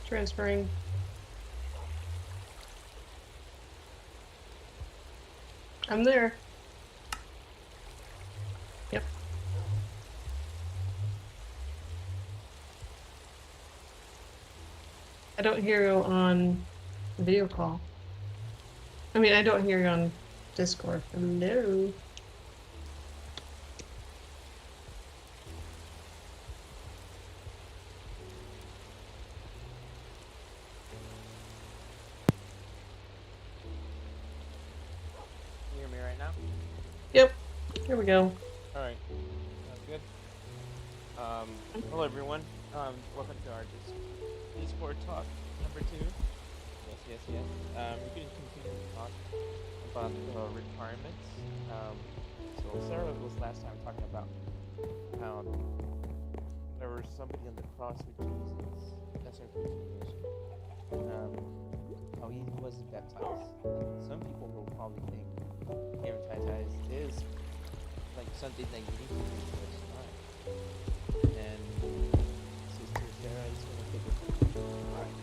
Transferring. I'm there. Yep. I don't hear you on video call. I mean, I don't hear you on Discord. Hello. Can you hear me right now? Yep. Here we go. All right. Sounds good. Hello everyone. Welcome to our Discord talk number 2. Yes. We're going to continue to talk about requirements. So Sarah was last time talking about how there was somebody on the cross with Jesus. That's our continuation. How he wasn't baptized. And some people will probably think getting baptized is like something that you need to do, but it's not. And Sister Sarah is gonna take it. Alright.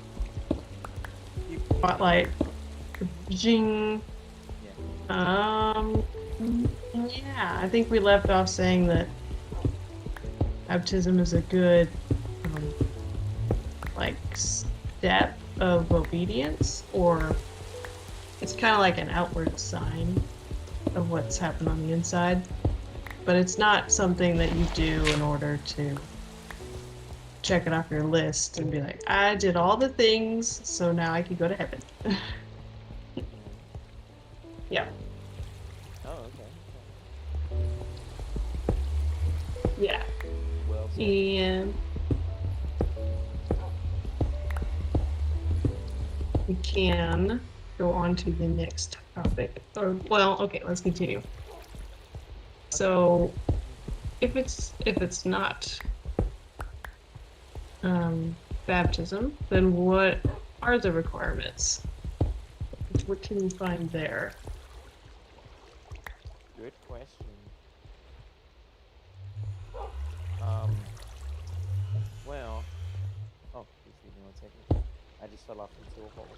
Spotlight. Jing. Yeah. Yeah, I think we left off saying that baptism is a good, like, step of obedience, or it's kind of like an outward sign of what's happened on the inside, but it's not something that you do in order to check it off your list and be like, I did all the things, so now I can go to heaven. Yeah. Oh, okay. Yeah. Well said. And we can go on to the next topic. Or, well, okay, let's continue. Okay. So, if it's not baptism, then what are the requirements? What can you find there? Good question. Well, oh, excuse me 1 second. I just fell off into a hole.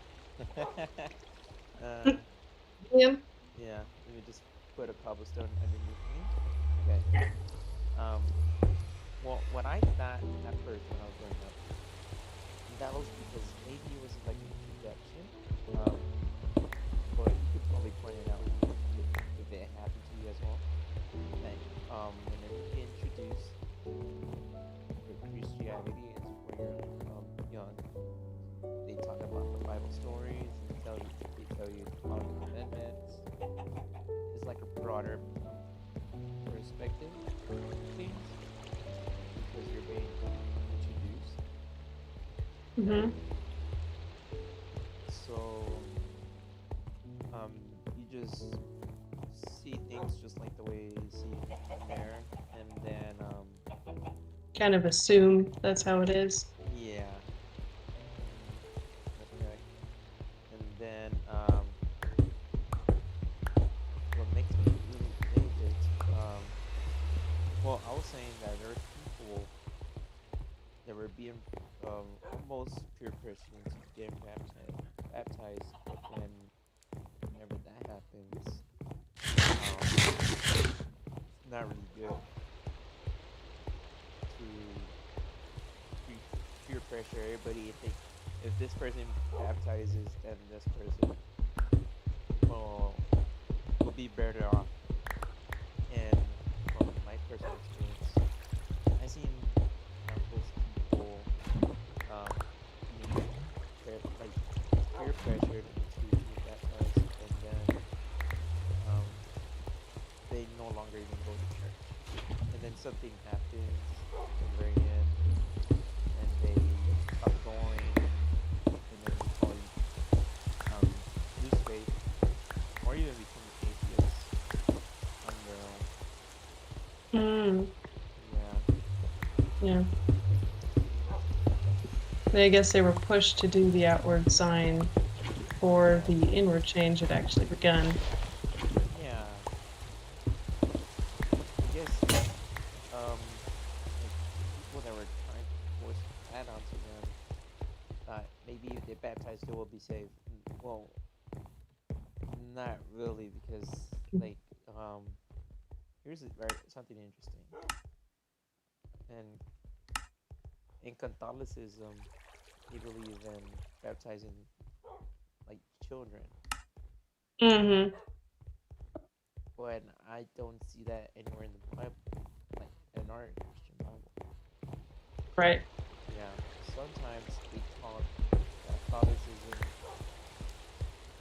Yeah. Yeah, let me just put a cobblestone underneath me. Okay. Well, what I thought at first when I was growing up, that was because maybe it was like an introduction. But you could probably point it out if it happened to you as well. That whenever you get introduced to Christianity and when you're young, they talk about the Bible stories and they tell you all the commandments. It's like a broader perspective of things because you're being introduced. Mm-hmm. So you just see things just like the way you see there, and then Kind of assume that's how it is. yeah, that's correct. And then what makes me really think is well, I was saying that there are people that were being almost pure Christians getting baptized, and whenever that happens, it's not really good to peer pressure everybody. If this person baptizes, then this person will be better off. And from my personal experience, I've seen countless people being like peer pressured into being baptized, and then they no longer even go to church. And then something happens in the very end, and they stop going, and then they probably lose faith, or even become atheists on their own. Mm, Yeah. yeah. I guess they were pushed to do the outward sign for the inward change had actually begun. Yeah. I guess like the people that were trying to force that onto them thought maybe if they baptize, they will be saved. Well, not really, because like here's something interesting. And in Catholicism, they believe in baptizing like children, Mm-hmm. but I don't see that anywhere in the Bible, like in our Christian Bible. Right. Yeah, sometimes they taught Catholicism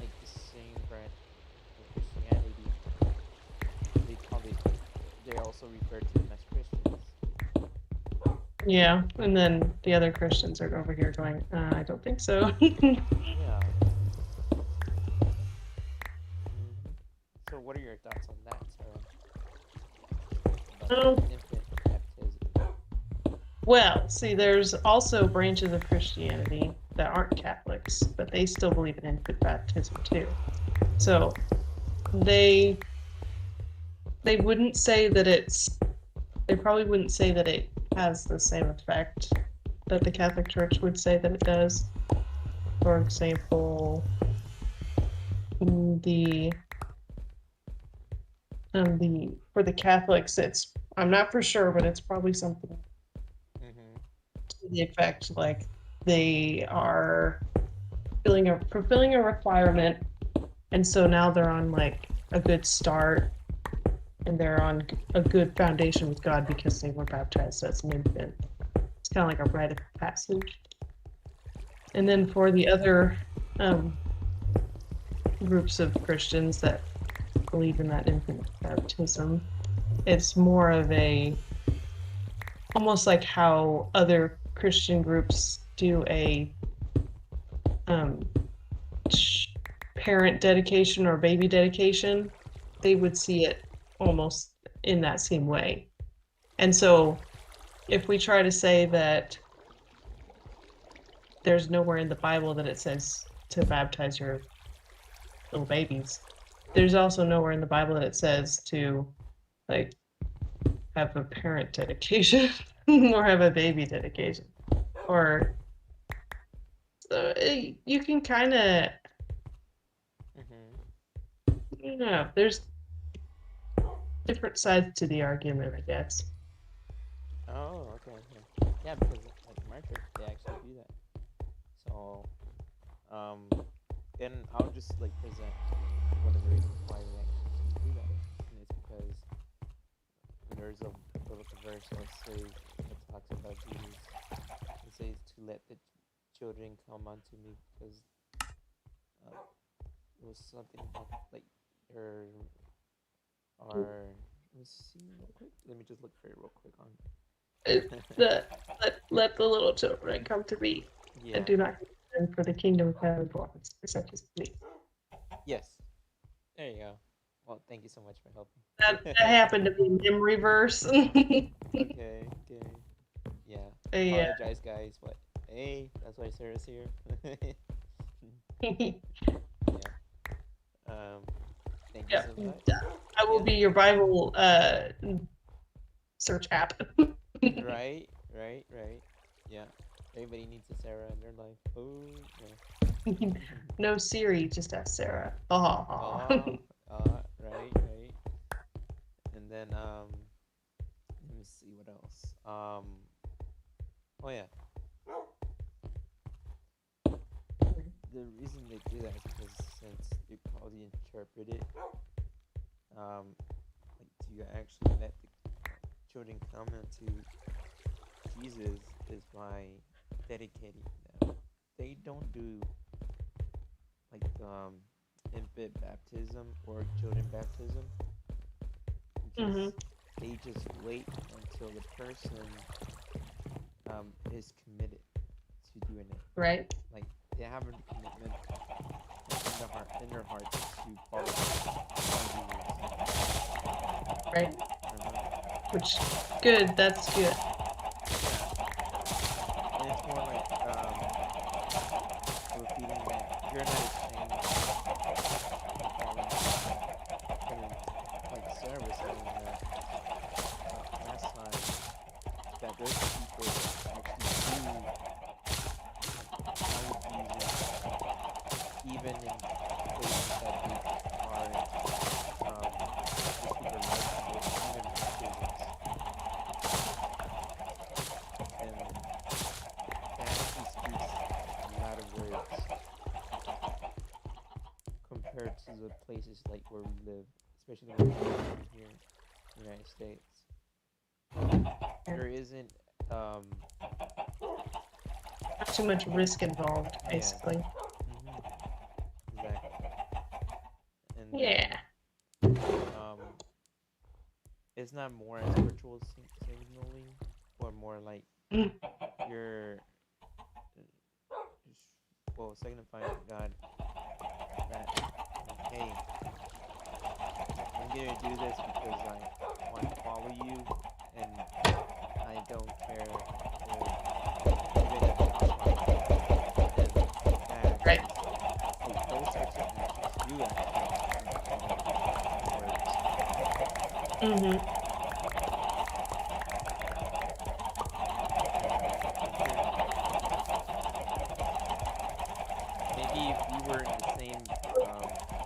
like the same branch of Christianity. They call it. They also refer to them as Christians. Yeah. And then the other Christians are over here going, I don't think so. Yeah. hmm So, what are your thoughts on that, Sarah? About the Oh, infant baptism? well, see, there's also branches of Christianity that aren't Catholics, but they still believe in infant baptism too. So they they wouldn't say that they probably wouldn't say that it has the same effect that the Catholic Church would say that it does. For example, the for the Catholics, it's I'm not for sure, but it's probably something Mm-hmm. to the effect like they are fulfilling a requirement, and so now they're on like a good start, and they're on a good foundation with God because they were baptized as an infant. It's kind of like a rite of passage. And then for the other um, groups of Christians that believe in that infant baptism, it's more of a almost like how other Christian groups do a um, parent dedication or baby dedication. They would see it almost in that same way. And so if we try to say that there's nowhere in the Bible that it says to baptize your little babies, there's also nowhere in the Bible that it says to like have a parent dedication or have a baby dedication or you can kind of Mm-hmm. there's different sides to the argument, I guess. Oh, okay, okay. Yeah, because like in my church, they actually do that. So, um, and I'll just like present one of the reasons why we actually do that, and it's because there's a biblical verse, let's say, that talks about Jesus. It says to let the children come unto me, because uh, it was something about like or let's see real quick. Let me just look for it real quick on. It's the let the little children come to me and Yeah. do not contend for the kingdom of heaven belongs to such as me. Yes. There you go. Well, thank you so much for That helping. happened to be memory verse. Okay. Okay. Yeah. Yeah. Apologize, guys. But hey, that's why Sarah's here. Yeah. Um. Thank you Yeah. so much. I will Yeah. be your Bible search app. Right. Right. Right. Yeah. Everybody needs a Sarah in their life. Oh. Yeah. No Siri, just ask Sarah. Oh. Right. Right. And then let me see what else. Oh yeah. The reason they do that is because since you probably interpret it, like to actually let the children come into Jesus is by dedicating them. They don't do like infant baptism or children baptism because Hmm. they just wait until the person is committed to doing it. Right. Like they have a commitment in their heart to follow Jesus. Right. Uh-huh. Which good. That's good. Yeah, and it's more like repeating that you're not ashamed of following Jesus, and like Sarah was saying that last time that there's people that actually do follow Jesus places like where we live, especially where we live here in the United States. There isn't Not too much risk involved, yes. basically. Exactly. And Yeah. um it's not more as virtual signaling, or more like Mm. you're well signifying to God that hey, I'm gonna do this because I want to follow you, and I don't care if even if it costs my life. And that Right. actually, those types of actions do actually become words. Mm-hmm. Maybe if we were in the same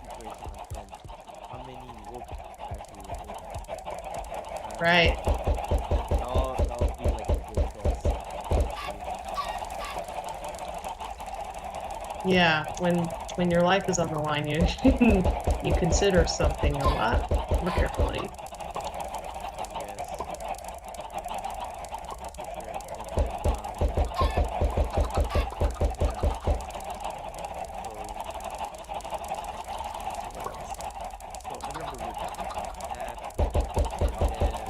situation like him, how many would actually would? I don't know. Right. That'll be like a good test, actually. Yeah. When your life is on the line, you you consider something a lot more carefully. Yes, that's for sure. And then yeah. So what else? So I remember we were talking about that, and then let's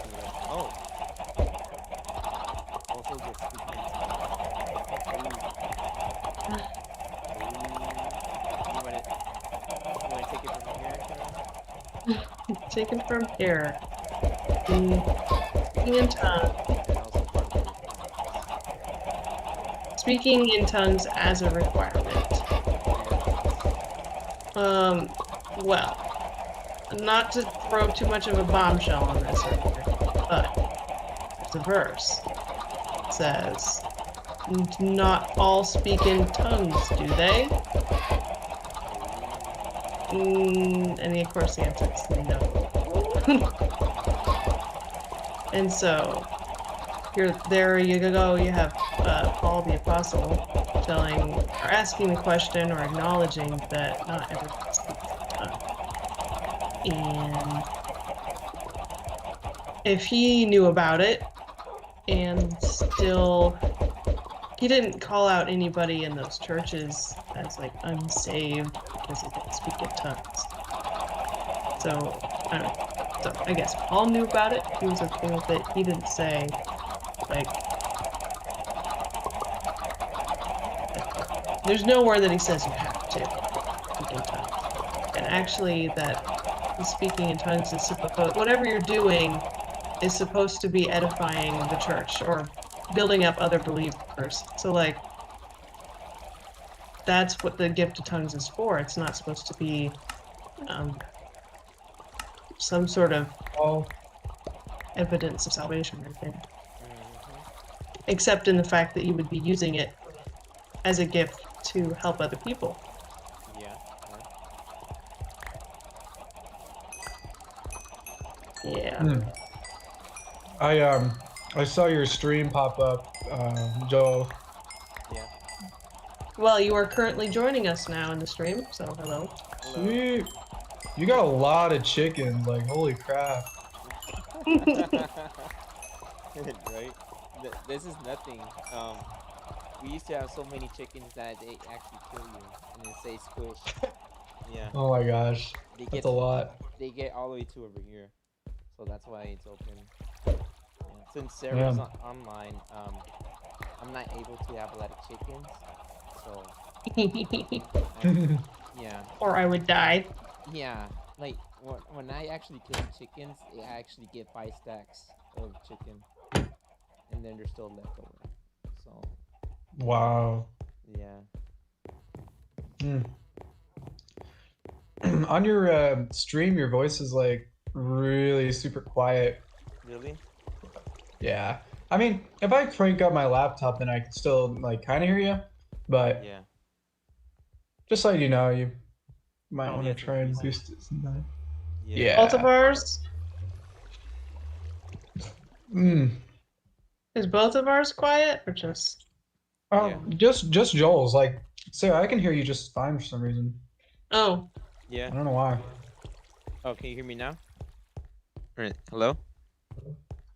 see what else. Oh, also the speaking in tongues. Ooh, ooh. You want to you want to take it from here, Karen? Taken from here. Speaking in tongues. Is also part of the requirements. Speaking in tongues as a requirement. Yes. Well, not to throw too much of a bombshell on this, but there's a verse. It says, "Not all speak in tongues, do they?" And of course, the answer is no. And so, there you go. You have Paul the Apostle telling, or asking the question, or acknowledging that not everyone speaks in tongues. And if he knew about it, and still, he didn't call out anybody in those churches as like unsaved because they didn't speak in tongues. So I don't know. So I guess Paul knew about it. He was okay with it. He didn't say like. There's nowhere that he says you have to speak in tongues. And actually, that the speaking in tongues is supposed. Whatever you're doing is supposed to be edifying the church or building up other believers. So like. That's what the gift of tongues is for. It's not supposed to be some sort of evidence of salvation or anything, except in the fact that you would be using it as a gift to help other people. Yeah. Yeah. I saw your stream pop up, Joel. Yeah. Well, you are currently joining us now in the stream, so hello. Hello. Sweet. You got a lot of chickens, like holy crap. Right? This is nothing. We used to have so many chickens that they actually kill you, and it says squish. Yeah. Oh my gosh, They that's get a lot. they get all the way to over here, so that's why it's open. Yeah. Since Sarah's Yeah. online, I'm not able to have a lot of chickens, so yeah, Or I would die. yeah. Like when I actually kill the chickens, I actually get 5 stacks of chicken, and then there's still left over. So Wow. yeah. On your stream, your voice is like really super quiet. Really? Yeah. I mean, if I crank up my laptop, then I can still like kind of hear you. But Yeah. just so you know, you might Probably want to has try and increased it. boost it sometime. Yeah. Both of Yeah. ours? Mm. Is both of ours quiet or just? Yeah. Just Joel's. Like, Sarah, I can hear you just fine for some reason. Oh, Yeah. I don't know why. Oh, can you hear me now? Alright, hello?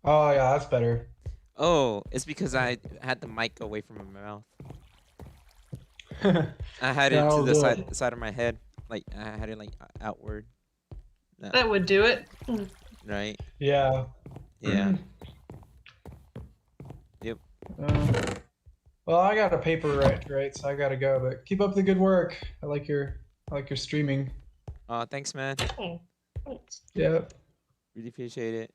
Oh yeah, that's better. Oh, it's because I had the mic away from my mouth. I had Yeah, it to I'll the do side it. side of my head. Like I had it like outward. that would do it. Right? Yeah. Yeah. Yep. Um, well, I got a paper right, so I gotta go. But keep up the good work. I like your streaming. Thanks man. Oh, thanks. Yep. Really appreciate it.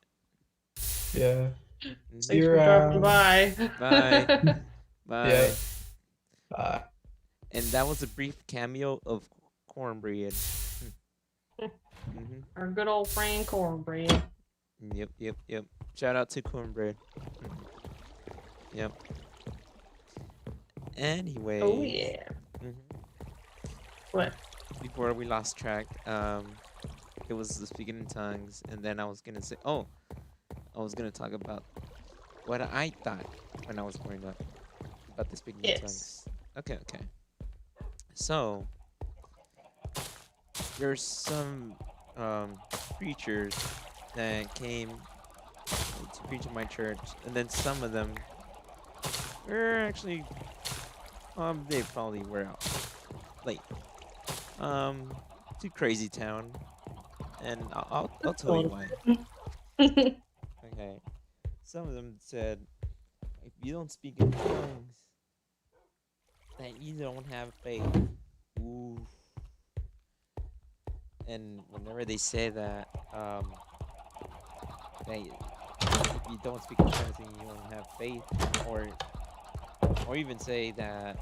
Yeah. Hmm. See Thanks you for dropping around. by. Bye. Bye. Yep. Bye. And that was a brief cameo of cornbread. Mm-hmm. Our good old friend Cornbread. Yep, yep, yep. Shout out to cornbread. Yep. Oh Anyways, yeah. mhm, What? before we lost track, it was the speaking in tongues, and then I was gonna say, oh, I was gonna talk about what I thought when I was growing up about the speaking in Yes. tongues. Okay, okay. So there's some preachers that came to preach in my church, and then some of them were actually, they probably were out late, to Crazy Town, and I'll tell you why. Okay, some of them said if you don't speak in tongues, then you don't have faith. Ooh. And whenever they say that, if you don't speak in tongues, then you don't have faith, or even say that,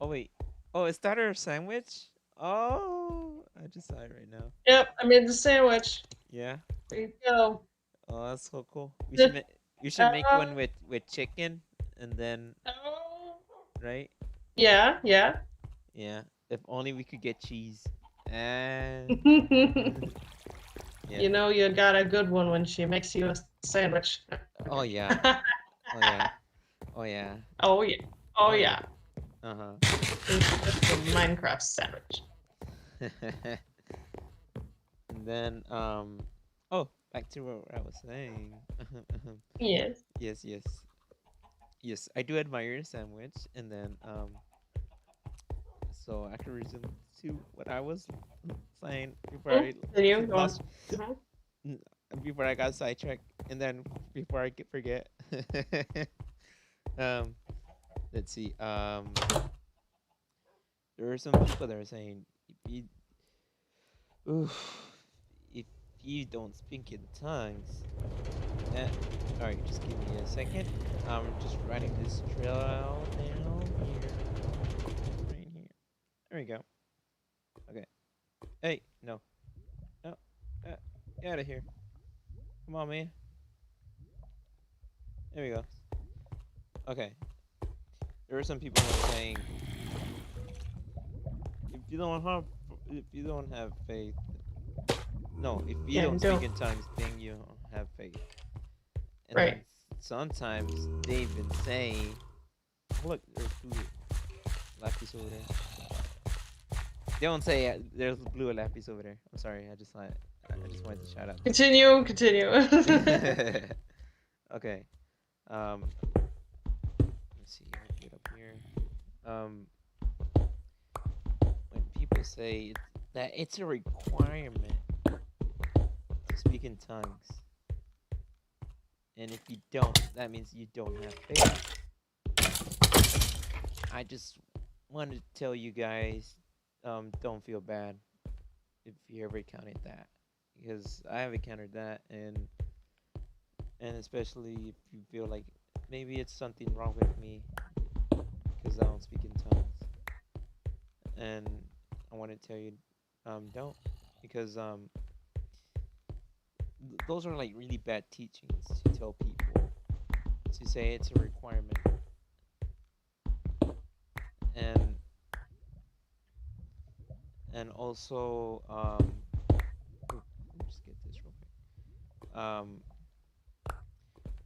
oh wait, oh, is that our sandwich? Oh, I just saw it right now. Yep, I made the sandwich. Yeah. There you go. Oh, that's so cool. The- We should make uh, one with chicken, and then, oh. right? Yeah, yeah. Yeah. If only we could get cheese. And yeah. You know you got a good one when she makes you a sandwich. Oh yeah. Oh yeah. Oh yeah. Oh yeah. Oh Oh yeah. yeah. Uh It's just a Minecraft sandwich. huh. And then oh, back to what I was saying. Yes. Yes, yes. Yes, I do admire your sandwich, and then so I can resume to what I was saying before I Continue. Go on. lost, Mhm. before I got sidetracked, and then before I forget. um, let's see. There are some people that are saying oof, if you don't speak in tongues, eh, all right, just give me a second. I'm just writing this trail down here, right here. There we go. Okay. Hey, no, no, get out of here. Come on, man. There we go. Okay. There are some people who are saying if you don't have if you don't have faith, no, if you Yeah, don't speak go. in tongues, then you don't have faith. And then Right. sometimes they even say, oh, look, there's blue lapis over there. They don't say there's blue lapis over there. I'm sorry, I just wanted to shout out. Continue. Continue. Okay. Let's see. I'll get up here. Um, when people say that it's a requirement to speak in tongues, and if you don't, that means you don't have faith. I just wanted to tell you guys, don't feel bad if you ever encountered that, because I have encountered that, and especially if you feel like maybe it's something wrong with me because I don't speak in tongues, and I want to tell you, don't, because those are like really bad teachings to tell people to say it's a requirement, and also let me just get this real quick.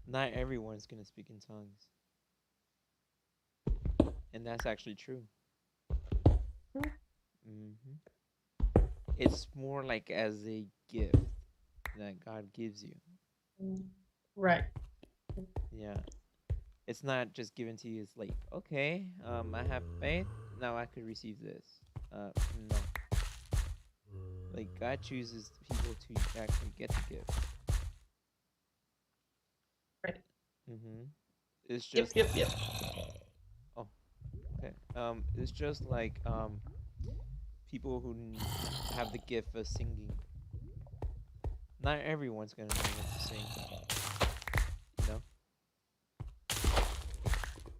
Not everyone's gonna speak in tongues, and that's actually true. It's more like as a gift that God gives you. Right. Yeah. It's not just given to you. It's like, okay, I have faith. Now I could receive this. No. Like God chooses people to actually get the gift. Right. It's Yep, just yep, yep. oh, okay. It's just like people who have the gift of singing. Not everyone's gonna know what to sing, you know.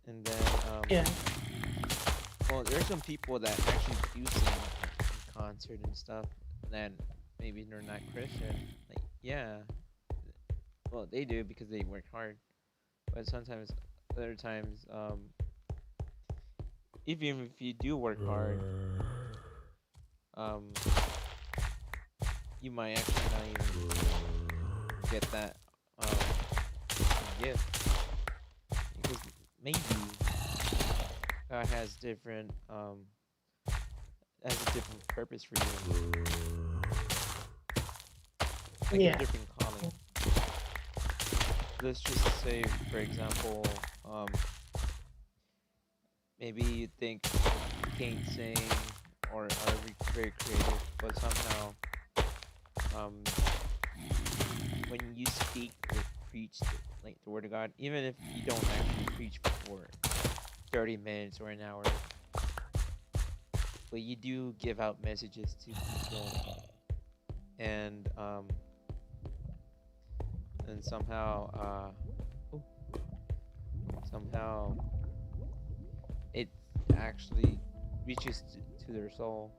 And then Yeah. well, there's some people that actually do sing in concert and stuff. That maybe they're not Christian. Like yeah, well they do because they work hard. But sometimes, other times, even if you do work hard, um, you might actually not even get that gift because maybe God has a different purpose for you, like a Yeah. different calling. Let's just say, for example, maybe you think you can't sing or are very creative, but somehow, um, when you speak or preach like the word of God, even if you don't actually preach for 30 minutes or an hour, but you do give out messages to people, and somehow it actually reaches to their soul,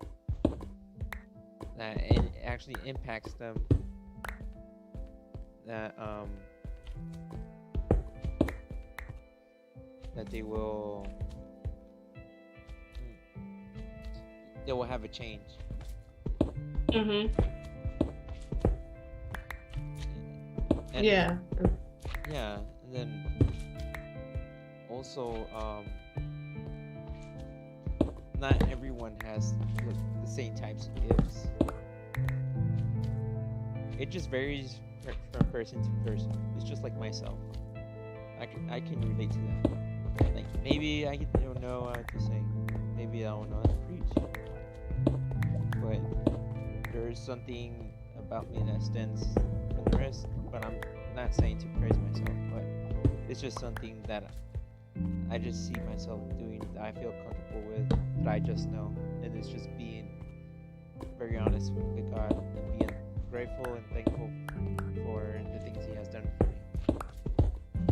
that it actually impacts them, that that they will have a change. Mm-hmm. And Yeah. yeah, and then also not everyone has the same types of gifts. It just varies from person to person. It's just like myself. I can relate to that. Like maybe I don't know how to sing, maybe I don't know how to preach, but there's something about me that stands from the rest. But I'm not saying to praise myself, but it's just something that I just see myself doing, that I feel comfortable with, that I just know, and it's just being very honest with God and being grateful and thankful for the things He has done for me,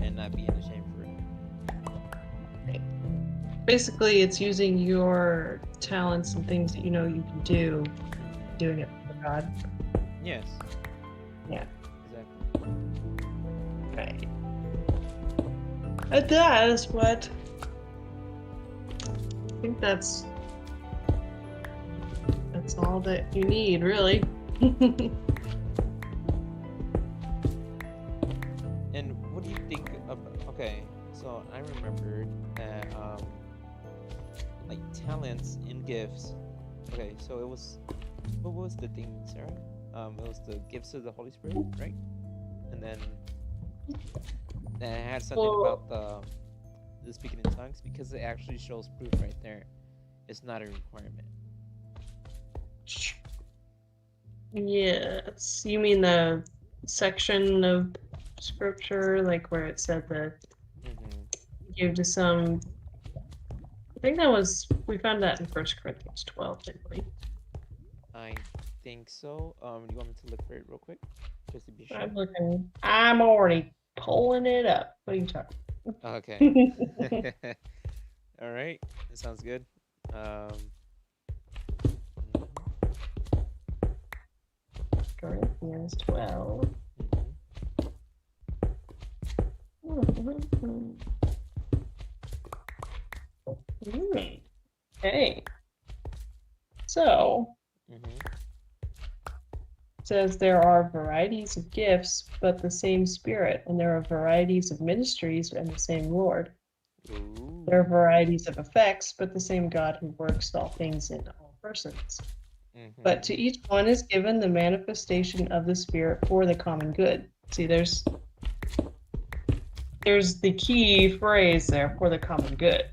and not being ashamed for it. Basically, it's using your talents and things that you know you can do, doing it for God. Yes. Yeah. Exactly. Right. And that is what I think that's all that you need, really. And what do you think of? Okay, so I remembered that like talents and gifts. Okay, so it was, what was the thing, Sarah? It was the gifts of the Holy Spirit, right? And then it had something Well, about the speaking in tongues, because it actually shows proof right there. It's not a requirement. yes. You mean the section of scripture, like where it said that give to some. I think that was, we found that in 1 Corinthians 12, didn't we? I think so. Do you want me to look for it real quick, just to be sure? I'm looking. I'm already pulling it up. What are you talking? Okay. All right. That sounds good. Um, Corinthians 12. Okay. So, it says there are varieties of gifts, but the same Spirit, and there are varieties of ministries and the same Lord. Ooh. There are varieties of effects, but the same God who works all things in all persons. But to each one is given the manifestation of the Spirit for the common good. See, there's the key phrase there, for the common good.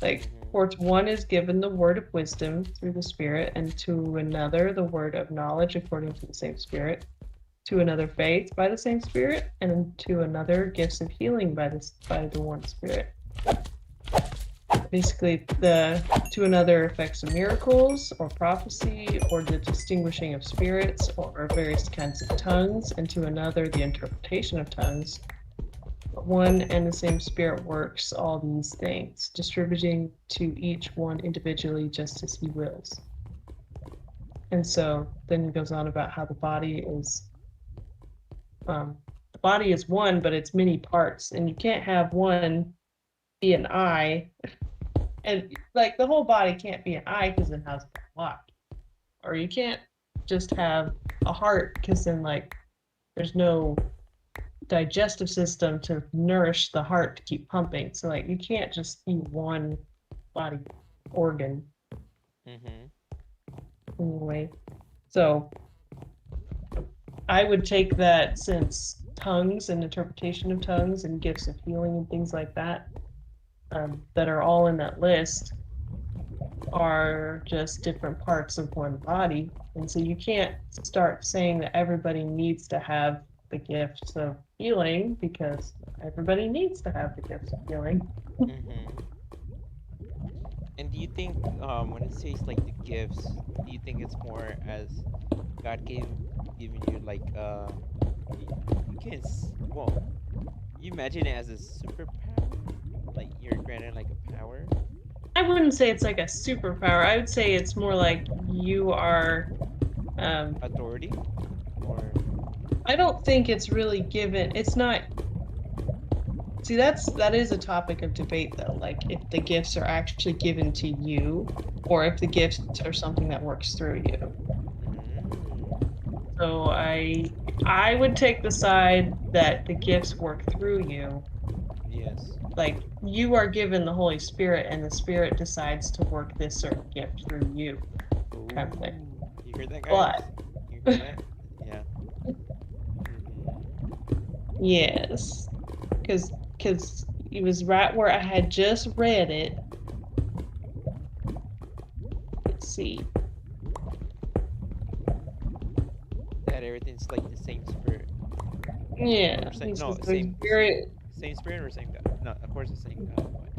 Like, for to one is given the word of wisdom through the Spirit, and to another the word of knowledge according to the same Spirit, to another faith by the same Spirit, and to another gifts of healing by the one Spirit. Basically, to another effects of miracles or prophecy or the distinguishing of spirits or various kinds of tongues, and to another the interpretation of tongues. But one and the same Spirit works all these things, distributing to each one individually just as he wills. And so then he goes on about how the body is one, but it's many parts, and you can't have one be an eye, and like the whole body can't be an eye because it has a lot, or you can't just have a heart because then like there's no digestive system to nourish the heart to keep pumping. So like you can't just be one body organ anyway. So I would take that, since tongues and interpretation of tongues and gifts of healing and things like that, that are all in that list, are just different parts of one body. And so you can't start saying that everybody needs to have the gifts of healing, because everybody needs to have the gifts of healing. And do you think, when it says like the gifts, do you think it's more as God giving you like you can well, you imagine it as a superpower, like you're granted like a power? I wouldn't say it's like a superpower. I would say it's more like you are Authority, or I don't think it's really given. It's not. See, that is a topic of debate though, like if the gifts are actually given to you or if the gifts are something that works through you. So I would take the side that the gifts work through you. yes. Like you are given the Holy Spirit and the Spirit decides to work this certain gift through you, kind of thing. Ooh, you heard that, guys? But You heard that? Yeah. yes, because it was right where I had just read it. Let's see. That everything's like the same spirit. Yeah, Or same, he no, says the same Spirit. same spirit or same God? No, of course the same God, but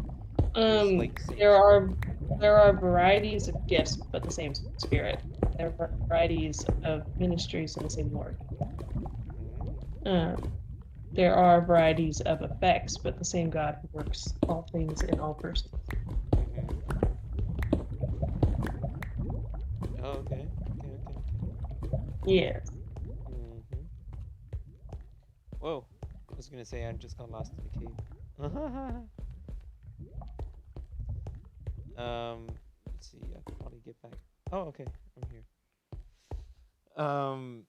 there's like same There spirit. are varieties of gifts, but the same Spirit. There are varieties of ministries of the same Lord. There are varieties of effects, but the same God who works all things in all persons. Oh, okay. Yes. Whoa. I was gonna say I just got lost in the cave. Let's see. I could probably get back. Oh, okay. I'm here. Um.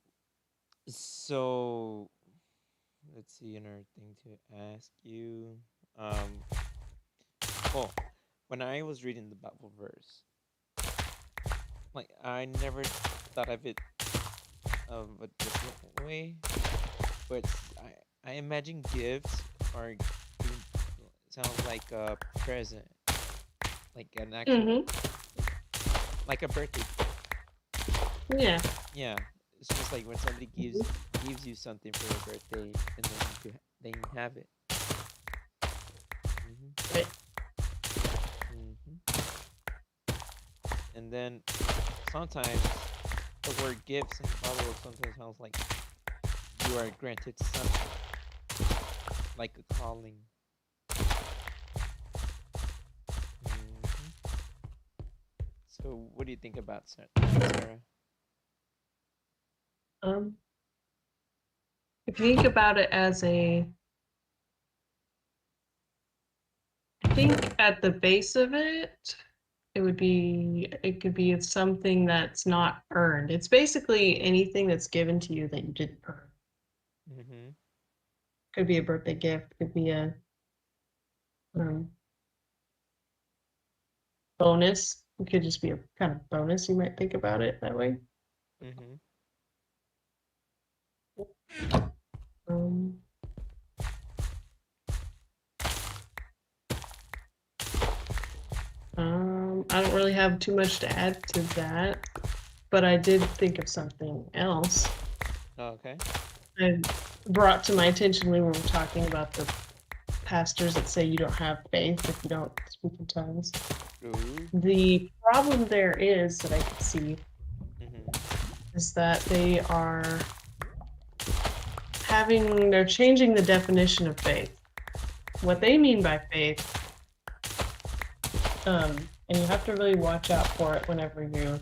So let's see another thing to ask you. Um. Well, when I was reading the Bible verse, like I never thought of it of a different way, but I imagine gifts are being, sounds like a present, like an actual, like a birthday. Yeah. Yeah, it's just like when somebody gives you something for your birthday, and then you have it. Right. And then sometimes the word gifts in the Bible sometimes sounds like you are granted something, like a calling. So, what do you think about Sarah? I think about it as I think at the base of it, it could be something that's not earned. It's basically anything that's given to you that you didn't earn. Could be a birthday gift, could be a bonus. It could just be a kind of bonus. You might think about it that way. Mm-hmm. Um, I don't really have too much to add to that, but I did think of something else. Okay. I brought to my attention when we were talking about the pastors that say you don't have faith if you don't speak in tongues. Ooh. The problem there is that I can see Mm-hmm. is that they're changing the definition of faith. What they mean by faith, and you have to really watch out for it whenever you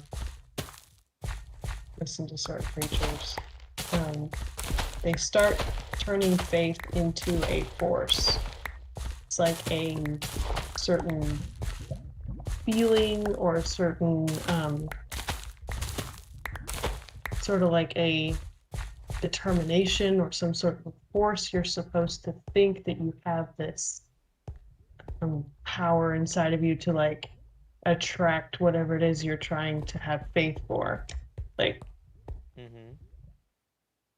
listen to certain preachers. They start turning faith into a force. It's like a certain feeling or a certain sort of like a determination or some sort of force. You're supposed to think that you have this power inside of you to like attract whatever it is you're trying to have faith for. Like Mm-hmm.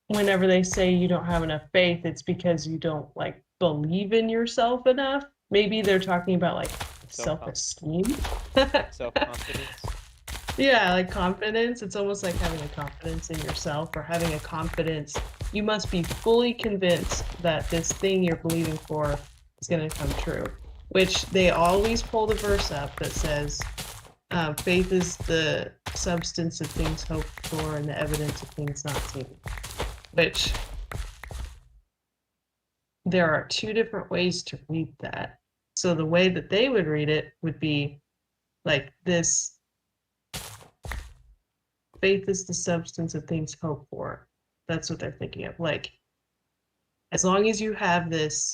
whenever they say you don't have enough faith, it's because you don't like believe in yourself enough. Maybe they're talking about like self-esteem. Self-confidence. Yeah, like confidence. It's almost like having a confidence in yourself or having a confidence. You must be fully convinced that this thing you're believing for is going to come true. Which they always pull the verse up that says, faith is the substance of things hoped for and the evidence of things not seen. Which there are two different ways to read that. So the way that they would read it would be like this: faith is the substance of things hoped for. That's what they're thinking of. Like, as long as you have this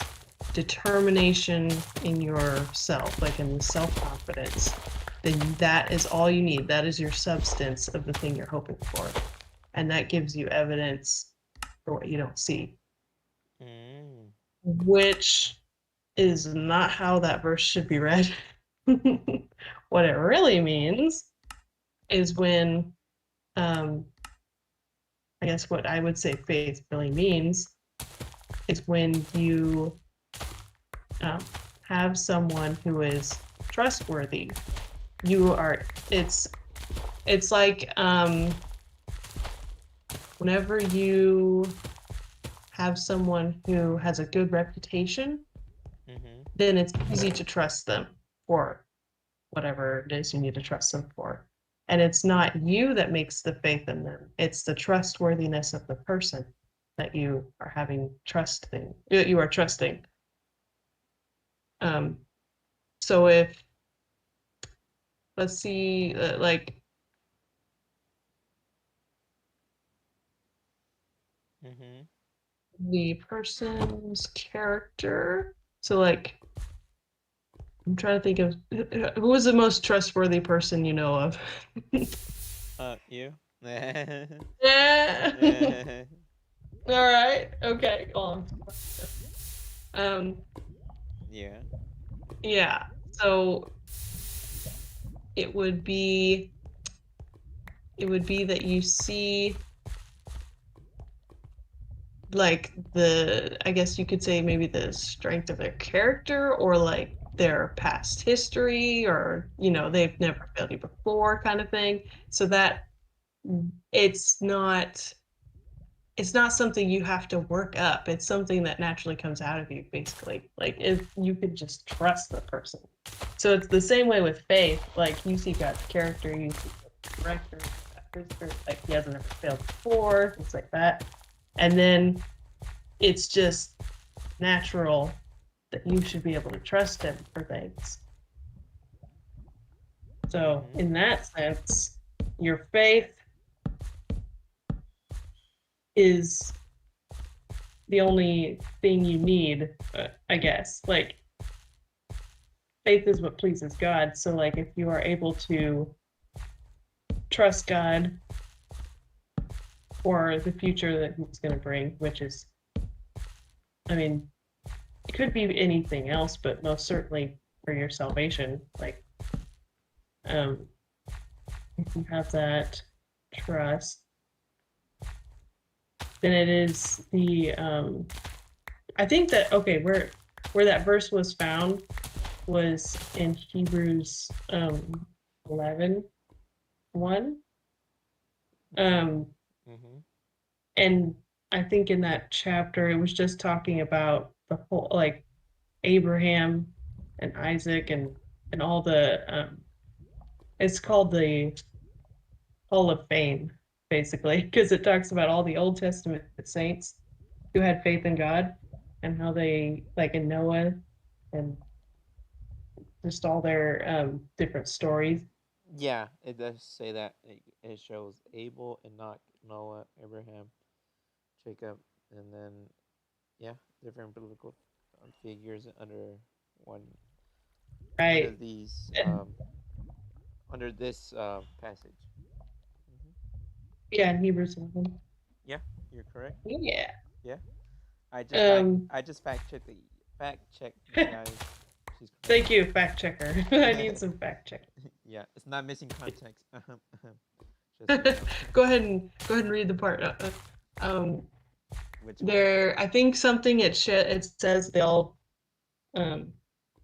determination in yourself, like in self-confidence, then that is all you need. That is your substance of the thing you're hoping for. And that gives you evidence for what you don't see. Mm. Which is not how that verse should be read. What it really means is when, I guess what I would say faith really means is when you have someone who is trustworthy. It's like whenever you have someone who has a good reputation, Mm-hmm. then it's easy to trust them for whatever it is you need to trust them for. And it's not you that makes the faith in them, it's the trustworthiness of the person that you are you are trusting. So if, let's see, like Mm-hmm. the person's character, so like I'm trying to think of who is the most trustworthy person you know of. You? Yeah. All right. Okay. Well, um, Yeah. yeah. So it would be that you see like I guess you could say maybe the strength of their character or like their past history or they've never failed you before kind of thing. So that it's not something you have to work up. It's something that naturally comes out of you, basically. Like if you could just trust the person. So it's the same way with faith. Like you see God's character, you see the record, like he hasn't ever failed before, things like that. And then it's just natural that you should be able to trust him for things. So in that sense, your faith is the only thing you need, I guess. Like faith is what pleases God. So like if you are able to trust God for the future that he's going to bring, which is, I mean, it could be anything else, but most certainly for your salvation. Like if you have that trust, then it is the I think that okay, where that verse was found was in Hebrews 11 1. Mm-hmm. And I think in that chapter it was just talking about the whole like Abraham and Isaac and all the it's called the Hall of Fame basically because it talks about all the Old Testament saints who had faith in God and how they like in Noah and just all their different stories. Yeah, it does say that. It shows Abel, Enoch, Noah, Abraham, Jacob, and then yeah, different biblical figures under one under Right. these And under this passage. Hmm. yeah, in Hebrews 11. Yeah, you're correct. Yeah. Yeah, Um, I just fact checked you guys. She's thank you, fact checker. I need correct. some fact check. Yeah, it's not missing context. Just so you know. Go ahead and read the part. Which one? There, I think something it says they all um,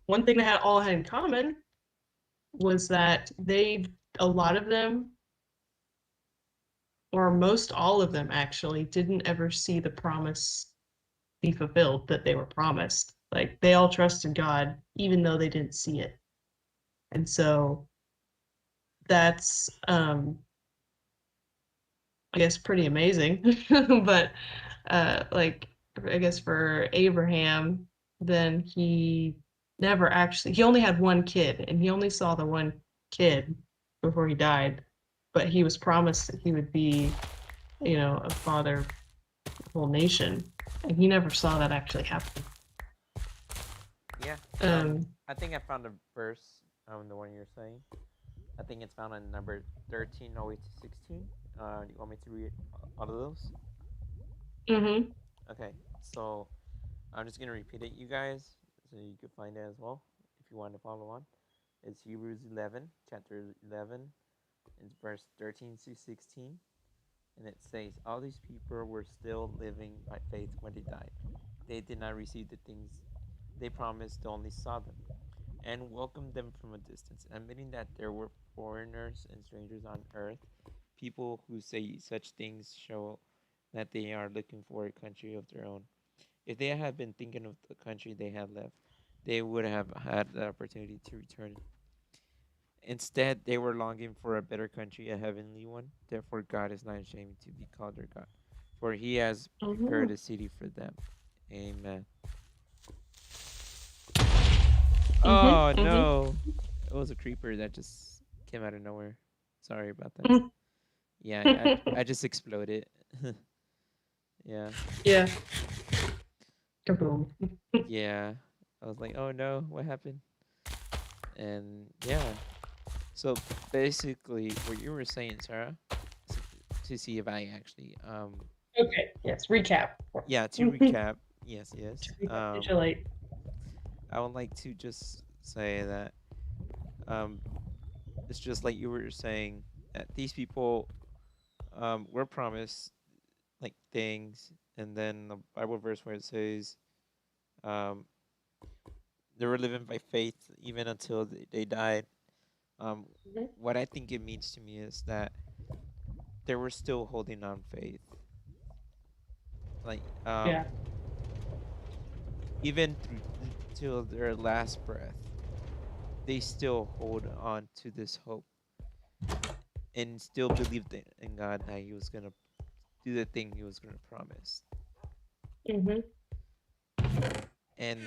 one thing they had all had in common was that they a lot of them or most all of them actually didn't ever see the promise be fulfilled that they were promised. Like they all trusted God even though they didn't see it. And so that's I guess pretty amazing. But like I guess for Abraham, then he never actually he only had one kid and he only saw the one kid before he died. But he was promised that he would be, you know, a father of the whole nation. And he never saw that actually happen. Yeah. Um, I think I found a verse. The one you're saying. I think it's found on number 13, 08 to 16. Do you want me to read all of those? mm-hmm. Okay. So I'm just gonna repeat it, you guys, so you could find it as well if you want to follow on. It's Hebrews 11, chapter 11. It's verse 13 to 16. And it says, all these people were still living by faith when they died. They did not receive the things they promised, they only saw them and welcomed them from a distance, admitting that there were foreigners and strangers on earth. People who say such things show that they are looking for a country of their own. If they had been thinking of the country they had left, they would have had the opportunity to return. Instead, they were longing for a better country, a heavenly one. Therefore, God is not ashamed to be called their God, for He has Mm-hmm. prepared a city for them. Amen. Mm-hmm. Oh Mm-hmm. no, it was a creeper that just came out of nowhere. Sorry about that. Yeah, I just exploded. Yeah, Yeah. Kaboom. yeah. I was like, oh no, what happened? And yeah, so basically, what you were saying, Sarah, to see if I actually Okay. Yes. Recap. yeah, to To recap, yes. recapitulate. I would like to just say that um it's just like you were saying that these people were promised like things, and then the Bible verse where it says um they were living by faith even until they died. Um, Mhm. what I think it means to me is that they were still holding on faith, like Yeah. even through till their last breath, they still hold on to this hope and still believed in God that He was gonna do the thing He was gonna promise. Mm-hmm. And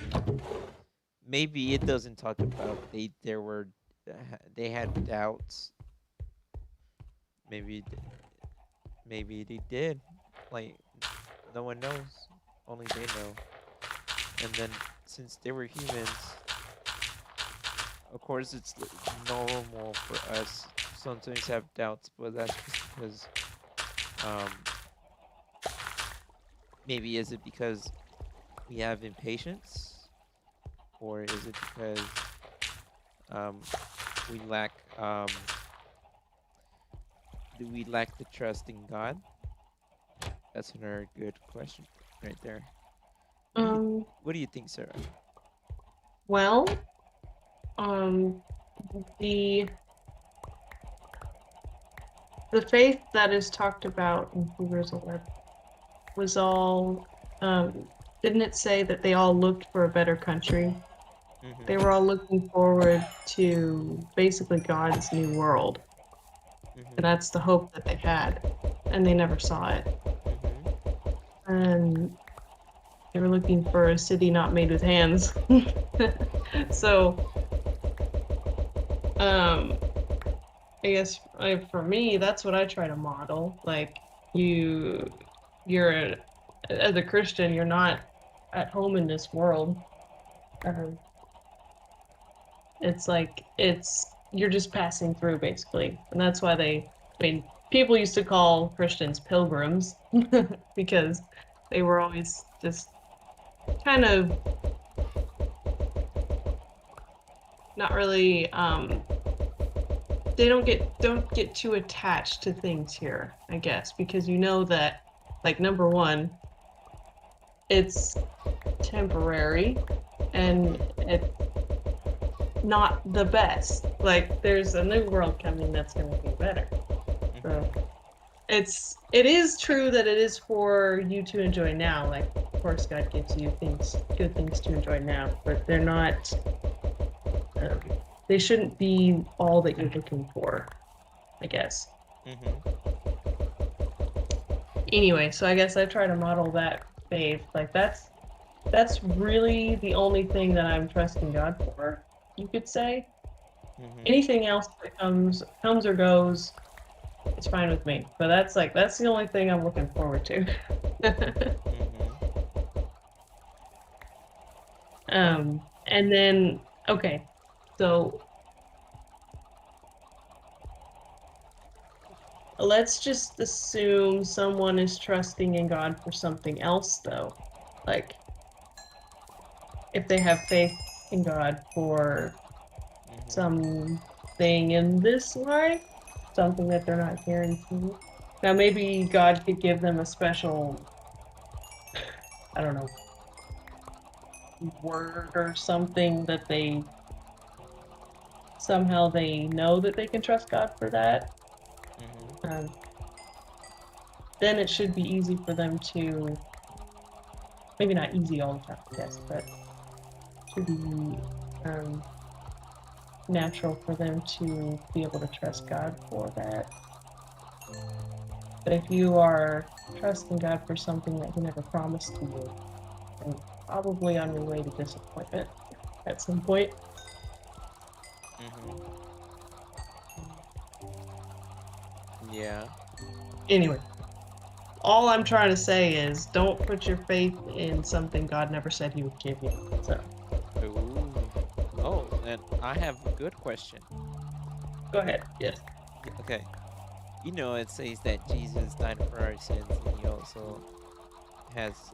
maybe it doesn't talk about they had doubts. Maybe maybe they did. Like no one knows. Only they know. And then since they were humans, of course it's normal for us to sometimes have doubts, but that's just because um maybe is it because we have impatience, or is it because um we lack do we lack the trust in God? That's another good question right there. Um, What do you think, Sarah? well, um, the the faith that is talked about in Hebrews 11 was all, didn't it say that they all looked for a better country? They were Mm-hmm. all looking forward to basically God's new world. And Mm-hmm. that's the hope that they had. And they never saw it. Mm-hmm. And they were looking for a city not made with hands. Mm-hmm. So, um, I guess for me, that's what I try to model. Like, you, you're as a Christian, you're not at home in this world. Um, it's like you're just passing through basically, and that's why I mean, people used to call Christians pilgrims because they were always just kind of not really they don't get too attached to things here, I guess, because you know that, like, number one, it's temporary and Mm-hmm. it's not the best. Like, there's a new world coming that's going to be better. So Mm-hmm. it is true that it is for you to enjoy now. Like, of course, God gives you good things to enjoy now, but they're not. Um, they shouldn't be all that you're looking for, I guess. Mm-hmm. Anyway, so I guess I try to model that faith. Like, that's really the only thing that I'm trusting God for, you could say. Mm-hmm. Anything else that comes or goes, it's fine with me. But that's the only thing I'm looking forward to. Mm-hmm. And then, okay, so let's just assume someone is trusting in God for something else, though. Like, if they have faith in God for Mm-hmm. something in this life, something that they're not guaranteed. Now, maybe God could give them a special, I don't know, word or something that they know that they can trust God for that. Mm-hmm. Um, then it should be easy for them to, maybe not easy all the time, I guess, but should be um, natural for them to be able to trust God for that. But if you are trusting God for something that He never promised to you, then probably on your way to disappointment at some point. Mm-hmm. Yeah. Anyway, all I'm trying to say is don't put your faith in something God never said He would give you. So Ooh. Oh, and I have a good question. go ahead. Yes. Okay. It says that Jesus died for our sins, and he also has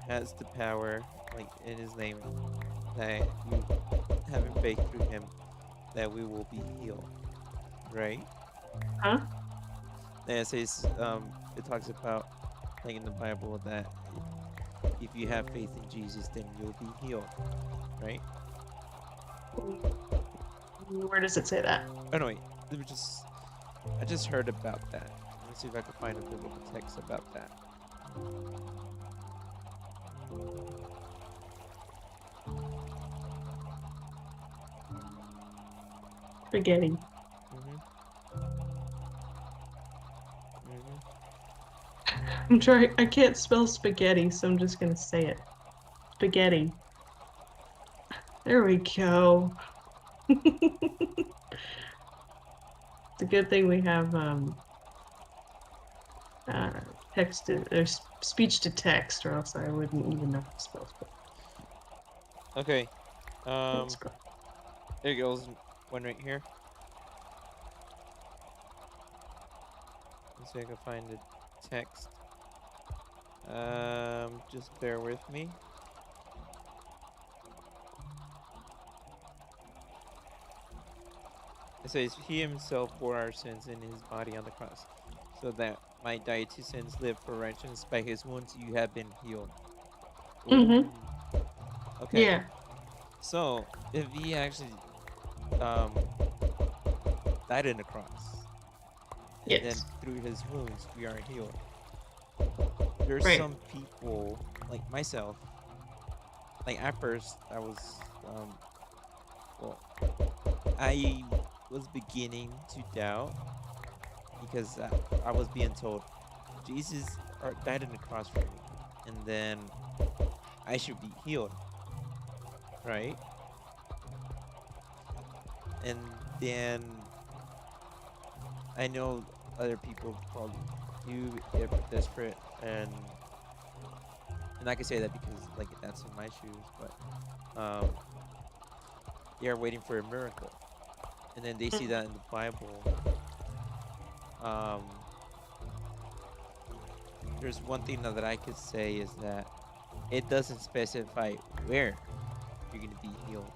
has the power, like in his name, that we having faith through him, that we will be healed, right? Huh? And it says, it talks about, like in the Bible, that if you have faith in Jesus, then you'll be healed, right? Where does it say that? Oh no, wait, I just heard about that. Let me see if I can find a biblical text about that. Spaghetti. Mm-hmm. Mm-hmm. I'm trying. I can't spell spaghetti, so I'm just gonna say it. Spaghetti. There we go. It's a good thing we have uh, text to, or speech to text, or else I wouldn't even know how to spell spaghetti. Okay. Let's Um, go. there goes one right here. Let's see if I can find the text. Just bear with me. It says, He himself bore our sins in his body on the cross, so that might die to sins, live for righteousness. By his wounds you have been healed. Mm-hmm. Ooh. Okay. Yeah. So if he actually um died on the cross, and then Yes. through his wounds we are healed. There's Right. some people like myself. Like at first, I was well, I was beginning to doubt because I was being told Jesus died on the cross for me, and then I should be healed, right? And then I know other people probably do get desperate, and I can say that because like that's in my shoes, but they are waiting for a miracle, and then they see that in the Bible. Um, there's one thing that I could say is that it doesn't specify where you're gonna be healed.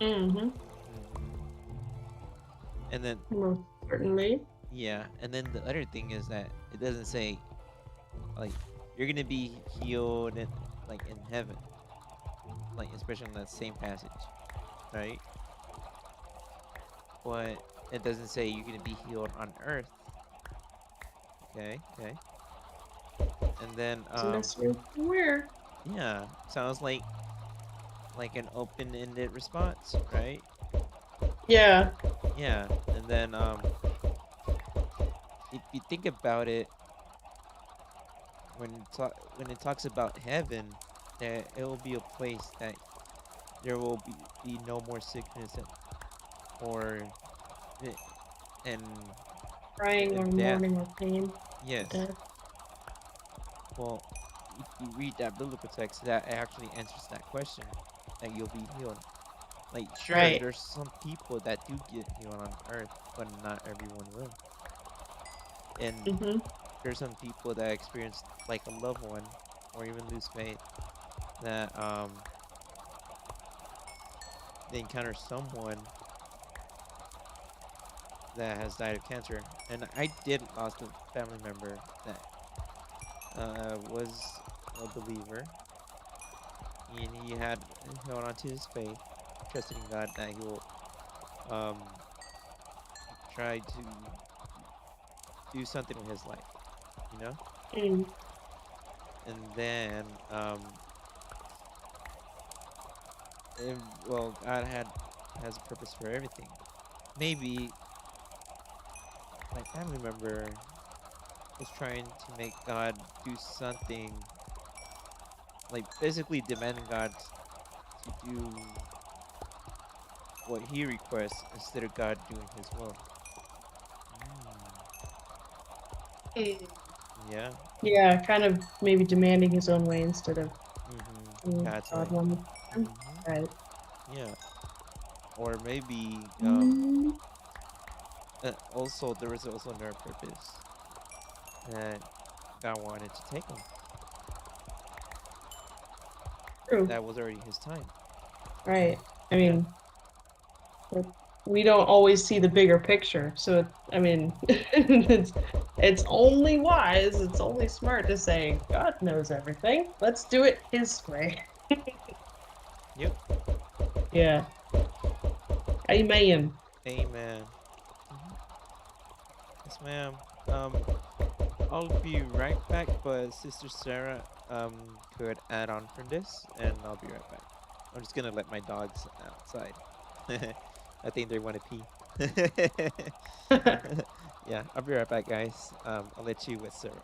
Mm-hmm. hmm And then Most certainly. yeah, and then the other thing is that it doesn't say like you're gonna be healed in like in heaven, like especially in that same passage, right? But it doesn't say you're gonna be healed on earth. Okay, okay. And then Doesn't necessarily where. yeah, sounds like an open-ended response, right? Yeah. Yeah, and then if you think about it, when it talks about heaven, that it will be a place that there will be no more sickness or eh, and Crying or and death. mourning or pain or Yes. death. Well, if you read that biblical text, that actually answers that question, that you'll be healed. Like, sure, Right. there's some people that do get healed on earth, but not everyone will. And Mm-hmm. there's some people that experience like a loved one or even lose faith that they encounter someone that has died of cancer. And I did lost a family member that was a believer, and he had held on to his faith, trusting in God that he will um, try to do something with his life, you know. Mm. And then, well, God has a purpose for everything. Maybe my family member was trying to make God do something, like basically demanding God to do what he requests instead of God doing his will. Mm, Mm. yeah. Yeah, kind of maybe demanding his own way instead of God's God way. wanted him. hmm Right. Yeah. Or maybe Mm. also there was also another purpose that God wanted to take him. True. That was already his time. Right. I Yeah. mean, but we don't always see the bigger picture. So, I mean, it's only wise, it's only smart to say, God knows everything. Let's do it his way. Yep. Yeah. Amen. Amen. hmm Yes, ma'am. I'll be right back, but Sister Sarah could add on from this, and I'll be right back. I'm just gonna let my dogs outside. I think they want to pee. Yeah, I'll be right back, guys. I'll let you with Sarah.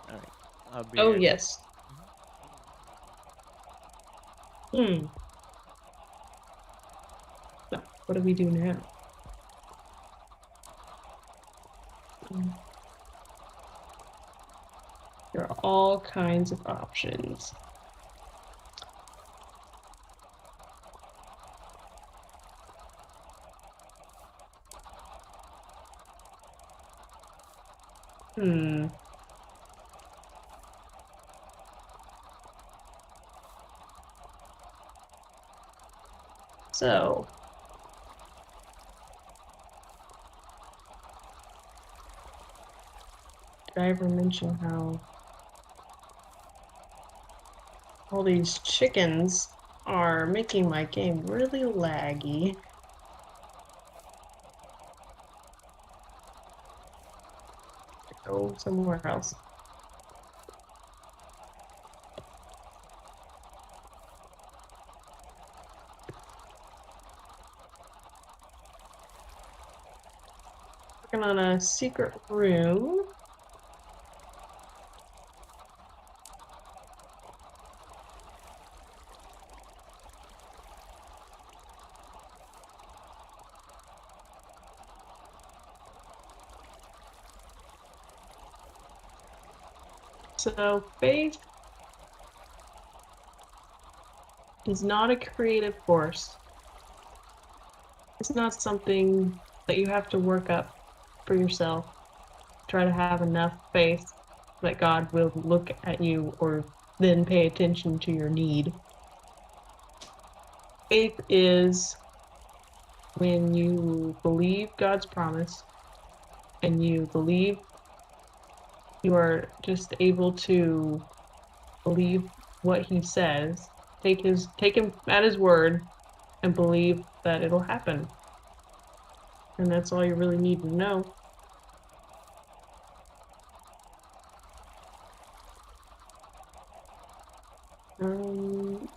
All right, I'll be Oh, right back. yes. Mhm. Hmm. So, what do we do now? Hmm. There are all kinds of options. Hmm. So, Did I ever mention how all these chickens are making my game really laggy? Go somewhere else. Working on a secret room. So faith is not a creative force. It's not something that you have to work up for yourself. Try to have enough faith that God will look at you or then pay attention to your need. Faith is when you believe God's promise and you believe you are just able to believe what he says, take him at his word and believe that it'll happen. And that's all you really need to know.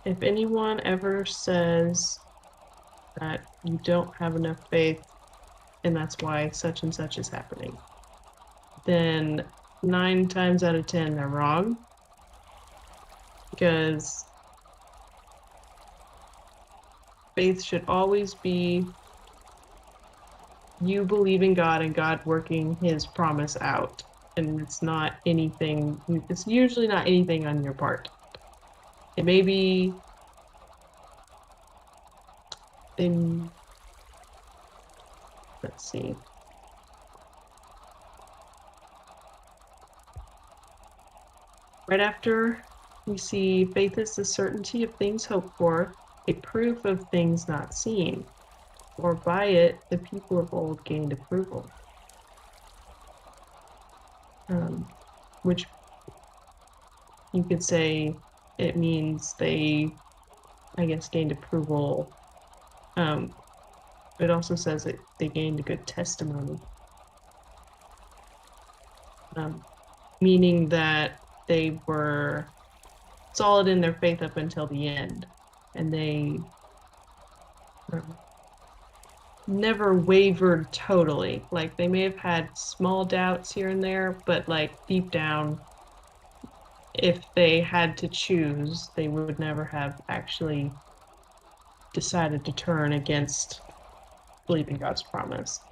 If anyone ever says that you don't have enough faith and that's why such and such is happening, then 9 times out of 10 they're wrong. Because faith should always be you believing God and God working his promise out. And it's not anything, it's usually not anything on your part. It may be in, let's see. Right after we see faith is the certainty of things hoped for, a proof of things not seen, or by it the people of old gained approval. Which you could say it means they, I guess, gained approval. It also says that they gained a good testimony, meaning that they were solid in their faith up until the end, and they never wavered totally. Like, they may have had small doubts here and there, but like deep down, if they had to choose, they would never have actually decided to turn against believing God's promise.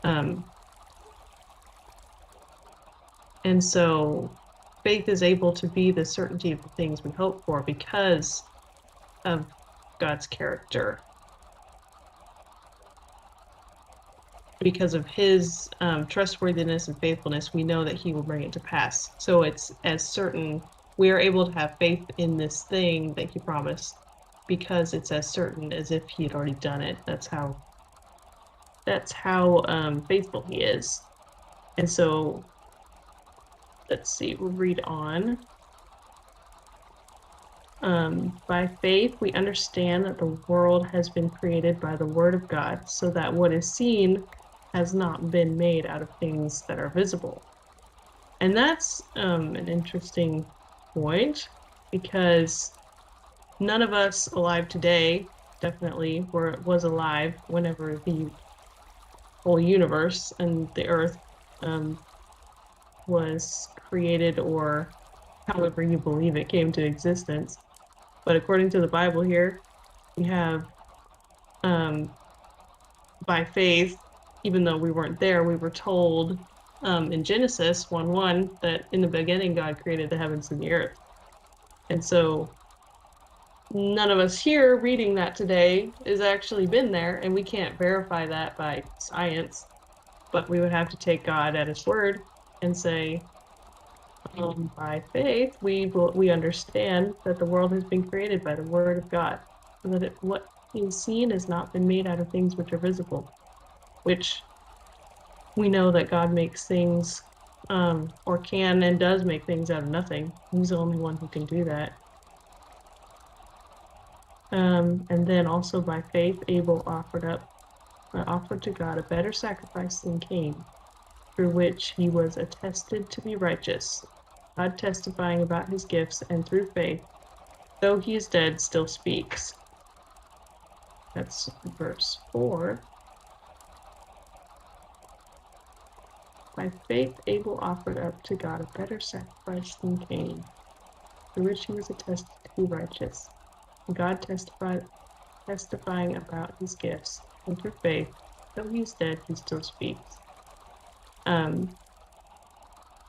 And so faith is able to be the certainty of the things we hope for because of God's character. Because of his trustworthiness and faithfulness, we know that he will bring it to pass. So it's as certain, we are able to have faith in this thing that he promised because it's as certain as if he had already done it. That's how faithful he is. And so, let's see, we'll read on. By faith, we understand that the world has been created by the word of God, so that what is seen has not been made out of things that are visible. And that's an interesting point, because none of us alive today definitely was alive whenever the whole universe and the earth was created, or however you believe it came to existence. But according to the Bible here, we have by faith, even though we weren't there, we were told in Genesis 1:1 that in the beginning God created the heavens and the earth. And so none of us here reading that today has actually been there, and we can't verify that by science, but we would have to take God at his word and say, by faith, we understand that the world has been created by the word of God, so that what is seen has not been made out of things which are visible, which we know that God makes things or can and does make things out of nothing. He's the only one who can do that. And then also by faith, Abel offered to God a better sacrifice than Cain, through which he was attested to be righteous, God testifying about his gifts, and through faith, though he is dead, still speaks. That's verse 4. By faith, Abel offered up to God a better sacrifice than Cain, through which he was attested to be righteous, and God testifying about his gifts, and through faith, though he is dead, he still speaks.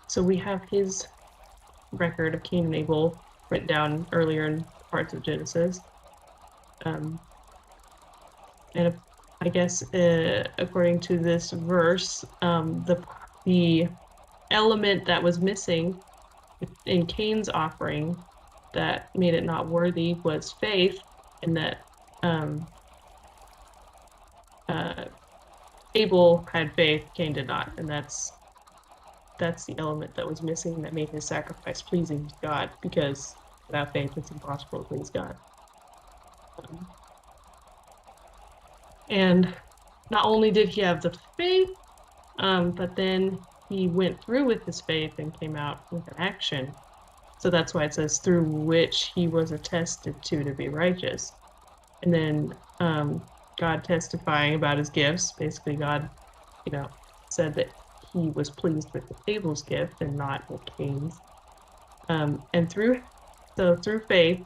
So we have his record of Cain and Abel written down earlier in parts of Genesis. And I guess according to this verse, the element that was missing in Cain's offering that made it not worthy was faith, and that Abel had faith, Cain did not, and that's the element that was missing that made his sacrifice pleasing to God, because without faith it's impossible to please God. And not only did he have the faith, but then he went through with his faith and came out with an action. So that's why it says through which he was attested to be righteous. And then God testifying about his gifts. Basically, God, said that he was pleased with Abel's gift and not with Cain's. And through faith,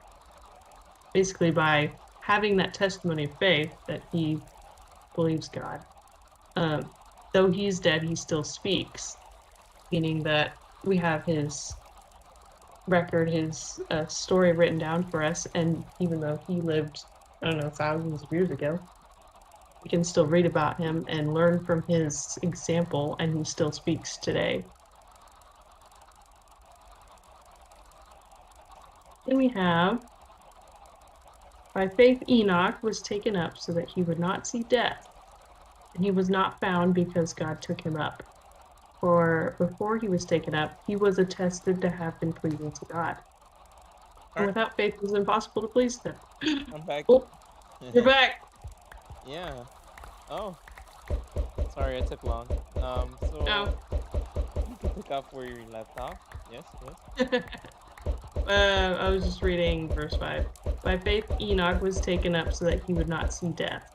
basically by having that testimony of faith that he believes God, though he's dead, he still speaks, meaning that we have his record, his story written down for us, and even though he lived, thousands of years ago, we can still read about him and learn from his example, and he still speaks today. Then we have, by faith Enoch was taken up so that he would not see death, and he was not found because God took him up. For before he was taken up, he was attested to have been pleasing to God. And without faith it was impossible to please him. I'm back. Oh, you're back. Yeah. Oh. Sorry, I took long. Oh. You can pick up where you left off. Yes. I was just reading verse 5. By faith Enoch was taken up so that he would not see death,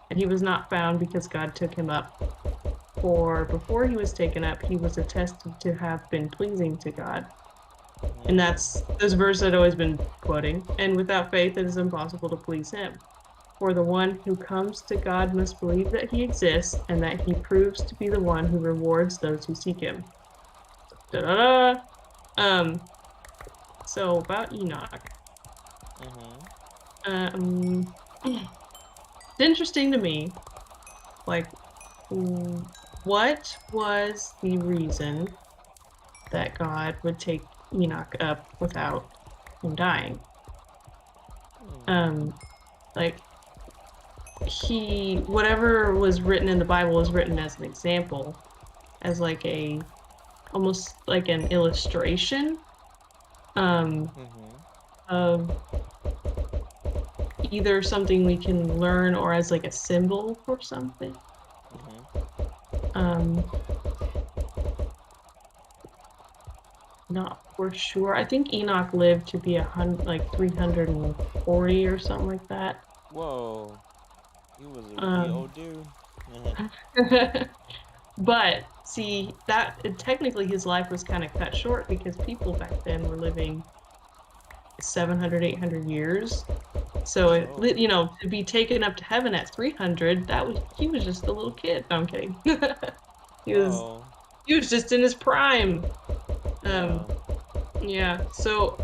and he was not found because God took him up. For before he was taken up, he was attested to have been pleasing to God. And that's this verse I'd always been quoting. And without faith, it is impossible to please him. For the one who comes to God must believe that he exists, and that he proves to be the one who rewards those who seek him. Da-da-da! So about Enoch. It's interesting to me, like, what was the reason that God would take Enoch up without him dying? Whatever was written in the Bible was written as an example, as like almost like an illustration, of either something we can learn or as like a symbol or something. Not for sure. I think Enoch lived to be 340 or something like that. Whoa. He was a really old dude. But see, that technically his life was kind of cut short because people back then were living 700, 800 years. So to be taken up to heaven at 300, he was just a little kid. No, I'm kidding. He was just in his prime. Yeah. So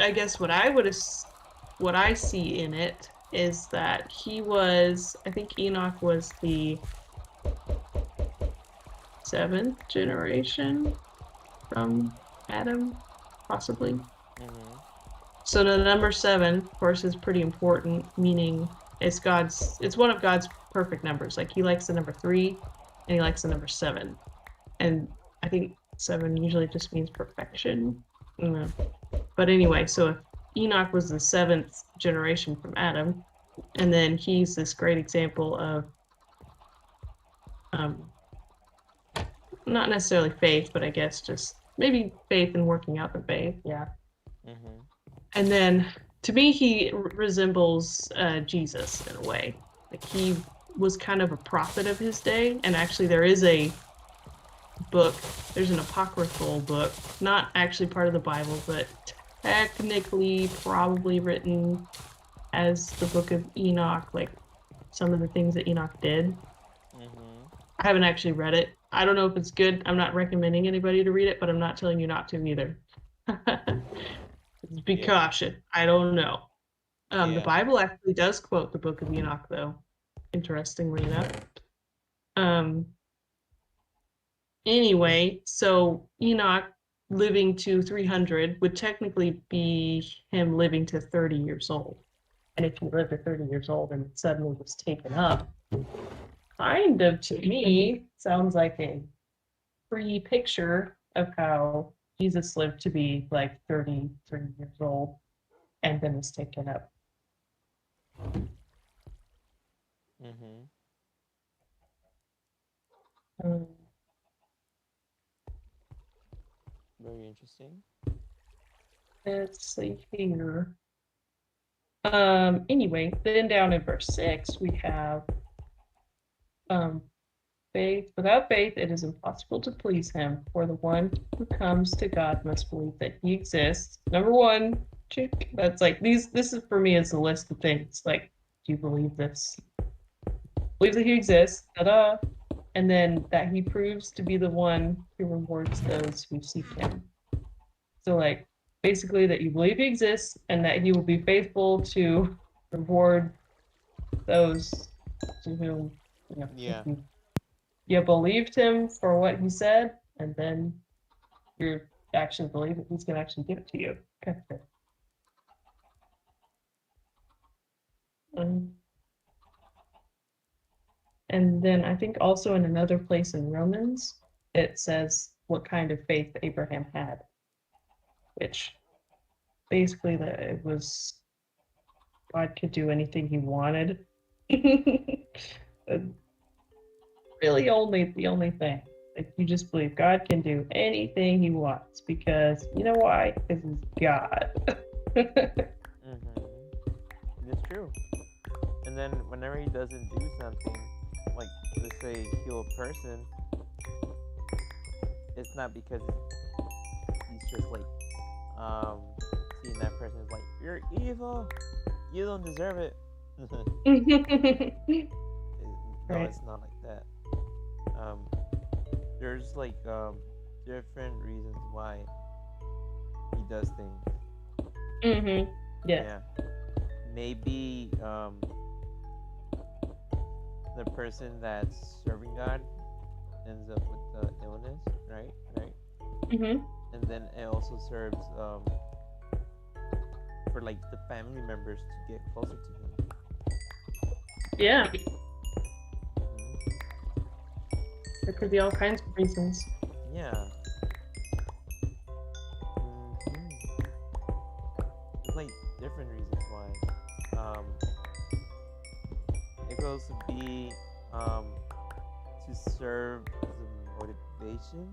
I guess what I see in it is that I think Enoch was the 7th generation from Adam, possibly. So the number 7, of course, is pretty important, meaning it's one of God's perfect numbers. Like he likes the number 3 and he likes the number 7. And I think 7 usually just means perfection. I don't know. But anyway, so if Enoch was the 7th generation from Adam, and then he's this great example of um, not necessarily faith, but I guess just maybe faith and working out the faith. Yeah. Mm-hmm. And then to me, he resembles Jesus in a way. Like he was kind of a prophet of his day. And actually, there is a book, there's an apocryphal book, not actually part of the Bible, but technically probably written as the book of Enoch, like some of the things that Enoch did. Mm-hmm. I haven't actually read it. I don't know if it's good. I'm not recommending anybody to read it, but I'm not telling you not to either. Be Yeah. cautious. I don't know. The Yeah. Bible actually does quote the Book of Enoch, though, interestingly enough. Um, anyway, so Enoch living to 300 would technically be him living to 30 years old. And if he lived to 30 years old and suddenly was taken up, kind of to me sounds like a pre-picture of how Jesus lived to be like 30 years old and then was taken up. Mm-hmm. Um, Very interesting. let's see here. Anyway, then down in verse 6, we have um, faith. Without faith, it is impossible to please him, for the one who comes to God must believe that he exists. Number one, check. That's like these. This is for me is a list of things. Like, do you believe this? Believe that he exists. Ta-da! And then that he proves to be the one who rewards those who seek him. So, like, basically, that you believe he exists and that he will be faithful to reward those to whom Yeah. you believed him for what he said, and then you actually believe that he's going to actually give it to you. Okay. Um, and then I think also in another place in Romans, it says what kind of faith Abraham had, which basically that it was God could do anything he wanted. Really only the only thing. Like you just believe God can do anything he wants because you know why? Because he's God. Mm-hmm. It's true. And then whenever he doesn't do something, like let's say heal a person, it's not because he's just like seeing that person is like, you're evil, you don't deserve it. No, Right. it's not like that. Um, there's like different reasons why he does things. Mm-hmm. Yeah. Yeah. Maybe the person that's serving God ends up with the illness, right? Right. Mm-hmm. And then it also serves for like the family members to get closer to him. Yeah. Mhm. There could be all kinds of reasons. Yeah. Hmm. There's like different reasons why. It goes to be to serve as a motivation.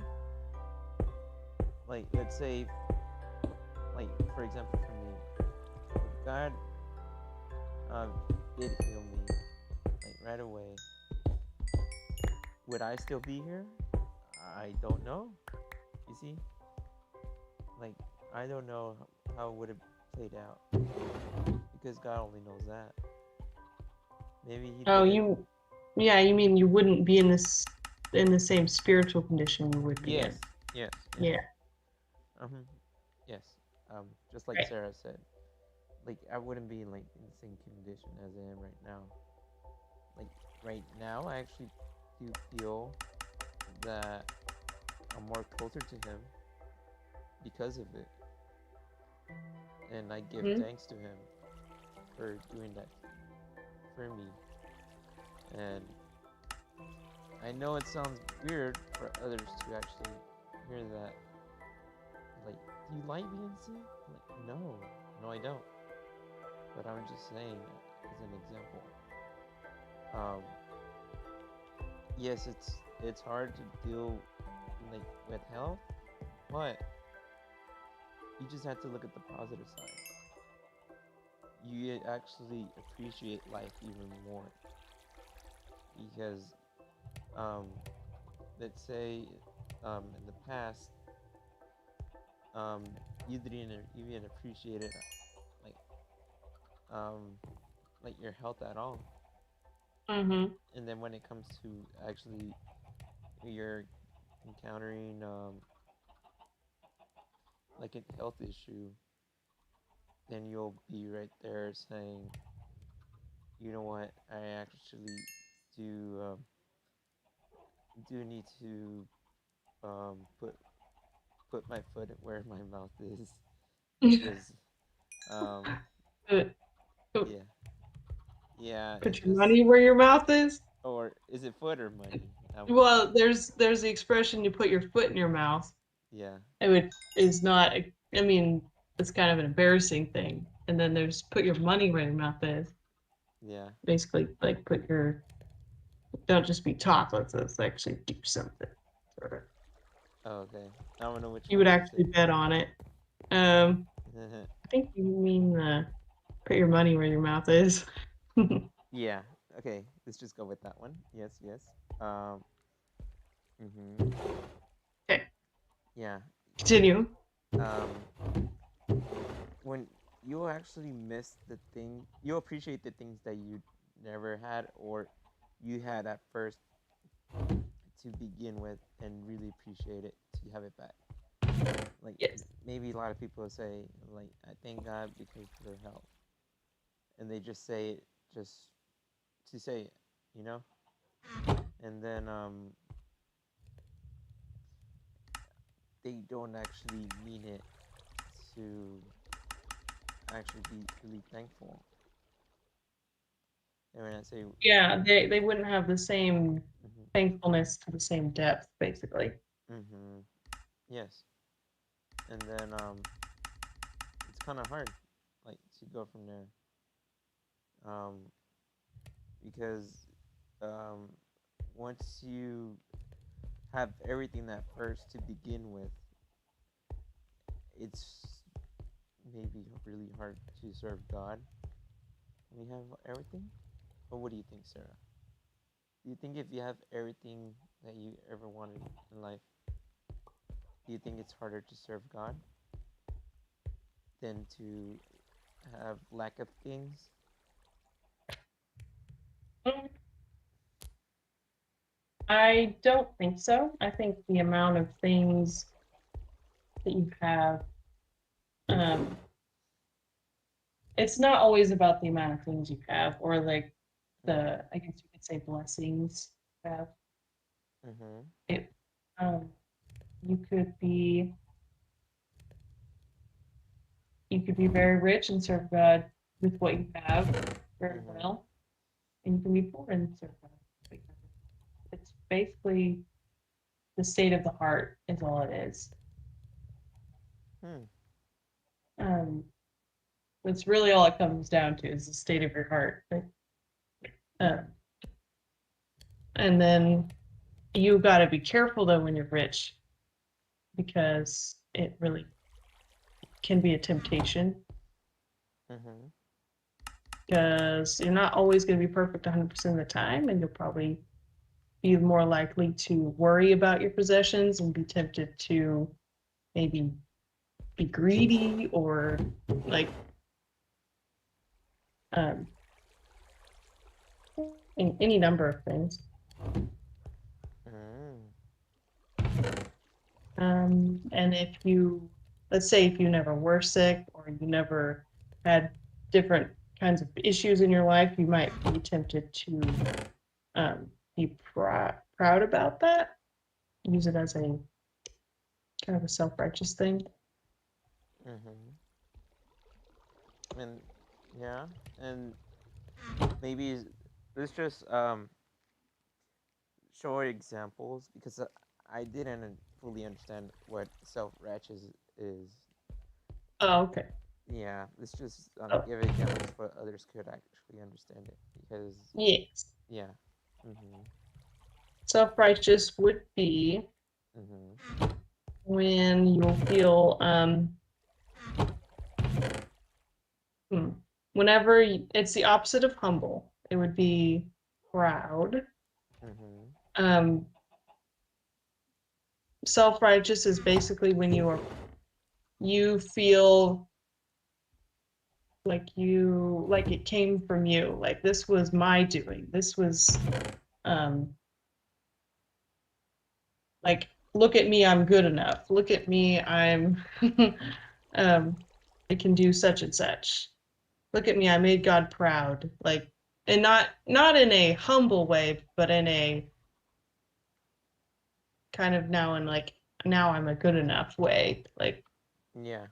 Like let's say, like for example, for me, if God did heal me like right away, would I still be here? I don't know. You see, like I don't know how it would have played out because God only knows that. Maybe He Oh, did it. you mean you wouldn't be in the same spiritual condition you would be Yes, in. yes, yes. Yeah. Um, yes. Just like Right. Sarah said, like I wouldn't be like in the same condition as I am right now. Like right now, I actually do feel that I'm more closer to Him because of it, and I give Mm-hmm. thanks to Him for doing that for me. And I know it sounds weird for others to actually hear that, like, do you like being sick? Like, no, no, I don't. But I'm just saying, as an example, um, yes, it's hard to deal like with health, but you just have to look at the positive side. You actually appreciate life even more because, um, let's say, in the past, um, you didn't even appreciate it, like, um, like your health at all. Mm-hmm. And then when it comes to actually you're encountering like a health issue, then you'll be right there saying, you know what, I actually do do need to put my foot where my mouth is because um Put, put yeah, yeah, put it's your just, money where your mouth is. or is it foot or money? Well, there's the expression you put your foot in your mouth. Yeah, It would is not. I mean, it's kind of an embarrassing thing. And then there's put your money where your mouth is. yeah. Basically, like put your don't just be talk. Let's actually do something. Sort of. Oh, okay. I don't know which You one would you actually say. bet on it. I think you mean put your money where your mouth is. Yeah. Okay. Let's just go with that one. Yes. Yes. Um. Mhm. Okay, Yeah. continue. Um. When you actually miss the thing, you appreciate the things that you never had or you had at first to begin with, and really appreciate it to have it back. Like Yes. maybe a lot of people say, like, I thank God because of their health, and they just say it just to say it, you know. And then they don't actually mean it to actually be really thankful. And when I say, Yeah, they wouldn't have the same mm-hmm, thankfulness to the same depth, basically. mm-hmm, yes, and then it's kind of hard, like, to go from there, um, because um, once you have everything at first to begin with, it's maybe really hard to serve God when you have everything. But what do you think, Sarah? Do you think if you have everything that you ever wanted in life, do you think it's harder to serve God than to have lack of things? Mm, I don't think so. I think the amount of things that you have, um, it's not always about the amount of things you have, or like Mm-hmm. I guess you could say blessings you have. Mm-hmm. It, um, you could be you could be very rich and serve God with what you have very Mm-hmm. well, and you can be poor and serve God. It's basically the state of the heart is all it is. Hmm. Um, that's really all it comes down to is the state of your heart. Uh, and then you got to be careful though when you're rich because it really can be a temptation Mm-hmm. because you're not always going to be perfect 100% of the time and you'll probably be more likely to worry about your possessions and be tempted to maybe be greedy or like um, in any number of things. Mm. And if you, let's say, if you never were sick or you never had different kinds of issues in your life, you might be tempted to be proud about that, use it as a kind of a self-righteous thing. Mm-hmm. And yeah, and maybe let's just short examples because I didn't fully understand what self-righteous is. Oh, okay. Yeah, let's just Oh, give it examples so others could actually understand it. Because yes. yeah. Mhm. Self-righteous would be Mhm. when you feel whenever it's the opposite of humble. It would be proud. Mhm. Um, self-righteous is basically when you feel like it came from you, like this was my doing, this was um like look at me, I'm good enough, look at me, I'm um I can do such and such, look at me, I made God proud, like, and not in a humble way, but in a kind of now in like now I'm a good enough way, like Yeah.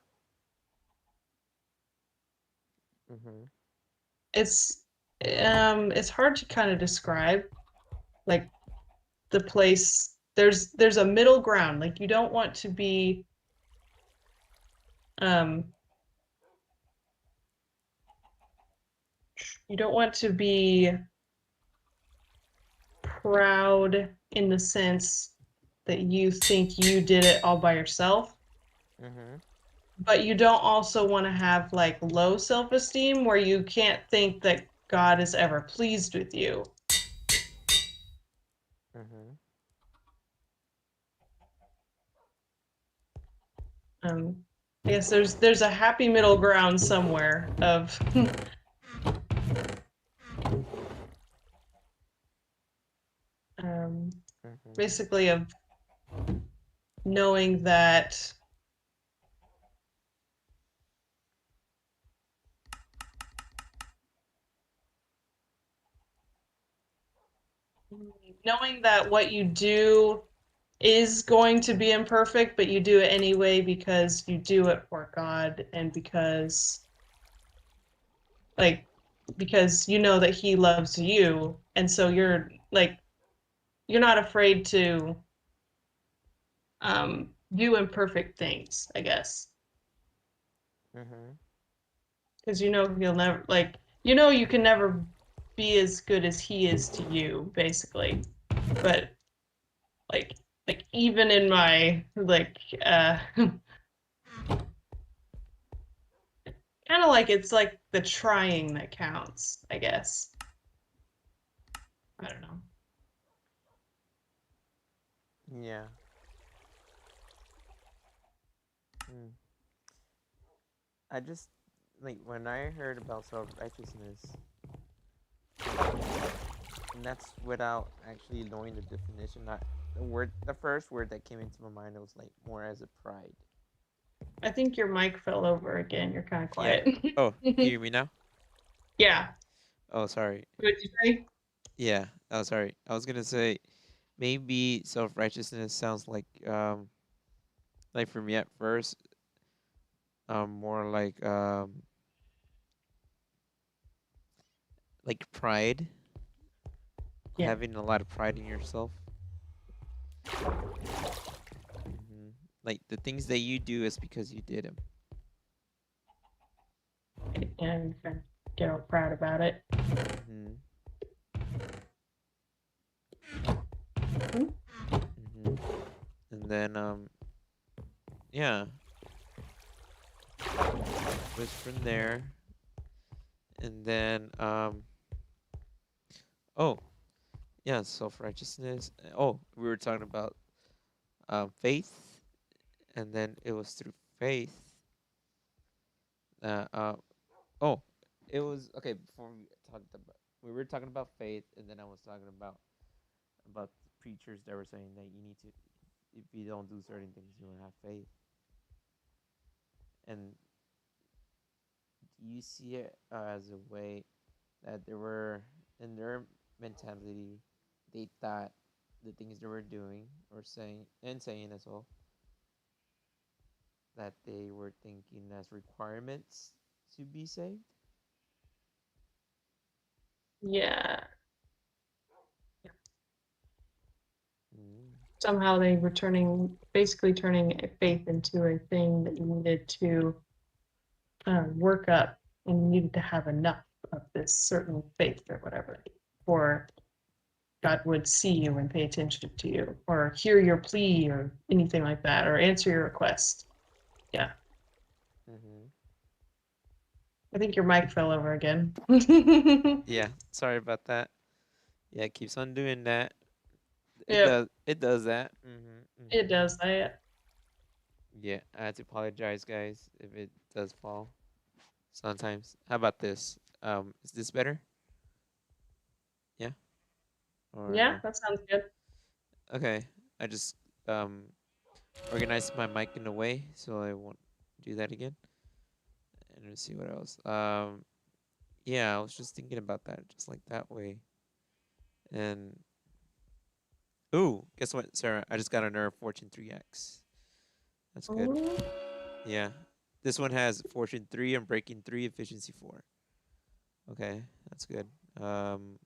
Mhm. it's it's hard to kind of describe like the place. There's a middle ground, like you don't want to be um you don't want to be proud in the sense that you think you did it all by yourself, Mhm. but you don't also want to have like low self-esteem where you can't think that God is ever pleased with you. Mhm. um I guess there's a happy middle ground somewhere of um Mhm. basically of knowing that what you do is going to be imperfect, but you do it anyway because you do it for God and like because you know that He loves you, and so you're not afraid to do imperfect things, I guess, Mhm. because you know He'll never like you know you can never be as good as He is to you, basically, but like even in my kind of like it's like the trying that counts, I guess. I don't know. Yeah. Mm. I just like when I heard about self-righteousness, like, and that's without actually knowing the definition. Not the word, the first word that came into my mind was like more as a pride. I think your mic fell over again. You're kind of Yeah. quiet. Oh, can you hear me now? Yeah. Oh, sorry. What did you say? Yeah. Oh, sorry. I was gonna say maybe self-righteousness sounds like for me at first, more like pride, Yeah. having a lot of pride in yourself. Hmm. Like the things that you do is because you did them. And kind of get all proud about it. Hmm. Mhm. Hmm. And then yeah, it was from there, and then oh yeah, self-righteousness. Oh, we were talking about faith, and then it was through faith that oh, it was okay. Before we were talking about faith, and then I was talking about the preachers that were saying that you need to, if you don't do certain things, you don't have faith. And do you see it as a way that they were in their mentality, they thought the things they were doing or saying as well, that they were thinking as requirements to be saved? Yeah. Mm. somehow they were basically turning faith into a thing that you needed to work up, and you needed to have enough of this certain faith or whatever, or God would see you and pay attention to you, or hear your plea, or anything like that, or answer your request. Yeah. Mm-hmm. I think your mic fell over again. Yeah, sorry about that. Yeah, it keeps on doing that. It Yep, does. It does that. Mm-hmm. it Mm-hmm. does that. Yeah, I had to apologize, guys, if it does fall sometimes. How about this? Is this better? Yeah, or Yeah, no? that sounds good. Okay, I just um organized my mic in a way so I won't do that again. And let's see what else. Yeah, I was just thinking about that, just like that way. And ooh, guess what, Sarah? I just got a Nerf Fortune 3X. That's good. Ooh. Yeah, this one has Fortune 3 and Breaking 3, Efficiency 4. Okay, that's good. Um,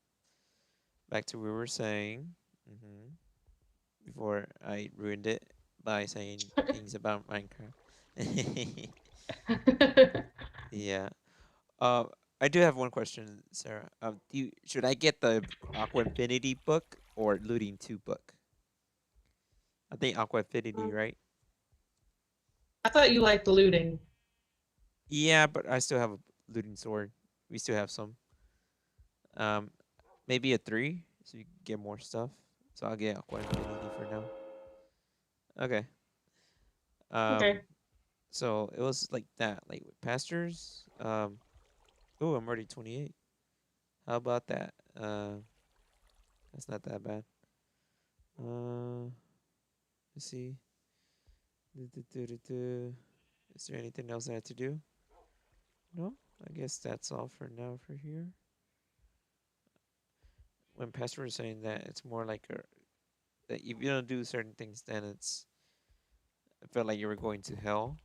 Back to what we were saying. hmm Before I ruined it by saying things about Minecraft. Yeah. Uh, I do have one question, Sarah. Should I get the Aqua Infinity book or Looting 2 book? I think Aqua Infinity, right? I thought you liked looting. Yeah, but I still have a looting sword. We still have some. Um, Maybe a 3, so you can get more stuff. So I'll get Aqua Infinity for now. Okay. Um, Okay. so it was like that, like with pastors. Oh, I'm already 28. How about that? That's not that bad. Let's see. Is there anything else I had to do? No, I guess that's all for now for here. When Pastor was saying that, it's more like that if you don't do certain things, then I felt like you were going to hell.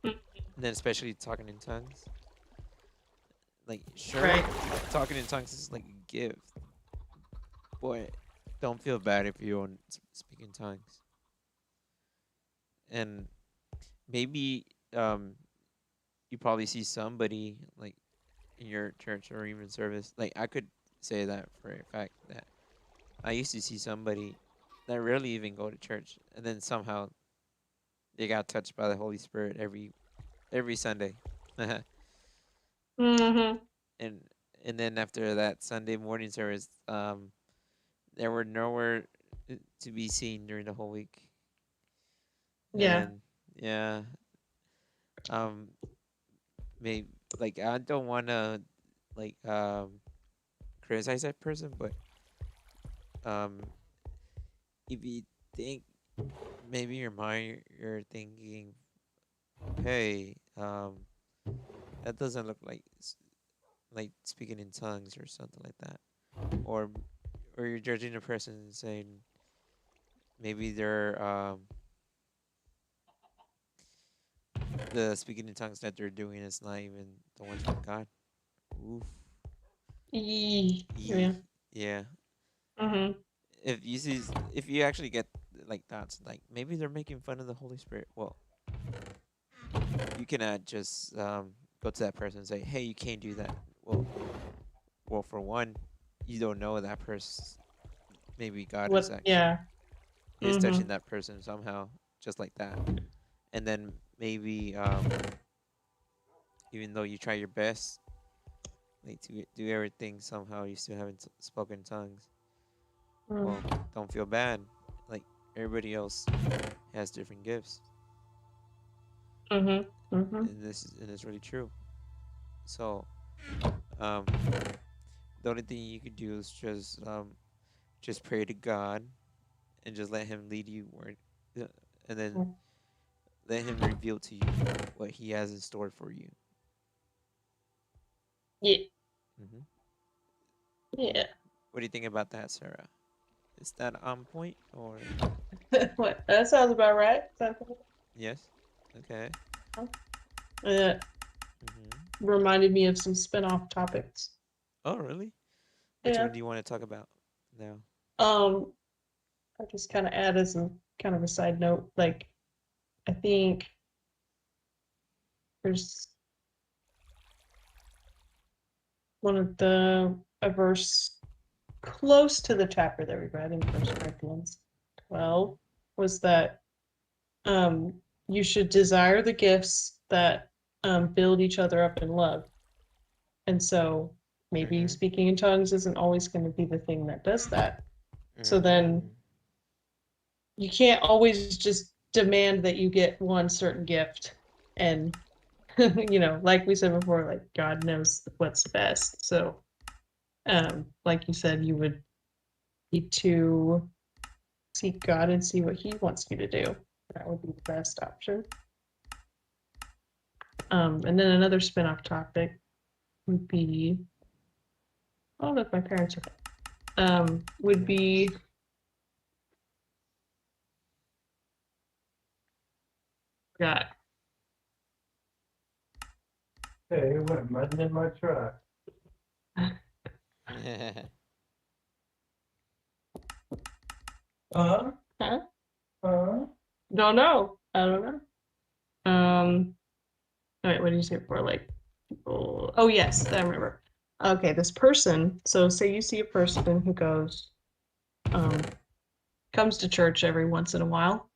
And then especially talking in tongues. Like, sure, Right. talking in tongues is like a gift, but don't feel bad if you don't speak in tongues. And maybe you probably see somebody like in your church or even service. Like I could say that for a fact that I used to see somebody that rarely even go to church, and then somehow they got touched by the Holy Spirit every Sunday, and Mm-hmm. and then after that Sunday morning service, they were nowhere to be seen during the whole week, Yeah. and yeah, um, maybe like I don't want to like criticize that person, but um, if you think maybe your mind you're thinking, hey, that doesn't look like like speaking in tongues or something like that, or or you're judging a person and saying maybe they're the speaking in tongues that they're doing is not even the ones from God. Oof. Yeah. Yeah. Mm-hmm. If you actually get like thoughts like maybe they're making fun of the Holy Spirit, well, you cannot just go to that person and say, "Hey, you can't do that." Well, for one, you don't know that person. Maybe God is What? actually Yeah. is Mm-hmm. touching that person somehow, just like that. And then maybe even though you try your best, like to do everything, somehow you still haven't spoken tongues. Well, don't feel bad. Like everybody else has different gifts, Mm-hmm. Mm-hmm. and it's really true. So, um, the only thing you could do is just pray to God and just let Him lead you where, and then let Him reveal to you what He has in store for you. Yeah. hmm Yeah. What do you think about that, Sarah? Is that on point or What? That sounds about right. yes? Okay. Uh, hmm reminded me of some spin-off topics. Oh, really? Which Yeah. one do you want to talk about now? Um, I just kind of add as a kind of a side note, like I think there's one of a verse close to the chapter that we read in 1 Corinthians 12 was that you should desire the gifts that build each other up in love. And so maybe speaking in tongues isn't always going to be the thing that does that. So then you can't always just demand that you get one certain gift. And, like we said before, like God knows what's best. So, like you said, you would need to seek God and see what He wants you to do. That would be the best option. And then another spin-off topic would be, oh look, my parents are would be God. Hey, it went mudding in my truck. Huh? Huh? Don't know. I don't know. Wait, what did you say before? Like, people. Oh yes, I remember. Okay, this person. So, say you see a person who comes to church every once in a while,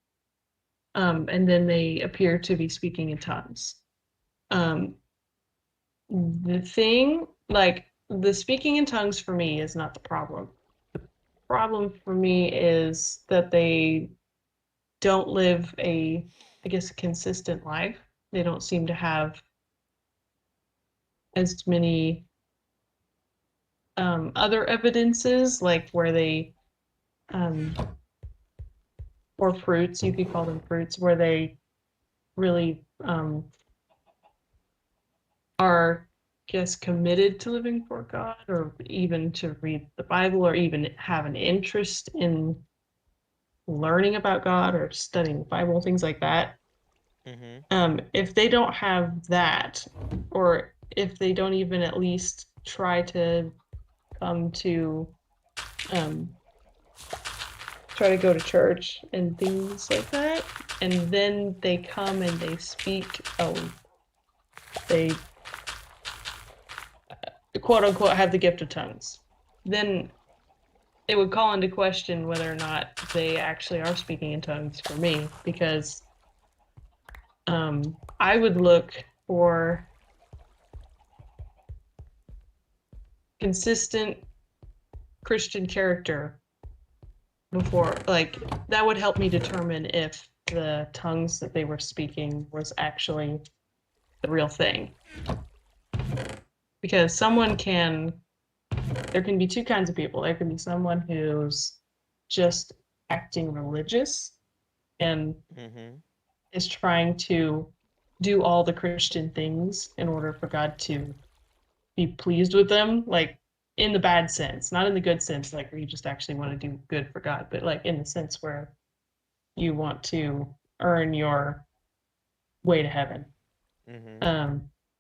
and then they appear to be speaking in tongues. The thing, like, the speaking in tongues for me is not the problem. The problem for me is that they don't live I guess, a consistent life. They don't seem to have as many other evidences, like where they, or fruits, you could call them fruits, where they really are, I guess, committed to living for God, or even to read the Bible, or even have an interest in learning about God or studying the Bible, things like that. If they don't have that, or if they don't even at least try to come to try to go to church and things like that, and then they come and they speak, they quote unquote have the gift of tongues, then it would call into question whether or not they actually are speaking in tongues for me, because I would look for consistent Christian character before, like, that would help me determine if the tongues that they were speaking was actually the real thing. Because there can be two kinds of people. There can be someone who's just acting religious and is trying to do all the Christian things in order for God to be pleased with them, like in the bad sense, not in the good sense, like where you just actually want to do good for God, but like in the sense where you want to earn your way to heaven.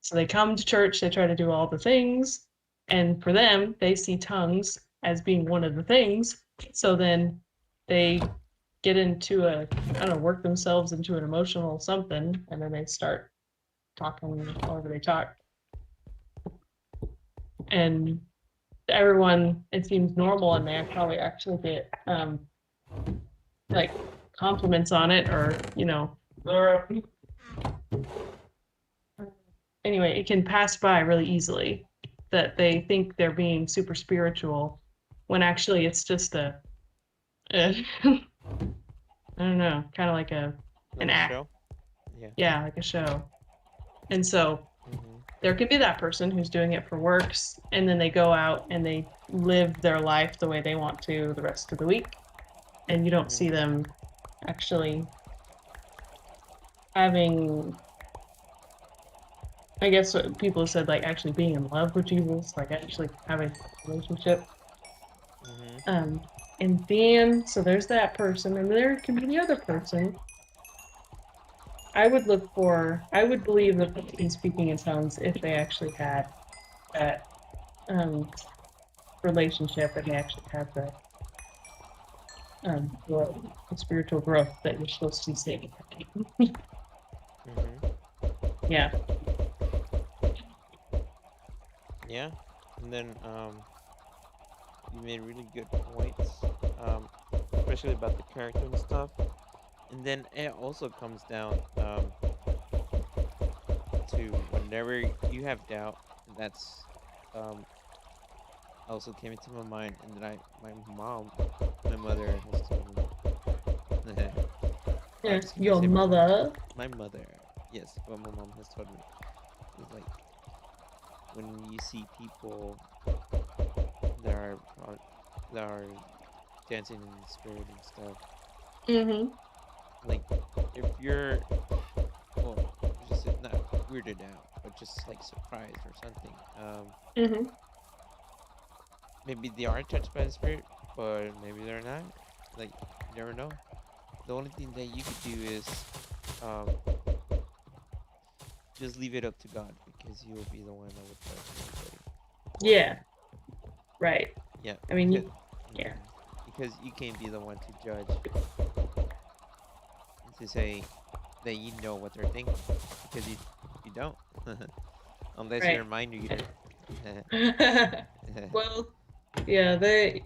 So they come to church, they try to do all the things, and for them, they see tongues as being one of the things. So then they get into work themselves into an emotional something, and then they start talking however they talk. And everyone, it seems normal, and they probably actually get like compliments on it, or anyway, it can pass by really easily that they think they're being super spiritual when actually it's just I don't know, kind of like an act. Show? Yeah, like a show. And so there could be that person who's doing it for works, and then they go out and they live their life the way they want to the rest of the week, and you don't see them actually having, I guess what people have said, like actually being in love with Jesus, like actually having a relationship. And then, so there's that person, and there can be the other person. I would believe that in speaking in tongues if they actually had that relationship, and they actually had growth, the spiritual growth that you're supposed to be seeing. Mm-hmm. Yeah. Yeah. And then you made really good points, especially about the character and stuff. And then it also comes down to whenever you have doubt, and that's also came into my mind, and then my mother has told me. Yeah. Excuse me, Your say my mom. mother. My mother, yes, what my mom has told me is like when you see people that are that are dancing in the spirit and stuff, Mm-hmm. like if you're well, just not weirded out, but just like surprised or something. Mm-hmm. Maybe they are touched by the spirit, but maybe they're not. Like you never know. The only thing that you could do is um just leave it up to God because He will be the one that will judge everybody. Yeah. Right. Yeah, I mean, because yeah. because you can't be the one to judge and to say that you know what they're thinking because you don't unless you Right. remind you. Well, yeah,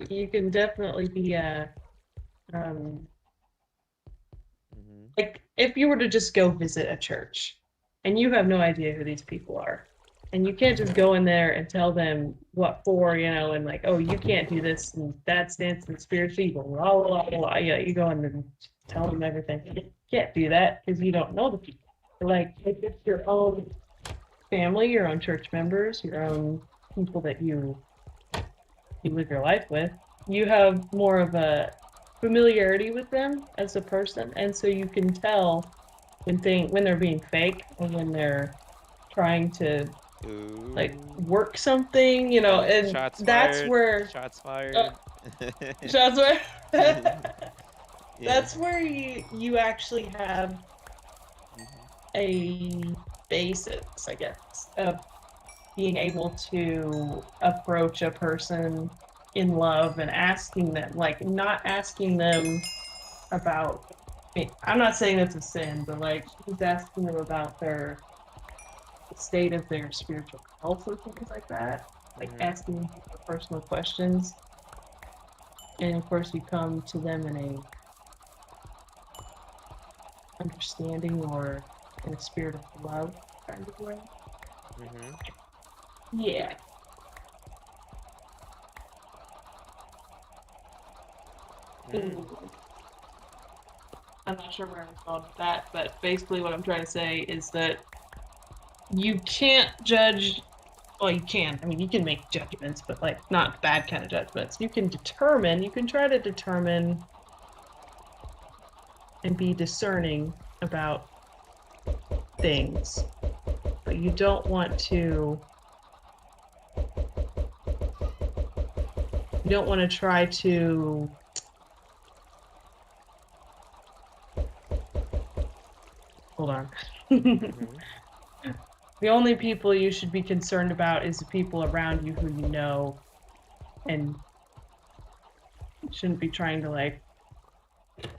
you can definitely be um Hmm. like if you were to just go visit a church and you have no idea who these people are, and you can't just go in there and tell them what for, and like, oh, you can't do this and that stance and spiritual evil, blah blah blah blah. Yeah, you go in and tell them everything. You can't do that because you don't know the people. Like if it's your own family, your own church members, your own people that you live your life with, you have more of a familiarity with them as a person, and so you can tell when they're being fake or when they're trying to like Ooh. work something, and Shots that's fired. where Shots uh, fired. shots where Yeah. that's where you actually have Hmm. a basis, I guess, of being able to approach a person in love and asking them, like not asking them about. I'm not saying it's a sin, but like he's asking them about their state of their spiritual health or things like that. Like Hmm. asking personal questions, and of course you come to them in a understanding or in a spirit of love kind of way. Hmm. Yeah. Mm. I'm not sure where I'm going with that, but basically what I'm trying to say is that you can't judge. Well, you can. I mean, you can make judgments, but like not bad kind of judgments. You can try to determine and be discerning about things, but you don't want to try to, hold on. Hmm. The only people you should be concerned about is the people around you who you know, and shouldn't be trying to like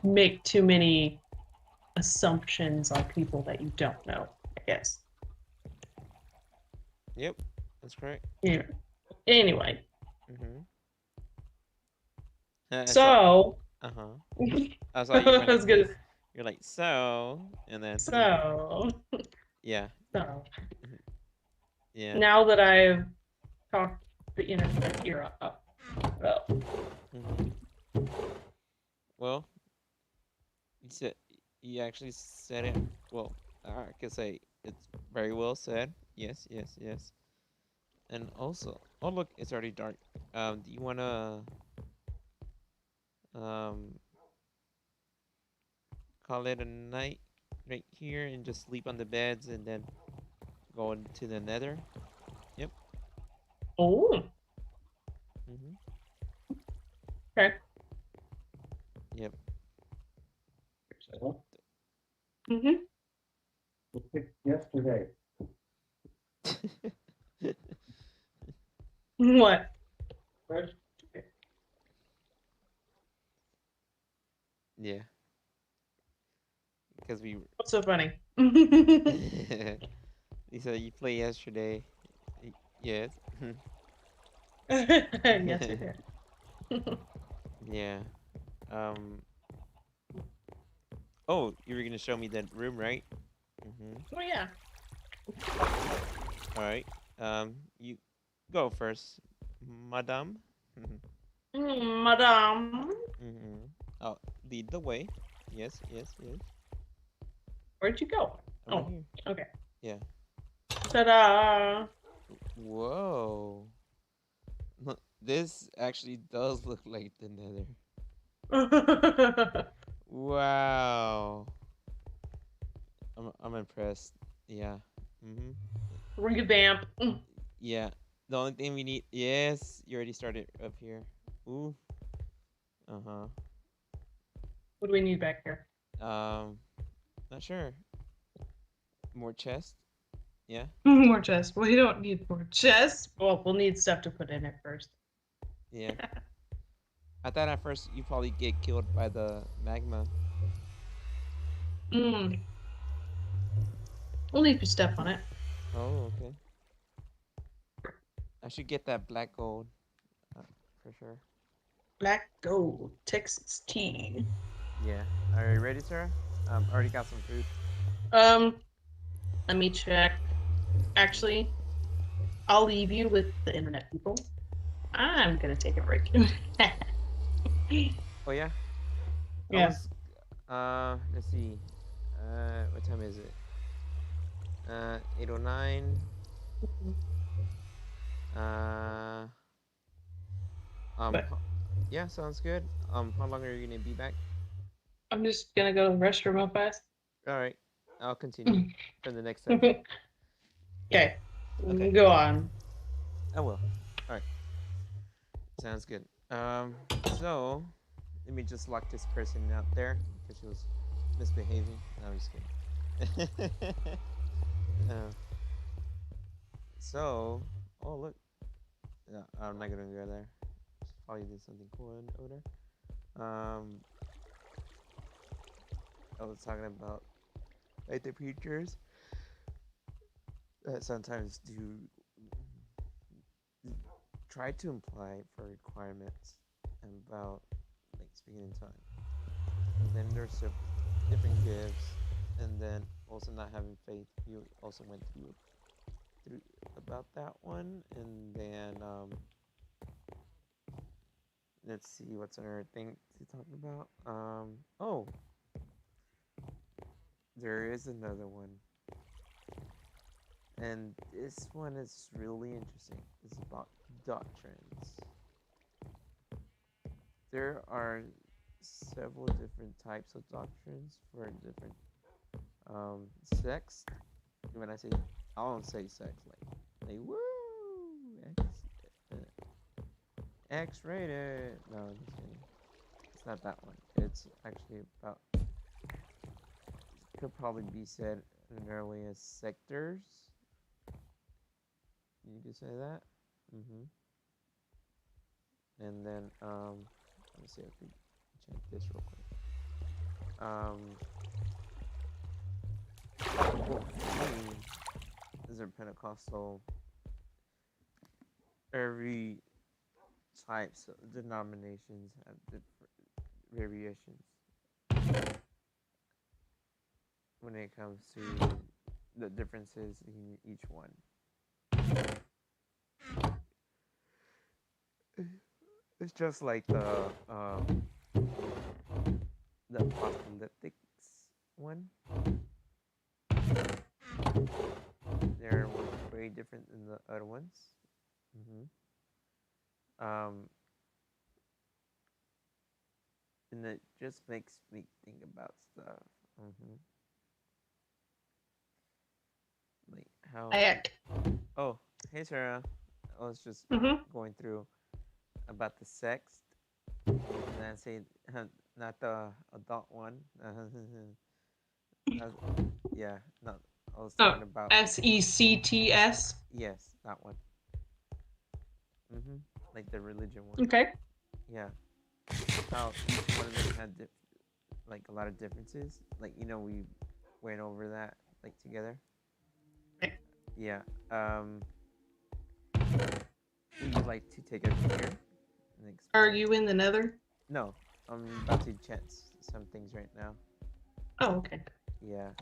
make too many assumptions on people that you don't know, I guess. Yep. That's correct. Yeah. Anyway, Hmm. I saw. so Uh huh. I saw you I went was like gonna this. You're like so, and then so yeah. so Yeah. now that I've talked the internet ear up, well, Hmm. Well, you said you actually said it. Well, I could say it's very well said. Yes, yes, yes. And also, oh look, it's already dark. Do you wanna um call it a night right here and just sleep on the beds and then go into the nether? Yep. oh, Mm-hmm. okay. Yep. Mm-hmm. Yesterday. What? Yeah, because we. What's so funny? You said you played yesterday. Yes. Yes, we did. Yeah. Um. Oh, you were gonna show me that room, right? Mm-hmm. Oh yeah. All right. You go first, madame. Madame. Mm-hmm. Oh, lead the way. Yes, yes, yes. Where'd you go? Right Oh, here. okay. Yeah. Ta-da! Whoa. Look, this actually does look like the Nether. Wow. I'm impressed. Yeah. Mm-hmm. Revamp. Yeah. The only thing we need. Yes, you already started up here. Ooh. Uh-huh. What do we need back here? Not sure. More chest. Yeah. More chests. We don't need more chests. Well, we'll need stuff to put in it first. Yeah. I thought at first you probably get killed by the magma. Mm. Only if you step on it. Oh, okay. I should get that black gold. For sure. Black gold. Texas tea. Yeah. Are you ready, Sarah? Already got some food. Um, let me check. Actually, I'll leave you with the internet people. I'm gonna take a break. Oh yeah. I Yeah. was. Let's see. What time is it? 8:09. Uh. But Yeah, sounds good. How long are you gonna be back? I'm just gonna go to the restroom real fast. All right. I'll continue for the next segment. Okay. Okay. Go on. I will. All right. Sounds good. So let me just lock this person out there because she was misbehaving. No, I'm just kidding. uh, so, oh look, no, I'm not gonna go there. Probably did something cool over there. I was talking about like the creatures that sometimes do try to imply for requirements about like speaking in tongue. And then there's different gifts, and then also not having faith. You also went through about that one, and then let's see what's another thing to talk about. Oh, there is another one, and this one is really interesting. It's about doctrines. There are several different types of doctrines for different sex. When I say, I don't say sex like woo, X-rated. No, just kidding. It's not that one. It's actually about. Could probably be said in an early as sectors. You could say that. And then let me see if we check this real quick. Well, is there Pentecostal? Every types of denominations have different variations when it comes to the differences in each one. It's just like the apocalyptics one. They're very different than the other ones. And it just makes me think about stuff. Like how. Heck. Oh, hey Sarah. I was just going through about the sex, and I say not the adult one. Yeah, not. I was talking about SECTS. yes, that one. Like the religion one. Okay. Yeah, how each one of them had like a lot of differences. Like we went over that like together. Okay. Yeah. Would you like to take it from here? And Are explain? you in the Nether? No, I'm about to check some things right now. Oh, okay. Yeah.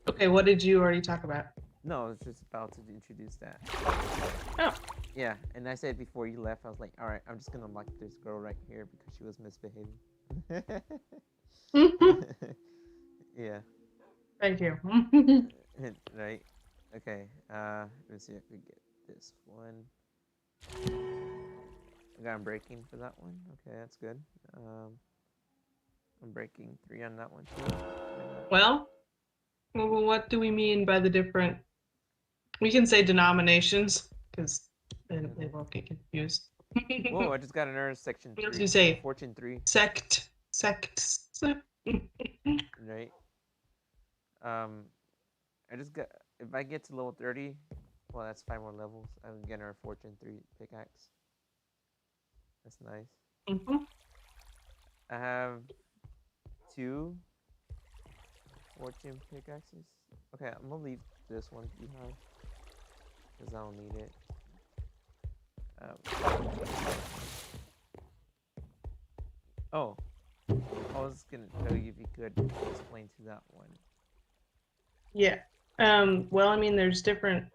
Okay, what did you already talk about? No, I was just about to introduce that. Oh. Yeah, and I said before you left, I was like, all right, I'm just gonna lock this girl right here because she was misbehaving. Yeah. Thank you. Right. Okay. Let's see if we get this one. I got breaking for that one. Okay, that's good. I'm breaking 3 on that one too. Well, what do we mean by the different? We can say denominations because then they won't get confused. Whoa! I just got another section What else 3. do you say? Fortune 3. Sects. Right. Um, I just got. If I get to level 30, well, that's 5 more levels. I can get our Fortune 3 pickaxe. That's nice. Mhm. I have 2 Fortune pickaxes. Okay, I'm gonna leave this one behind because I don't need it. Oh, I was gonna tell you if you could explain to that one. Yeah. Well, I mean, there's different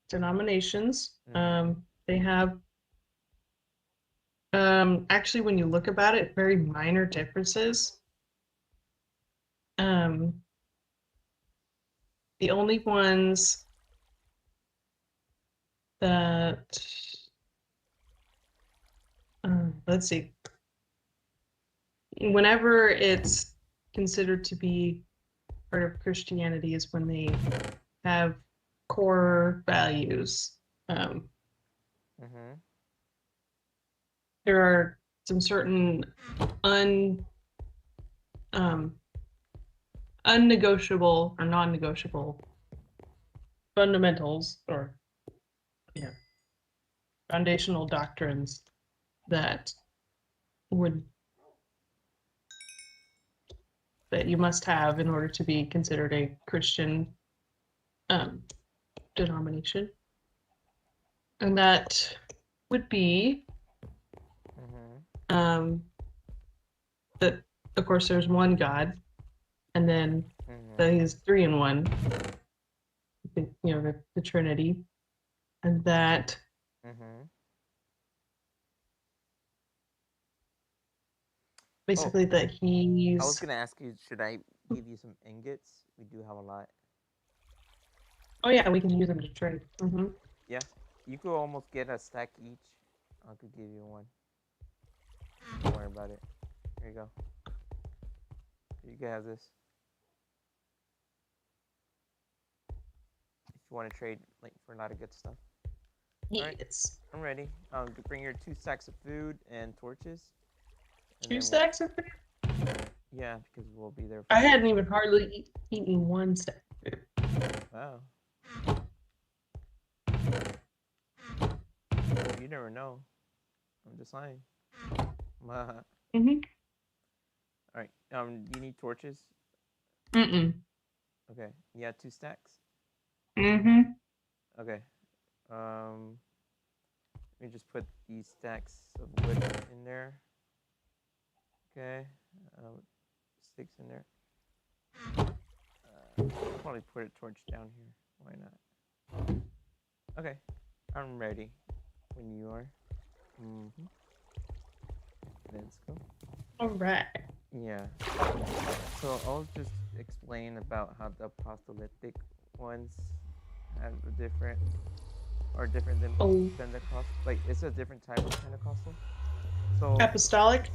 denominations. They have actually, when you look about it, very minor differences. The only ones that let's see, whenever it's considered to be part of Christianity is when they have core values. There are some certain unnegotiable or non-negotiable fundamentals or foundational doctrines that you must have in order to be considered a Christian denomination. And that would be that, of course, there's one God, and then that he is 3 in 1, the Trinity, and that basically that he's. I was gonna ask you, should I give you some ingots? We do have a lot. Oh yeah, we can use them to trade. Yeah, you could almost get a stack each. I could give you one. Don't worry about it. Here you go. You can have this. If you want to trade like for a lot of good stuff. Yes. Right, I'm ready. Bring your 2 stacks of food and torches. And 2 stacks of food? Yeah, because we'll be there. I hadn't even hardly eaten 1 stack of food. Wow. Well, you never know. I'm just saying. All right. Do you need torches? Okay. Yeah, 2 stacks. Okay. Let me just put these stacks of wood in there. Okay. Sticks in there. I'll probably put a torch down here. Why not? Okay. I'm ready when you are. Let's go. All right. Yeah. So I'll just explain about how the apostolic ones have a different than Pentecostal. Like it's a different type of Pentecostal. So apostolic.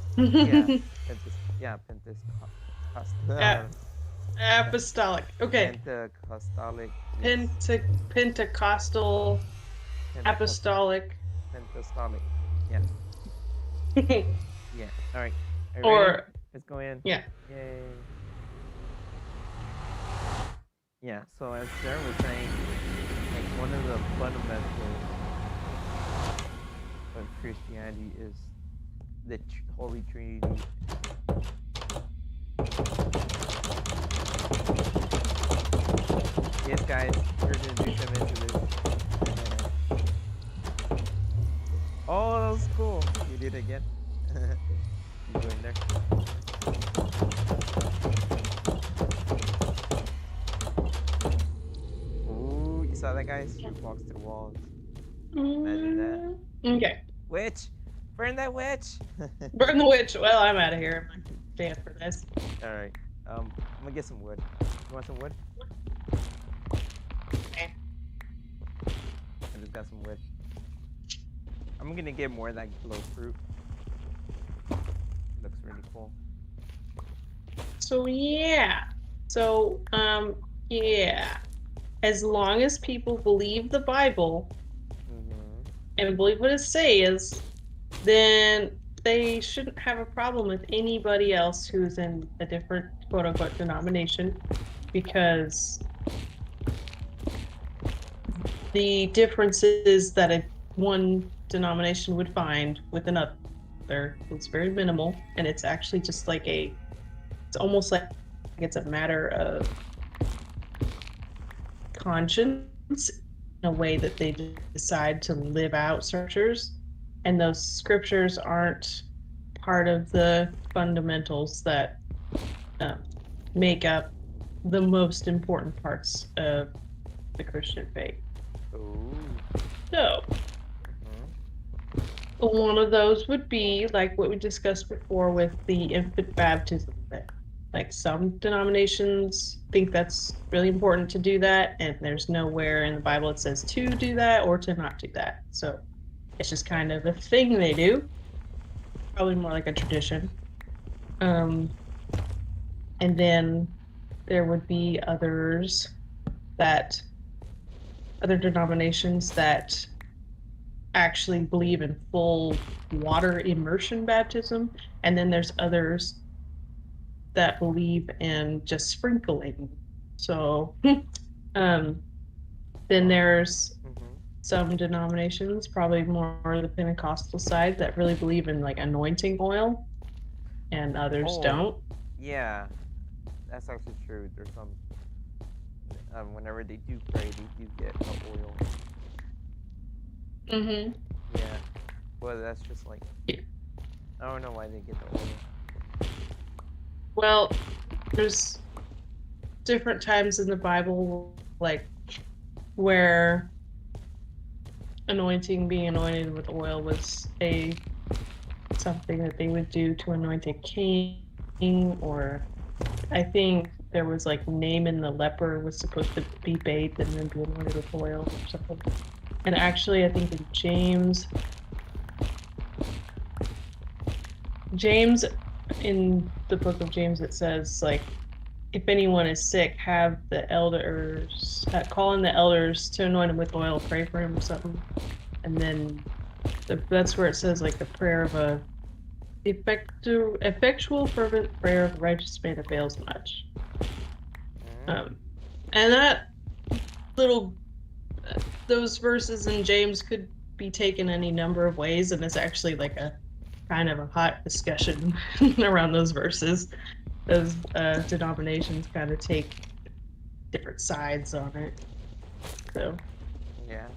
Apostolic. Okay. Pentecostalic. Pentecostal. Apostolic. Pentecostalic. Yeah. Yeah. All right. Or let's go in. Yeah. Yay. Yeah. So as Sarah was saying, like one of the fundamentals of Christianity is the Holy Trinity. guys. We're gonna do some into this. Oh, that was cool. You did it again. You go in there. Ooh, you saw that, guys? She walks through walls. Imagine that. Okay. Witch! Burn that witch! Burn the witch. Well, I'm out of here. I'm not stand for this. Alright. I'm gonna get some wood. You want some wood? Okay. I just got some wood. I'm gonna get more of that glow fruit. Looks really cool. So yeah. So yeah. As long as people believe the Bible Mm-hmm. and believe what it says, then they shouldn't have a problem with anybody else who's in a different quote unquote denomination, because the differences that one denomination would find with another is very minimal, and it's actually just like it's almost like it's a matter of conscience in a way that they decide to live out scriptures, and those scriptures aren't part of the fundamentals that make up the most important parts of the Christian faith. Ooh. So one of those would be like what we discussed before with the infant baptism. Like some denominations think that's really important to do that, and there's nowhere in the Bible it says to do that or to not do that. So it's just kind of a thing they do. Probably more like a tradition. And then there would be other denominations that actually believe in full water immersion baptism, and then there's others that believe in just sprinkling. So then there's some denominations, probably more the Pentecostal side, that really believe in like anointing oil, and others don't. Yeah, that's actually true. There's some. Whenever they do pray, they do get the oil. Mm-hmm. Yeah, well, that's just like. Yeah. I don't know why they get the oil. Well, there's different times in the Bible, like where being anointed with oil was something that they would do to anoint a king, or I think there was like Naaman the leper was supposed to be bathed and then be anointed with oil or something. And actually, I think in James, in the book of James, it says like, if anyone is sick, have the elders call in the elders to anoint him with oil, pray for him or something. And then that's where it says like the prayer of a effectual fervent prayer of a righteous man avails much. And that those verses in James could be taken any number of ways, and it's actually like a kind of a hot discussion around those verses. Those denominations kind of take different sides on it. So yeah,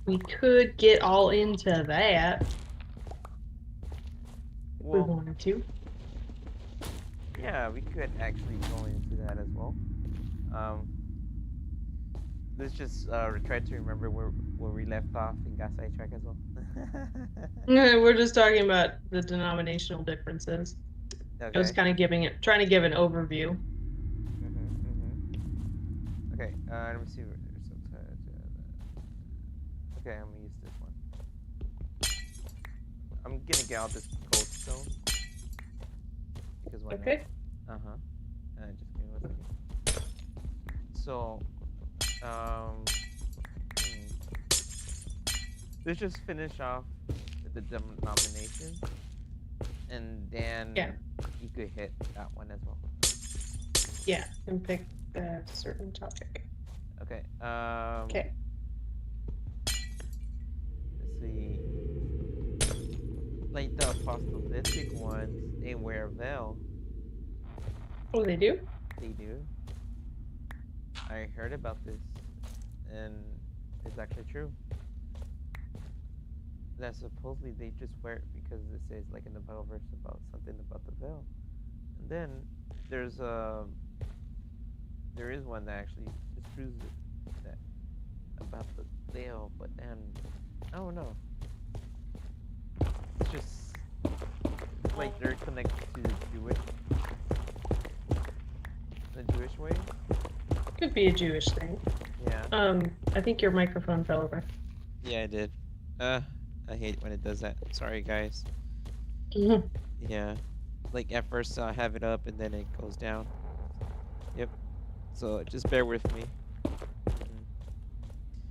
we could get all into that if we wanted to. Yeah, we could actually go into that as well. Let's just try to remember where we left off and got sidetracked as well. We're just talking about the denominational differences. Okay. I was kind of trying to give an overview. Okay, let me see. Okay, I'm gonna use this one. I'm gonna get out this gold stone. Because why Okay. not? Just give me 1 second. So, let's just finish off with the denomination, and then you could hit that one as well. Yeah, and pick a certain topic. Okay. Okay. Let's see. Like the apostolic ones, they wear a veil. Oh, they do? They do. I heard about this, and it's actually true. That supposedly they just wear it because it says like in the Bible verse about something about the veil. And then there's there is one that actually disproves it that about the veil, but then I don't know. It's just like they're connected to the Jewish way. Could be a Jewish thing. Yeah. I think your microphone fell over. Yeah, I did. I hate when it does that. Sorry, guys. Mhm. Yeah. Like at first I have it up and then it goes down. Yep. So just bear with me.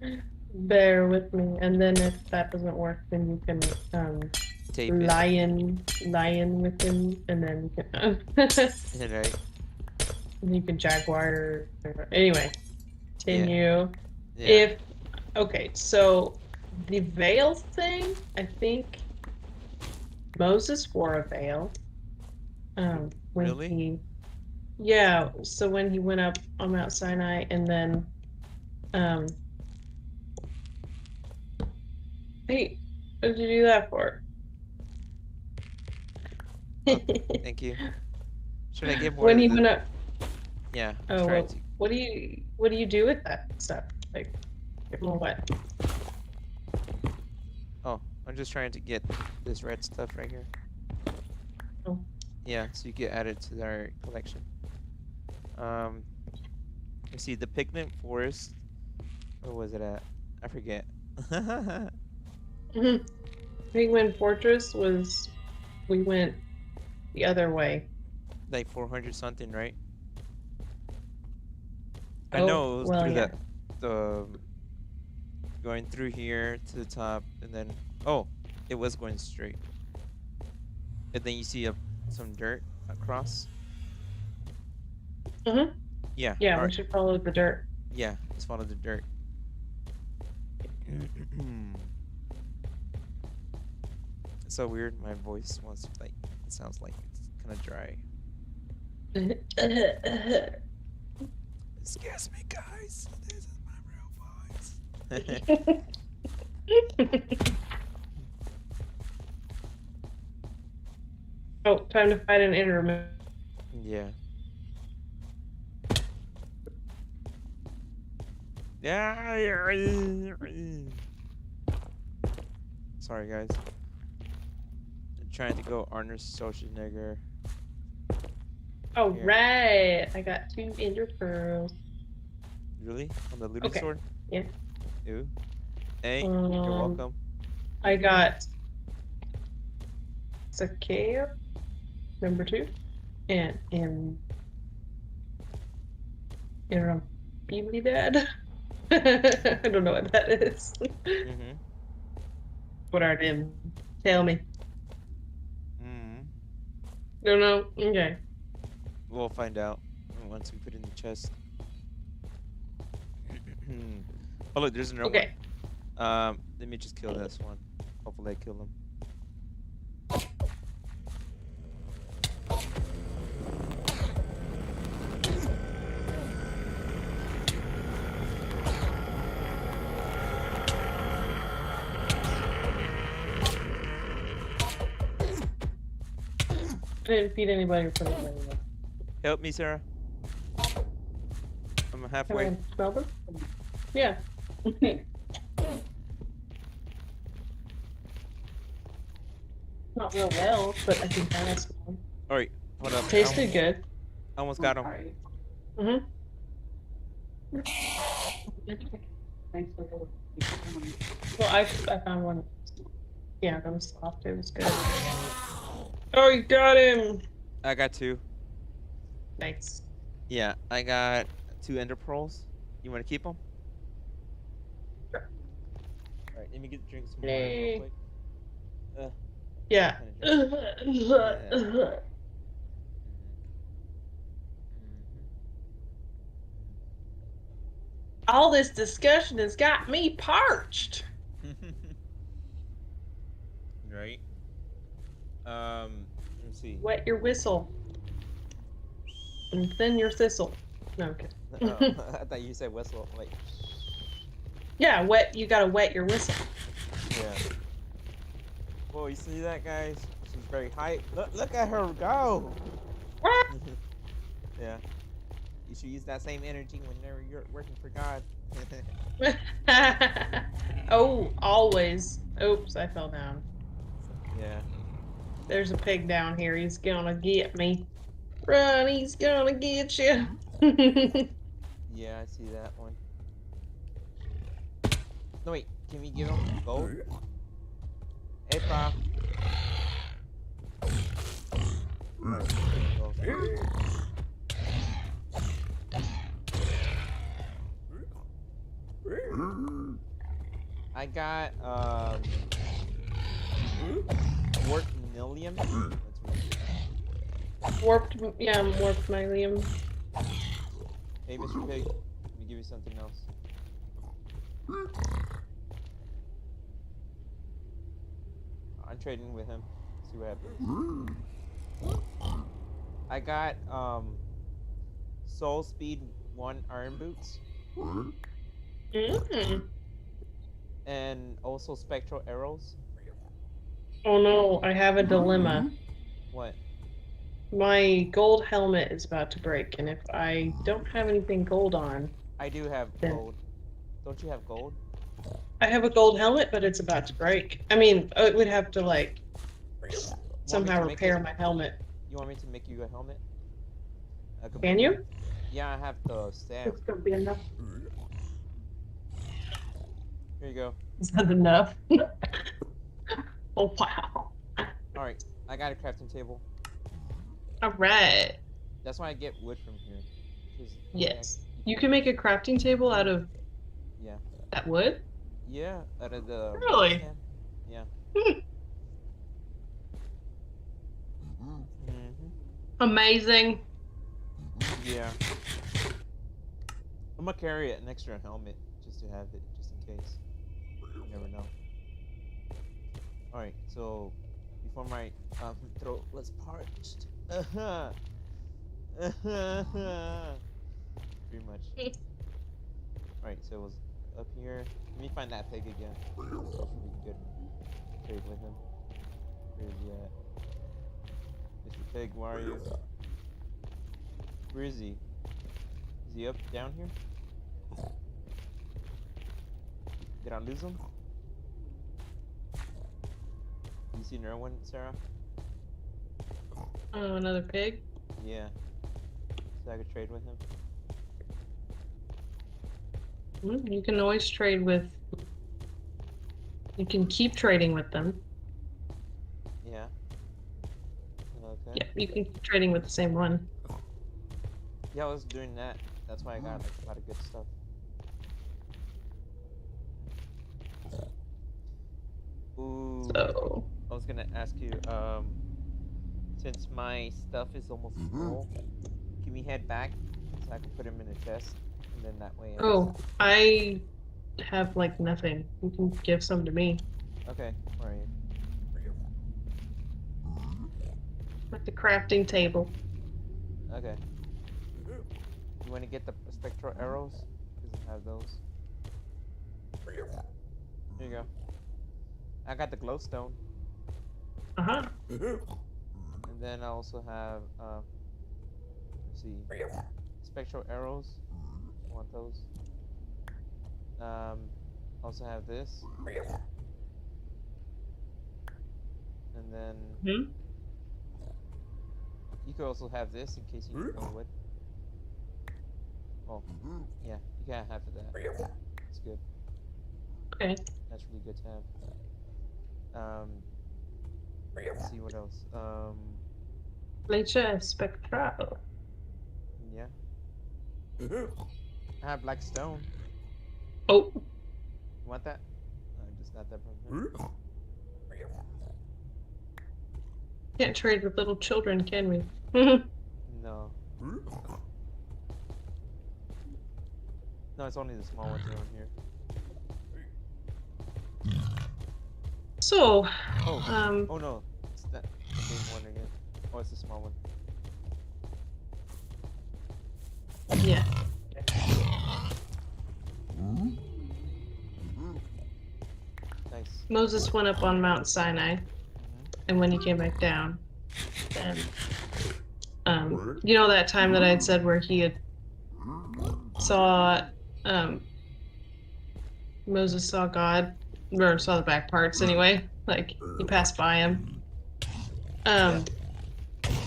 Mhm. Bear with me, and then if that doesn't work, then you can Tape it. lion with him, and then you can Right. and you can jaguar. Anyway, Yeah. continue. Yeah. If okay, so the veil thing, I think Moses wore a veil. When Really? yeah, so when he went up on Mount Sinai, and then um, hey, what did you do that for? Oh, thank you. Should I get more When of he the? went up, Yeah. I'm oh trying well, to. what do you do with that stuff? Like, well, what? Oh, I'm just trying to get this red stuff right here. Oh. Yeah, so you can add it to our collection. You see the pigment forest. Where was it at? I forget. Mhm. Penguin Fortress was we went the other way. Like 400 something, right? I Oh, know it was well, through yeah. the going through here to the top, and then oh, it was going straight. And then you see some dirt across. Mm-hmm. Yeah. Yeah, All we right. should follow the dirt. Yeah. Just follow the dirt. It's so weird. My voice wants to like. It sounds like it's kind of dry. It scares me, guys. This is my real voice. Oh, time to fight an intermittent. Yeah. Yeah. Sorry, guys. I'm trying to go Arnold Schwarzenegger. Oh, Here. right. I got 2 ender pearls. Really? On the looting Okay. sword? Yeah. Ew. Hey, you're welcome. I got Sakeo, number 2, and Dad. I don't know what that is. Mm-hmm. What are them? Tell me. Mm-hmm. Don't know. Okay. We'll find out once we put it in the chest. Oh look, there's another Okay. one. Let me just kill this one. Hopefully I kill him. I didn't feed anybody or put anybody. Help me, Sarah. I'm Can halfway. I smell them? Yeah. Not real well, but I can kind of smell them. Alright, hold up. Tasted good. I almost got him. Mm-hmm. Well, I found one. Yeah, that was soft. It was good. Oh, you got him! I got 2. Nice. Yeah, I got 2 ender pearls. You want to keep them? Alright, let me drink some water real Yay. quick. Yeah. Kinda dry. Yeah. All this discussion has got me parched. Right. Let's see. Wet your whistle and thin your thistle. Okay. Oh, I thought you said whistle. Like, Yeah, wet. You gotta wet your whistle. yeah. Whoa, you see that, guys? She's very hype. Look at her go. Yeah. You should use that same energy whenever you're working for God. Oh, always. Oops, I fell down. Yeah. There's a pig down here. He's gonna get me. Run, he's gonna get you. Yeah, I see that one. No, wait. Can we give him gold? Hey, pal. Alright, gold. I got, Warpnilium. That's weird. Warped mylium. Hey, Mr. Pig. Let me give you something else. I'm trading with him. See what happens. I got Soul Speed 1 Iron Boots and also Spectral Arrows. Oh no, I have a dilemma. What? My gold helmet is about to break, and if I don't have anything gold on, I do have then gold. Don't you have gold? I have a gold helmet, but it's about to break. I mean, it would have to like somehow repair my helmet. You want me to make you a helmet? Can you? Yeah, I have the staff. It's gonna be enough. Here you go. Is that enough? Oh wow! Alright, I got a crafting table. All right. That's why I get wood from here. Yes, you can make a crafting table out of Yeah. that wood. Yeah, out of the Really? stand. Yeah. Amazing. Yeah. I'm gonna carry an extra helmet just to have it, just in case. You never know. Alright, so before my throat was parched. Pretty much. Alright, so it was up here. Let me find that pig again. So should be good. Trade with him. Where is he at? Mr. Pig, where are you? Where is he? Is he up down here? Did I lose him? You see another one, Sarah? Oh, another pig. Yeah. So I could trade with him. You can always trade with. You can keep trading with them. Yeah. Okay. Yeah, you can keep trading with the same one. Yeah, I was doing that. That's why I got like a lot of good stuff. Ooh. So. I was gonna ask you, since my stuff is almost full, can we head back so I can put him in a chest, and then that way. Oh, I have like nothing. You can give some to me. Okay, where are you? Like the crafting table. Okay. You want to get the spectral arrows? Because I have those. Here you go. I got the glowstone. Uh-huh. And then I also have, let's see, spectral arrows. I want those. Also have this. And then you could also have this in case you need more wood. Oh, yeah, you can have half of that. That's good. Okay. That's really good to have. Let's see what else. Flecha spectral. Yeah. I have black stone. Oh. You want that? I just got that from him. Can't trade with little children, can we? No. No, it's only the small ones around here. So, oh, oh no, it's that big one again. Oh, it's the small one. Yeah. Nice. Moses went up on Mount Sinai, and when he came back down, then you know that time that I had said where he had saw Moses saw God, or saw the back parts anyway. Like he passed by him.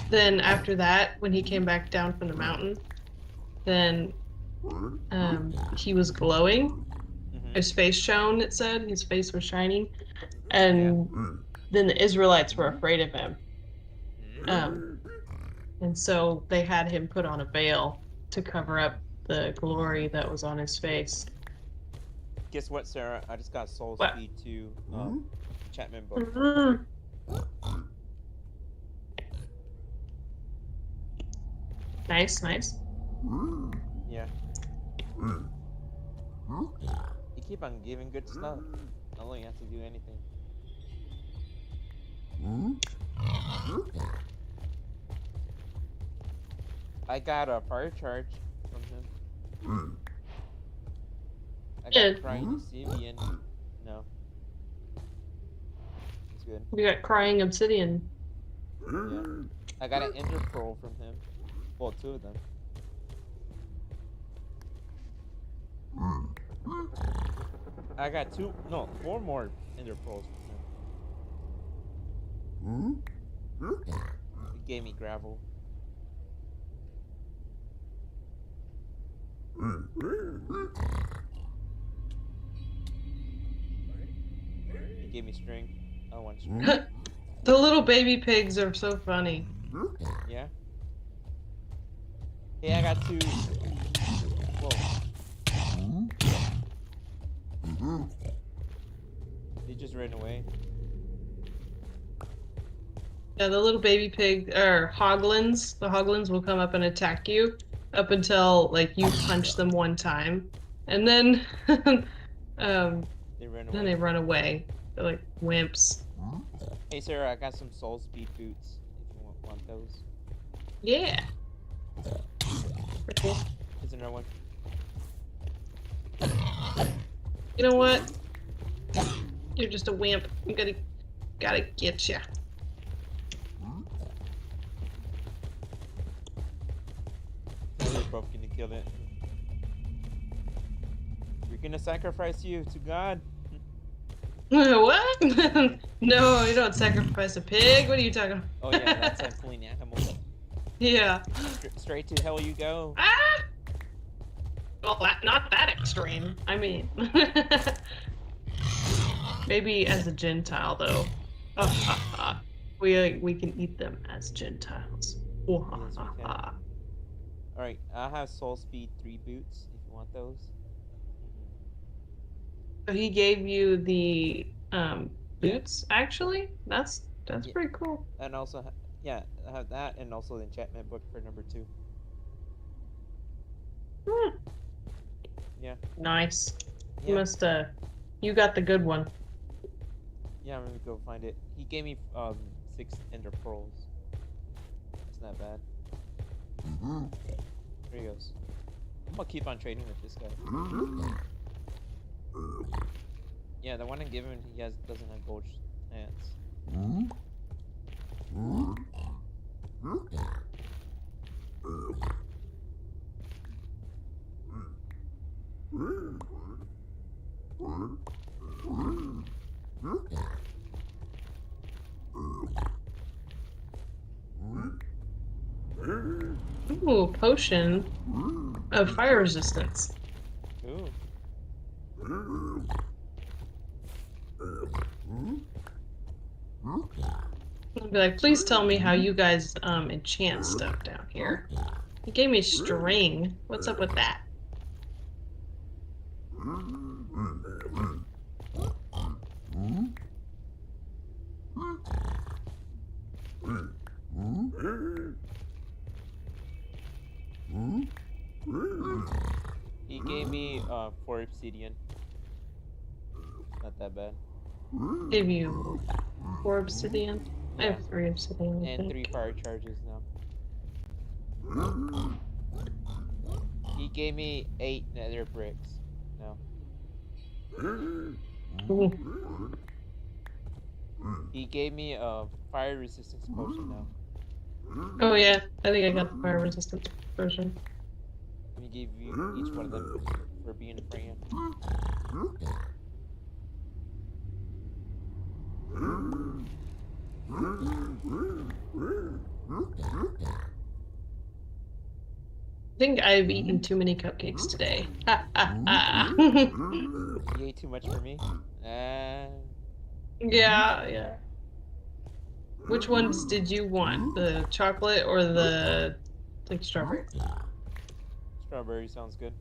Then after that, when he came back down from the mountain, then he was glowing. His face shone. It said his face was shining, and then the Israelites were afraid of him. And so they had him put on a veil to cover up the glory that was on his face. Guess what, Sarah? I just got Soul What? Speed 2 Chapman book. Nice, nice. Yeah. You keep on giving good stuff. I don't really have to do anything. I got a fire charge from him. I got crying obsidian. No. It's good. You got crying obsidian. Yeah. I got an ender pearl from him. Well, 2 of them. I got 4 more ender pearls from him. He gave me gravel. He gave me string. I want string. The little baby pigs are so funny. Yeah. Hey, I got 2. Whoa. They just ran away. Yeah, the little baby pig, or hoglins, the hoglins will come up and attack you up until, like, you punch them one time. And then, They ran away. then they run away. They're like wimps. Hey, Sarah, I got some soul speed boots. If you want those. Yeah. Pretty cool. Is another one? You know what? You're just a wimp. You gotta get ya. We're both gonna kill it. We're gonna sacrifice you to God. What? No, you don't sacrifice a pig. What are you talking about? Oh yeah, that's a clean animal. Yeah. Straight to hell you go. Ah! Well, not that extreme. I mean, maybe as a Gentile though. We can eat them as Gentiles. Yes, we can. Alright, I have soul speed 3 boots if you want those. So he gave you the boots. Actually, that's pretty cool. And also, I have that, and also the enchantment book for number 2. Yeah. Nice. Yeah. You must you got the good one. Yeah, I'm gonna go find it. He gave me 6 ender pearls. It's not bad. There he goes. I'm gonna keep on trading with this guy. Yeah, the one I'm giving doesn't have gold hands. Ooh, potion of fire resistance. Ooh. I'll be like, please tell me how you guys enchant stuff down here. He gave me string. What's up with that? He gave me 4 obsidian. Not that bad. Give you 4 obsidian. I have 3 obsidian. I And think. 3 fire charges now. He gave me 8 nether bricks. No. Ooh. He gave me a fire resistance potion now. Oh yeah, I think I got the fire resistant version. Let me give you each one of them for being a friend. I think I've eaten too many cupcakes today. Ha, ha, ha. You ate too much for me? Yeah, yeah. Which ones did you want? The chocolate or the like strawberry? Strawberry sounds good.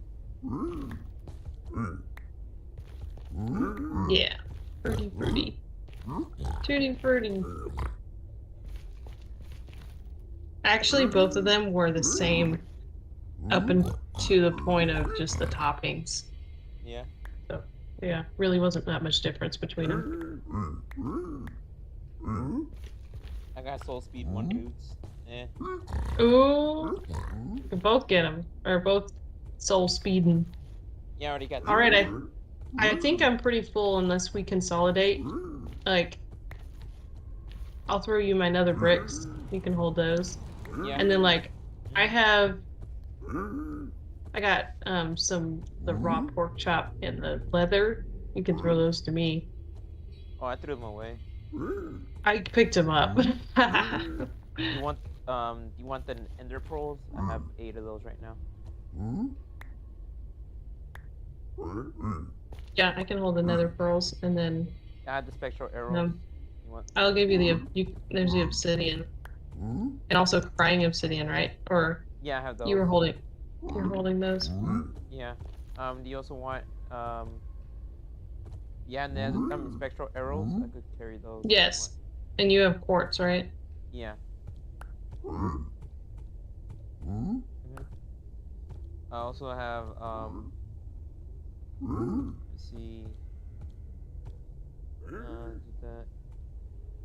Yeah. Fruity, fruity. Tutti fruity. Actually, both of them were the same up to the point of just the toppings. Yeah. So, yeah, really wasn't that much difference between them. I got soul speed 1 boots. Eh. Ooh, we can both get them. Or both soul speeding. Yeah, I already got 2. Alright, I think I'm pretty full unless we consolidate. Like, I'll throw you my nether bricks. You can hold those. Yeah. And then, like, I got the raw pork chop and the leather. You can throw those to me. Oh, I threw them away. I picked them up. You want the ender pearls? I have 8 of those right now. Yeah, I can hold the nether pearls, and then I have the spectral arrows. You want? I'll give you there's the obsidian, and also crying obsidian, right? Or Yeah, I have those. you're holding those. Yeah. Do you also want yeah, and then spectral arrows? I could carry those. Yes, and you have quartz, right? Yeah. Mm-hmm. I also have let's see. Do that.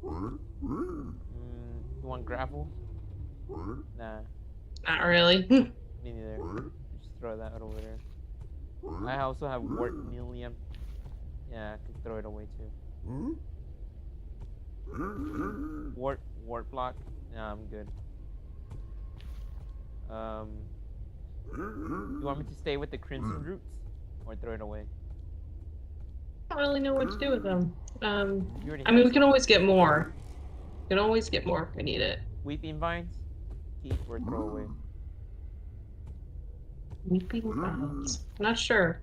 You want gravel? Nah, Not really. me neither. Just throw that over there. I also have wartnilium. Yeah, I could throw it away too. Wart block. Nah, I'm good. You want me to stay with the crimson roots or throw it away? I don't really know what to do with them. You already I mean, have we can some. always get more. We can always get more if we need it. Weeping vines? Keep or throw away? Weeping vines. Not sure.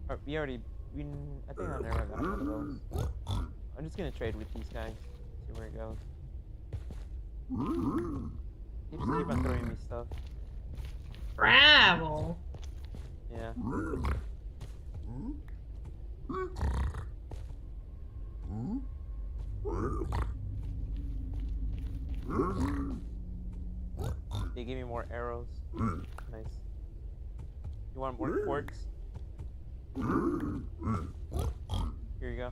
I think I never got one of those. I'm just gonna trade with these guys. See where it goes. They just keep on throwing me stuff. Gravel. Yeah. They gave me more arrows. Nice. You want more quartz? Here you go.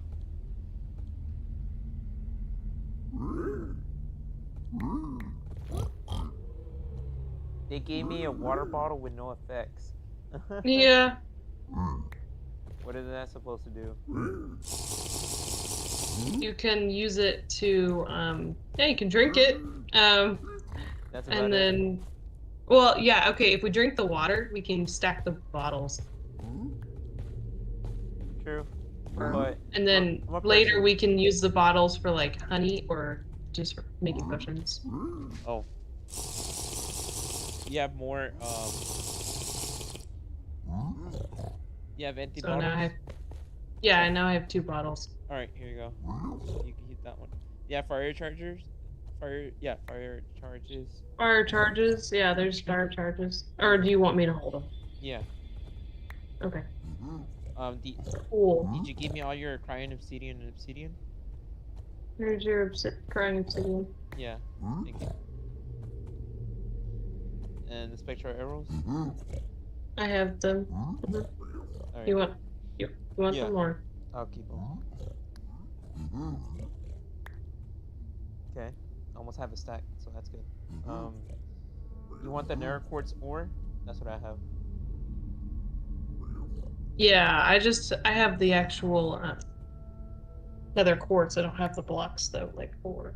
They gave me a water bottle with no effects. Yeah. What is that supposed to do? You can use it to, yeah, you can drink it. That's about And it. then, well, yeah, okay, if we drink the water, we can stack the bottles. True. But And then I'm a later person- we can use the bottles for like honey or just for making potions. Oh. You have more, you have empty So bottles? now now I have 2 bottles. Alright, here you go. You can hit that one. Yeah, fire chargers. Fire charges. Fire charges? Yeah, there's fire charges. Or do you want me to hold them? Yeah. Okay. Cool. Did you give me all your crying obsidian and obsidian? Here's your crying obsidian. Yeah. Thank you. And the spectral arrows? I have them. Alright. You want Yeah. them more? I'll keep them. Okay. Almost have a stack, so that's good. You want the narrow quartz ore? That's what I have. Yeah, I have the actual nether quartz. I don't have the blocks though, like for.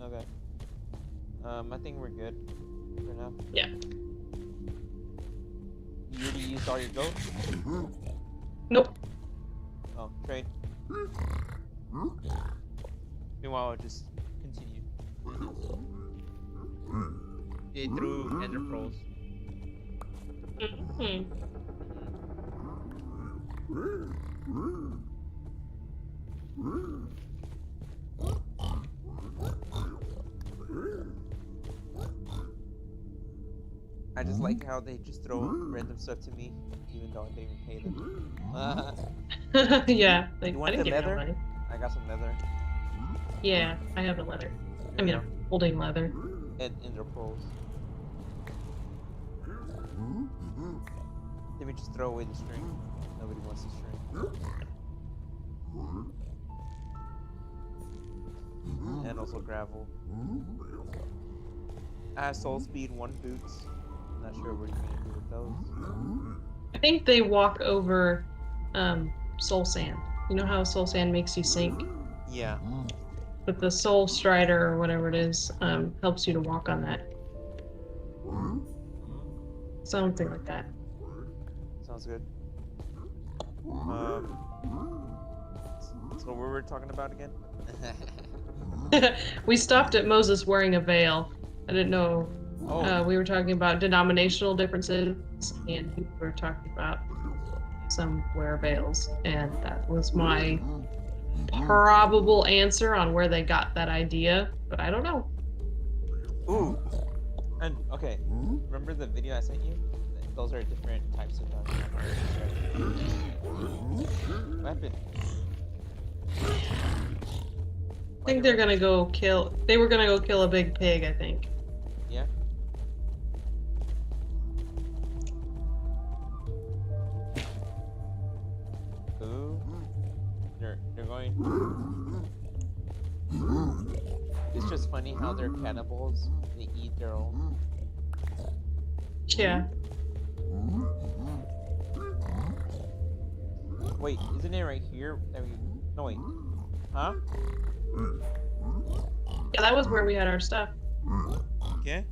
Okay. I think we're good for now. Yeah. You already used all your gold? Nope. Oh, trade. Meanwhile, I'll just continue. It through ender pearls. Hmm. I just like how they just throw random stuff to me, even though I didn't even pay them. Yeah, like You I want didn't the give you leather? money. I got some leather. Yeah, I have a leather. I Here mean, you I'm holding leather. go. And ender pearls. Let me just throw away the string. Nobody wants the string. And also gravel. I have soul speed 1 boots. I'm not sure what you're gonna do with those. I think they walk over soul sand. You know how soul sand makes you sink? Yeah. But the soul strider or whatever it is helps you to walk on that. Something like that. Sounds good. So what were we talking about again? We stopped at Moses wearing a veil. I didn't know. Oh, We were talking about denominational differences, and we were talking about some wear veils, and that was my probable answer on where they got that idea, but I don't know. ooh. And okay, remember the video I sent you? Those are different types of what happened? I think they're gonna go kill. They were gonna go kill a big pig, I think. Yeah. Ooh. They're going. It's just funny how they're cannibals. They eat their own. Yeah. Wait, isn't it right here? No wait. Huh? Yeah, that was where we had our stuff. Okay.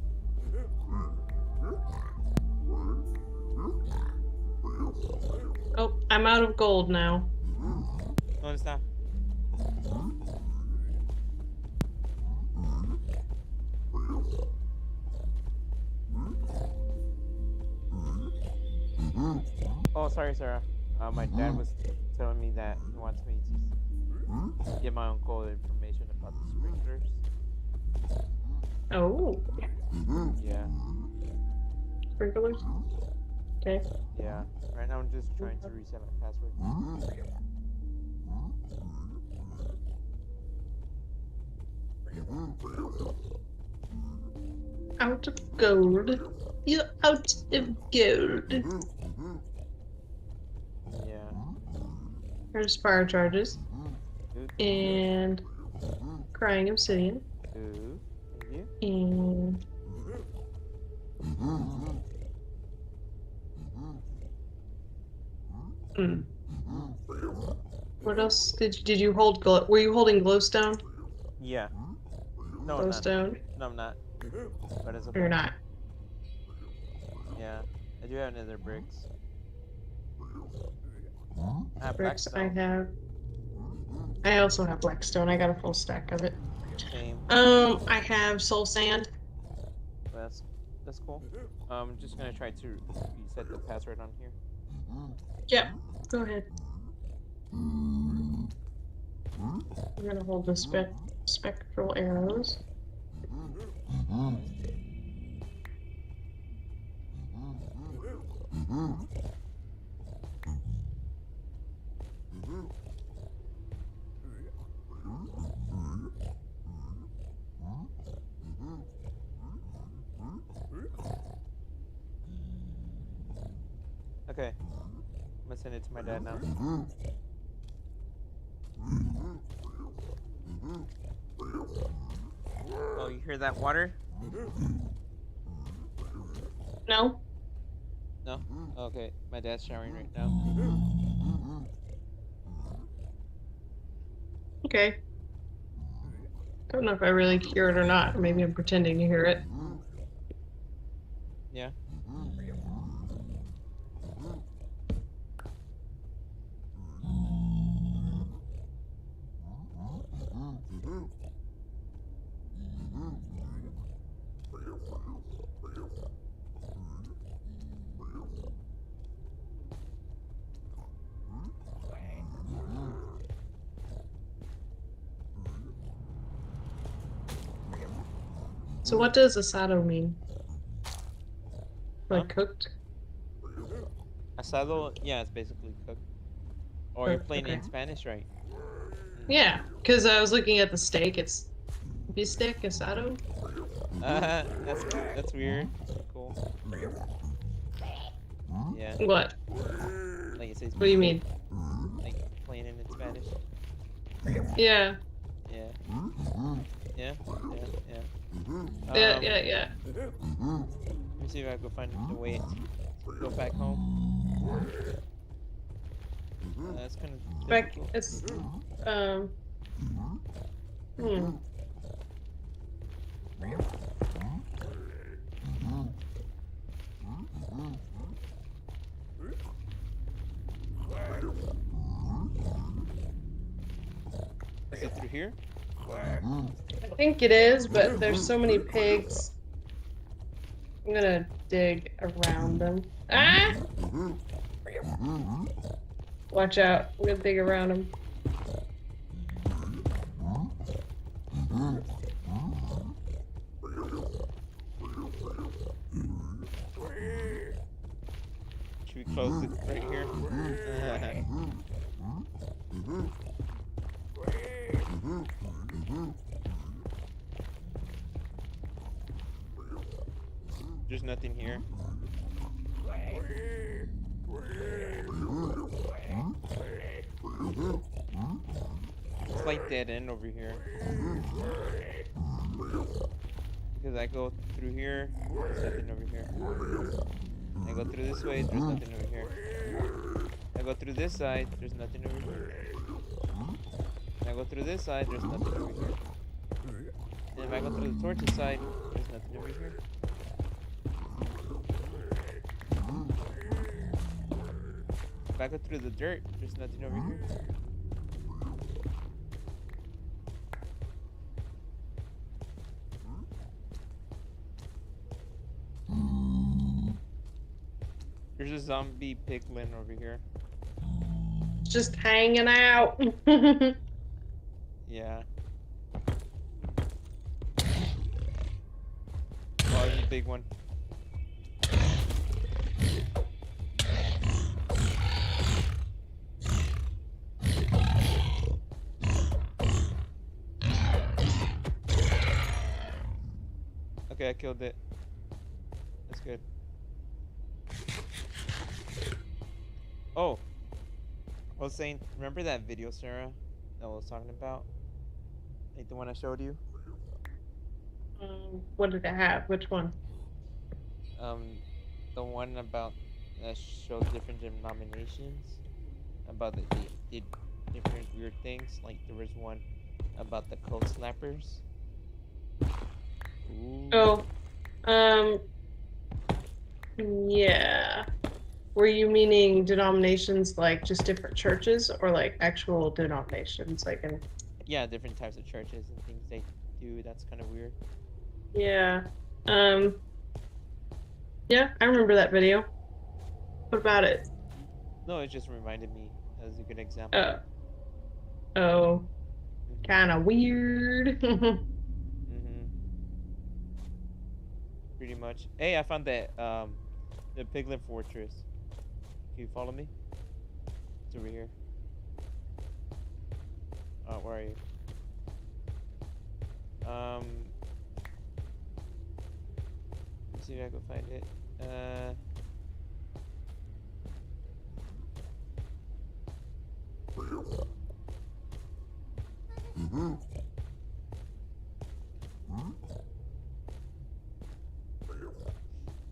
Oh, I'm out of gold now. No, it's not. Oh, sorry, Sarah. My dad was telling me that he wants me to get my own gold information about the sprinklers. Oh, Yeah. sprinklers. Okay. Yeah. Right now I'm just trying to reset my password. Out of gold. You're out of gold. Yeah. There's fire charges. Ooh. And crying obsidian. Ooh. Thank you. And hmm. What else did you hold? Were you holding glowstone? Yeah. No, not. Glowstone? No, I'm not. But it's okay. Or you're not? Yeah. I do have nether bricks. I have Bricks. I blackstone. have. I also have blackstone. I got a full stack of it. Same. I have soul sand. That's cool. I'm just gonna try to reset the password on here. Yep. Go ahead. I'm gonna hold the spectral arrows. Okay. I'm gonna send it to my dad now. Oh, you hear that water? No. No? Okay, my dad's showering right now. Okay. Don't know if I really hear it or not. Maybe I'm pretending to hear it. Yeah. So what does asado mean? Huh? Like cooked? Asado, yeah, it's basically cooked. Or you're Cooked, playing it in okay. Spanish, right? Yeah, because I was looking at the steak. It's bistec asado. That's weird. Cool. Yeah. What? Like it says What do you bistec. mean? Like playing it in Spanish. Yeah. Yeah. Yeah. Yeah. Yeah. Yeah, yeah, yeah. Let me see if I can find the way to go back home. That's kind of Back, difficult. it's, um, hmm. Is it through here? I think it is, but there's so many pigs. I'm gonna dig around them. Ah! Watch out. I'm gonna dig around them. Should we close it right here? There's nothing here. It's like dead end over here. Because I go through here, there's nothing over here. I go through this way, there's nothing over here. I go through this side, there's nothing over here. I go through this side, there's nothing over here. And if I go through the torches side, there's nothing over here. If I go through the dirt, there's nothing over here. There's a zombie piglin over here. Just hanging out. Yeah. Oh, there's a big one. Okay, I killed it. That's good. Oh, I was saying, remember that video, Sarah, that I was talking about? Like the one I showed you? What did it have? Which one? The one about that showed different denominations, about they did different weird things. Like there was one about the coat slappers. Ooh. Oh, yeah. Were you meaning denominations like just different churches or like actual denominations? Like in... Yeah, different types of churches and things they do. That's kind of weird. Yeah. Yeah, I remember that video. What about it? No, it just reminded me as a good example. Oh, Mhm. kind of weird. Pretty much. Hey, I found that the Piglin Fortress. Can you follow me? It's over here. Oh, where are you? Let's see if I can find it.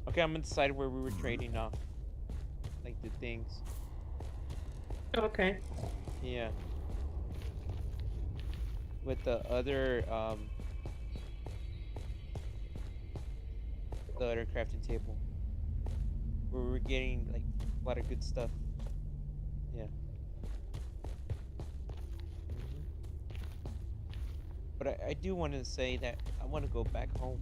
Okay, I'm inside where we were trading now. connected things. Okay. Yeah. With the other crafting table, where we're getting like a lot of good stuff. Yeah. But I do want to say that I want to go back home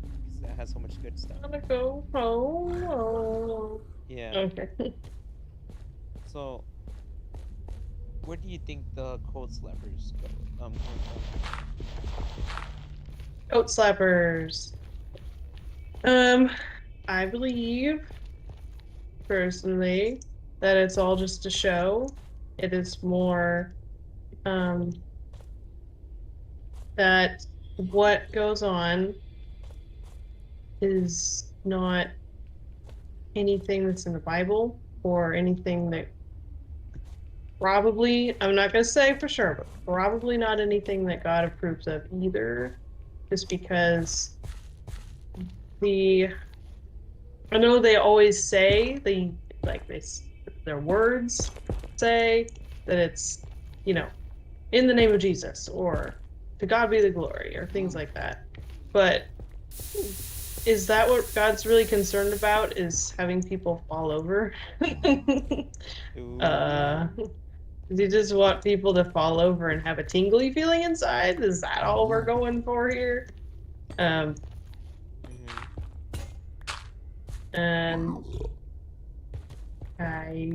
because that has so much good stuff. I'm gonna go home. Oh. Yeah. Okay. So, where do you think the cold slappers go? Come from? Oat slappers. I believe personally that it's all just a show. It is more um that what goes on is not anything that's in the Bible or anything that probably, I'm not going to say for sure, but probably not anything that God approves of either, just because the, I know they always say, their words say that it's, you know, in the name of Jesus or to God be the glory or things like that. But is that what God's really concerned about? Is having people fall over? uh, Ooh. does he just want people to fall over and have a tingly feeling inside? Is that all we're going for here? Um, and I,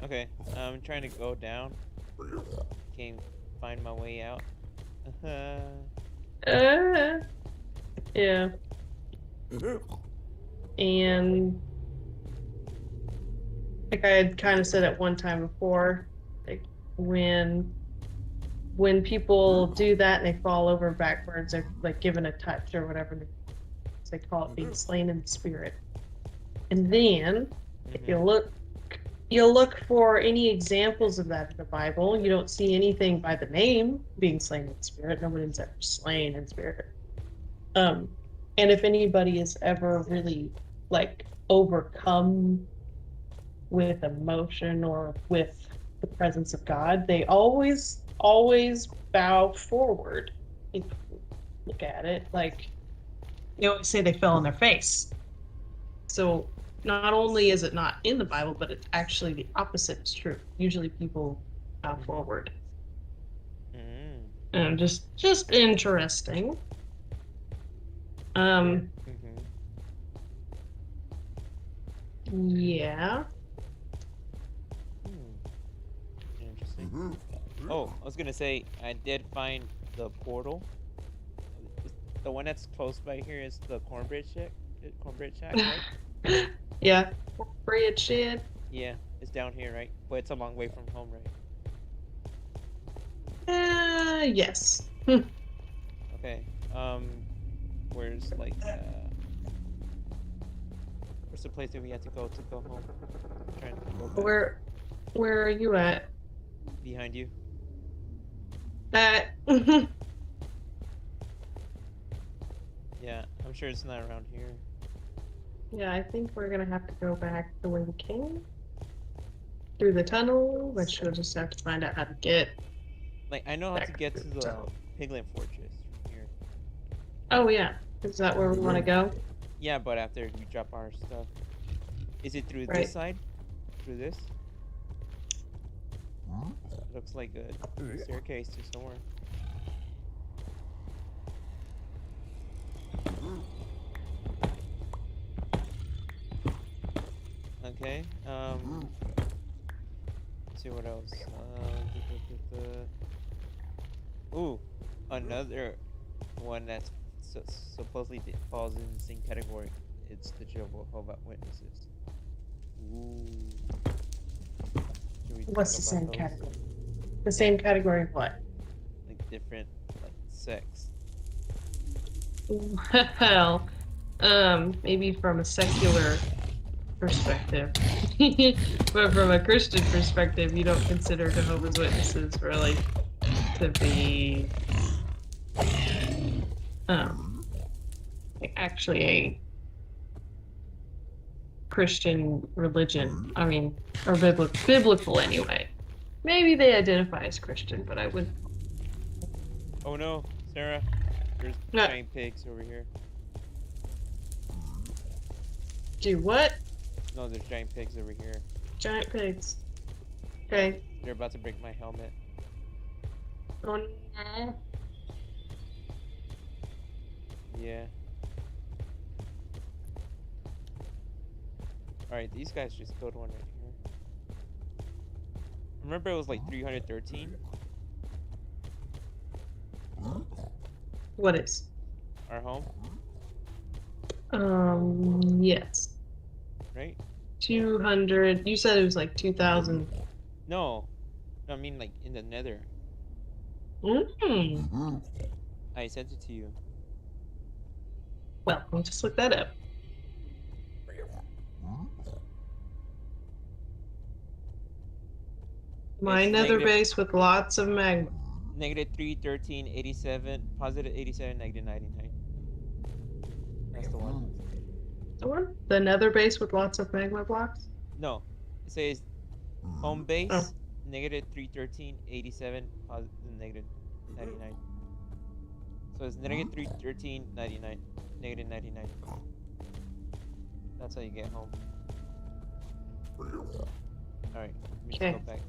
Okay, I'm trying to go down. Can't find my way out. uh, yeah, and like I had kind of said at one time before, like when people do that and they fall over backwards, they're like given a touch or whatever. They call it being slain in the spirit. And then, if you look for any examples of that in the Bible. You don't see anything by the name being slain in the spirit. Nobody's ever slain in spirit. And if anybody is ever really like overcome with emotion or with the presence of God, they always bow forward. If you look at it, like they always say they fell on their face. So not only is it not in the Bible, but it's actually the opposite is true. Usually people bow forward. Mm. And just interesting. Yeah. Interesting. Oh, I was gonna say I did find the portal. The one that's close by here is the cornbread shack. Cornbread shack, right? Yeah. Bread shed. Yeah, it's down here, right? But it's a long way from home, right? Yes. Okay. Where's like where's the place that we have to go home? I'm trying to go back. Where are you at? Behind you. That. Yeah, I'm sure it's not around here. Yeah, I think we're gonna have to go back the way we came. Through the tunnel, which we'll just have to find out how to get. Like, I know how to get to the tunnel. Piglin Fortress from here. Oh yeah. Is that where we want to go? Yeah, but after we drop our stuff. Is it through Right. this side? Through this? Looks like a staircase to somewhere. Okay, let's see what else. Ooh, another one that's supposedly falls in the same category. It's the Jehovah's Witnesses. Ooh. What's the same category? The same category of what? Like different, like sects. Well, maybe from a secular perspective. But from a Christian perspective, you don't consider Jehovah's Witnesses really to be actually a Christian religion. I mean, or biblical anyway. Maybe they identify as Christian, but I wouldn't. Oh no, Sarah. There's No. giant pigs over here. Do what? No, there's giant pigs over here. Giant pigs. Okay. They're about to break my helmet. Oh no. Yeah. Alright, these guys just killed one right here. Remember it was like 313? What is? Our home, Yes. right? 200. You said it was like 2,000. No. No, I mean like in the nether. I sent it to you. Well, I'll just look that up. My It's nether negative- base with lots of magma. Negative 313, 87, positive 87, negative 99. That's the one. The one? The nether base with lots of magma blocks? No. It says home base, Oh. negative 313, 87, positive negative 99. So it's negative 313, 99, negative 99. That's how you get home. Alright, let me just Okay. go back.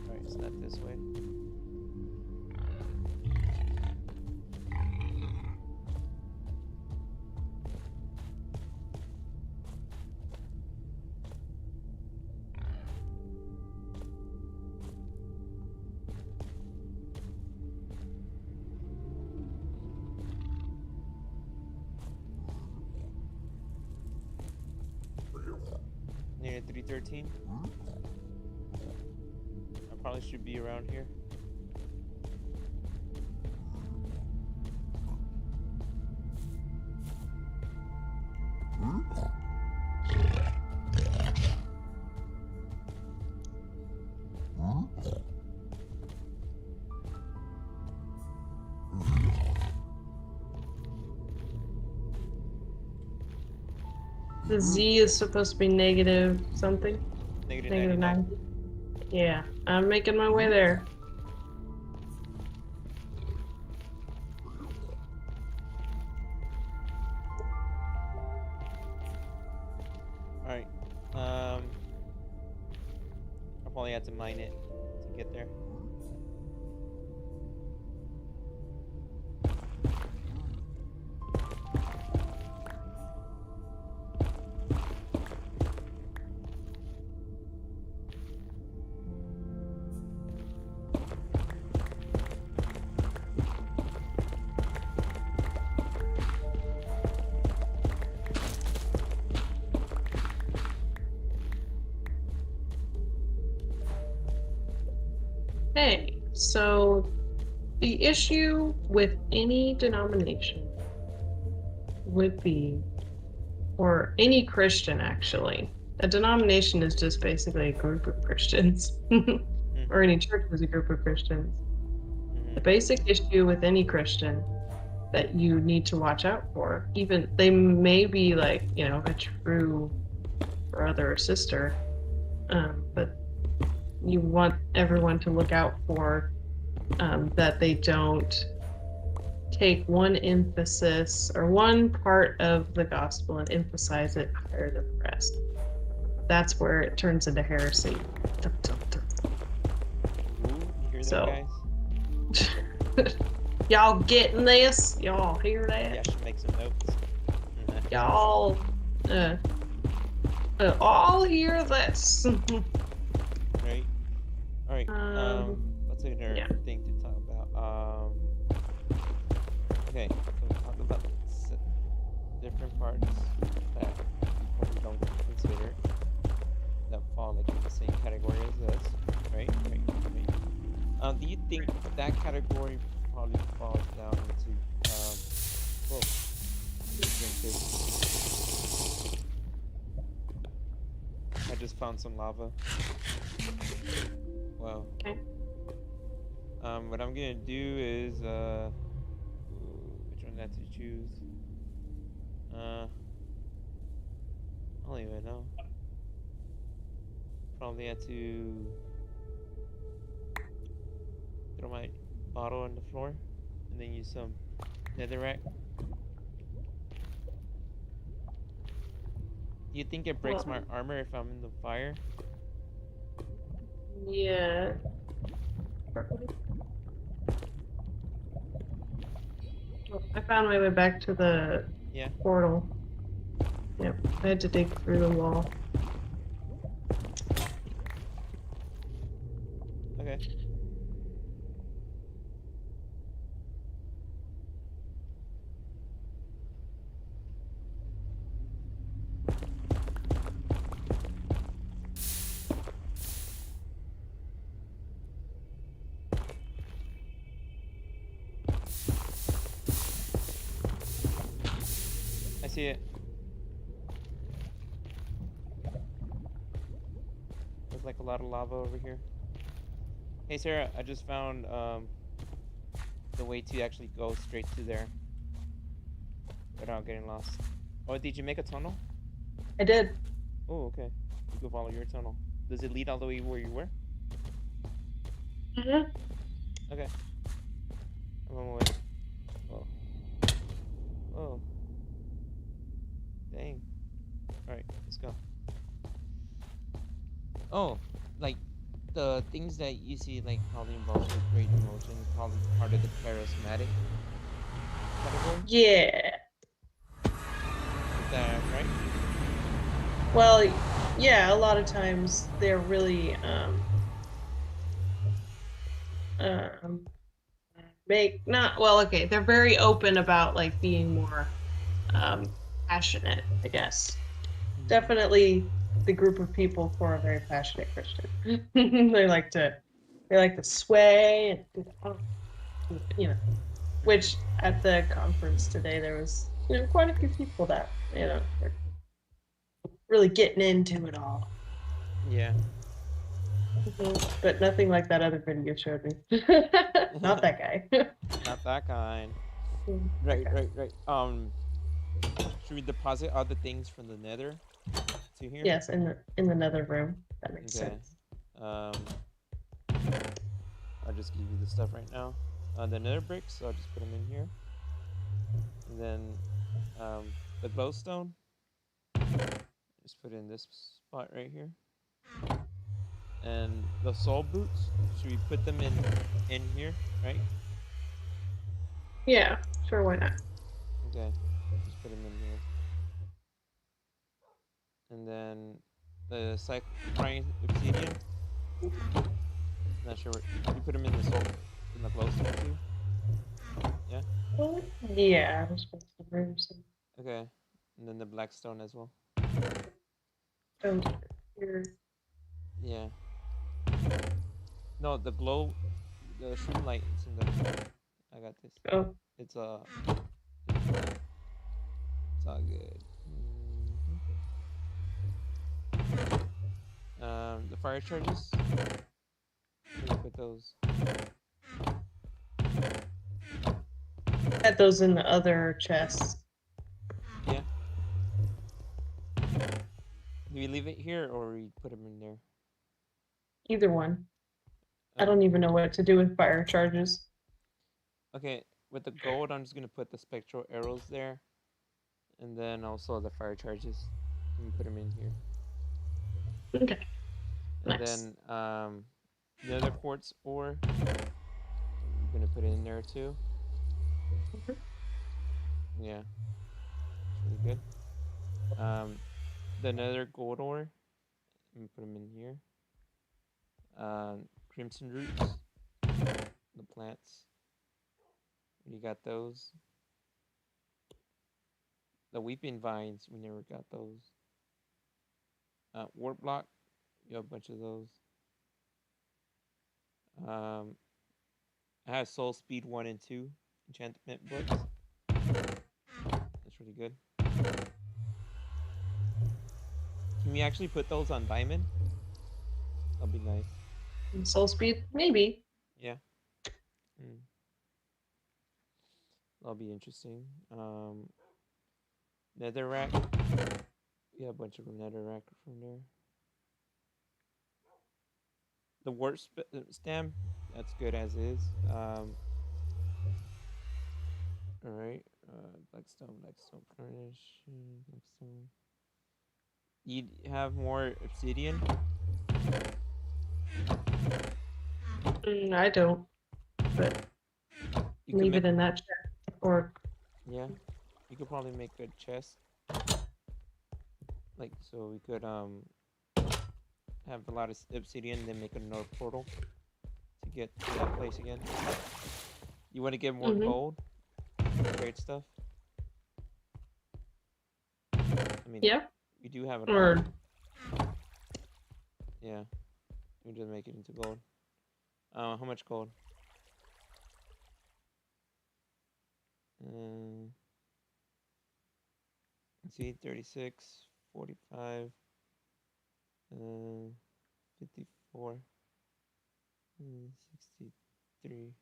Alright, it's not this way. Negative 313. I probably should be around here. The Z is supposed to be negative something. Negative Negative 99. 9. Yeah, I'm making my way there. Alright. I'll probably have to mine it to get there. Hey, so the issue with any denomination would be, or any Christian actually, a denomination is just basically a group of Christians, or any church is a group of Christians. The basic issue with any Christian that you need to watch out for, even they may be like, you know, a true brother or sister, but you want everyone to look out for that they don't take one emphasis or one part of the gospel and emphasize it higher than the rest. That's where it turns into heresy. Dun, dun, dun. Ooh, you hear So- that, guys? Y'all getting this? Y'all hear that? Yeah, I should make some notes. Y'all all hear this. Right? Alright, what's another yeah. thing to talk about? Okay, so talk about different parts that people don't consider that fall like in the same category as us, right? Do you think that category probably falls down into, whoa, drink this. I just found some lava. Wow. Okay. What I'm gonna do is, which one not to choose? I don't even know. Probably had to throw my bottle on the floor and then use some netherrack. Do you think it breaks my Well, armor if I'm in the fire? yeah. Well, I found my way back to the Yeah. portal. Yep, I had to dig through the wall. Okay. I see it. There's like a lot of lava over here. Hey Sarah, I just found the way to actually go straight to there without getting lost. Oh, did you make a tunnel? I did. Oh, okay. You can follow your tunnel. Does it lead all the way where you were? Mhm. Okay. I'm on my way. Oh. Oh. Dang. Alright, let's go. Oh, like the things that you see like probably involved with range of motion, probably part of the charismatic category. Yeah. Is that right? Well, yeah, a lot of times they're really um make not well, okay, they're very open about like being more passionate, I guess. Mm-hmm. Definitely the group of people who are very passionate Christian. They like to sway and you know, which at the conference today there was quite a few people that were really getting into it all. Yeah. But nothing like that other video showed me. Not that guy. Not that kind. That Right, guy. right, right. Should we deposit all the things from the nether to here? Yes, in the nether room. That makes Okay. sense. Um, I'll just give you the stuff right now. The nether bricks, so I'll just put them in here. And then the glowstone, just put it in this spot right here. And the soul boots, should we put them in here, right? Yeah, sure, why not? Okay, just put them in here. And then the crying obsidian. Not sure what you put them in the soul in the glowstone too. Yeah. Yeah, I was supposed to room some Okay. And then the black stone as well. stones here. Yeah. No, the glow, the shroom light is in the. I got this. Oh, It's it's all good. The fire charges. Let me put those. had those in the other chests. Yeah. Do we leave it here or we put them in there? Either one. I Okay. don't even know what to do with fire charges. Okay. With the gold, I'm just gonna put the spectral arrows there, and then also the fire charges. Let me put them in here, Okay, and nice. then the other quartz ore. I'm gonna put it in there too. Yeah, it's really good. The nether gold ore. Let me put them in here. Crimson roots, the plants. You got those. The weeping vines, we never got those. Warp block, you have a bunch of those. Um, I have Soul Speed 1 and 2 enchantment books. That's really good. Can we actually put those on diamond? That'll be nice. Soul speed, maybe. Yeah. That'll be interesting. Netherrack. Yeah, a bunch of netherrack from there. The warp stem, that's good as is. All right. Blackstone furnish, blackstone. You have more obsidian. I don't, but You could leave make it in that chat. Or yeah. You could probably make a chest. Like so, we could have a lot of obsidian, then make another portal to get to that place again. You want to get more Mhm. gold? Trade stuff. I mean, Yeah. we do have it Or all. Yeah, we just make it into gold. How much gold? Let's see, 36, 45, 54, 63,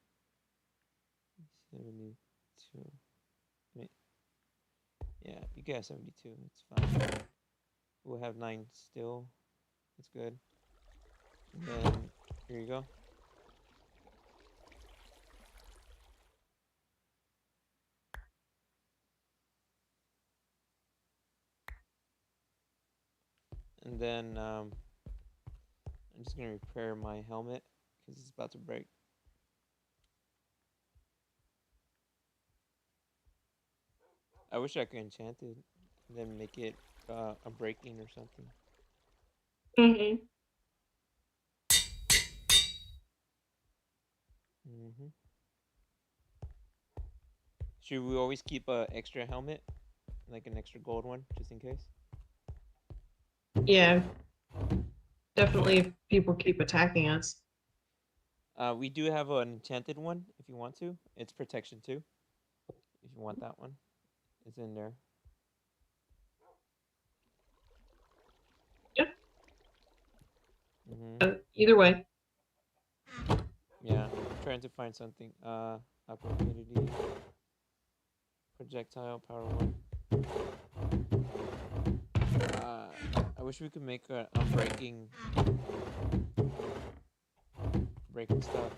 72. Wait, yeah, you get 72. It's fine. We'll have 9 still. That's good. And then, here you go. And then, I'm just gonna repair my helmet because it's about to break. I wish I could enchant it and then make it unbreaking or something. mhm. hmm Should we always keep a extra helmet, like an extra gold one, just in case? Yeah, definitely if people keep attacking us. We do have an enchanted one if you want to. It's protection too. If you want that one, it's in there. Yep. hmm Either way. Yeah, I'm trying to find something. Aqua affinity, projectile, power one. I wish we could make a unbreaking, breaking stuff.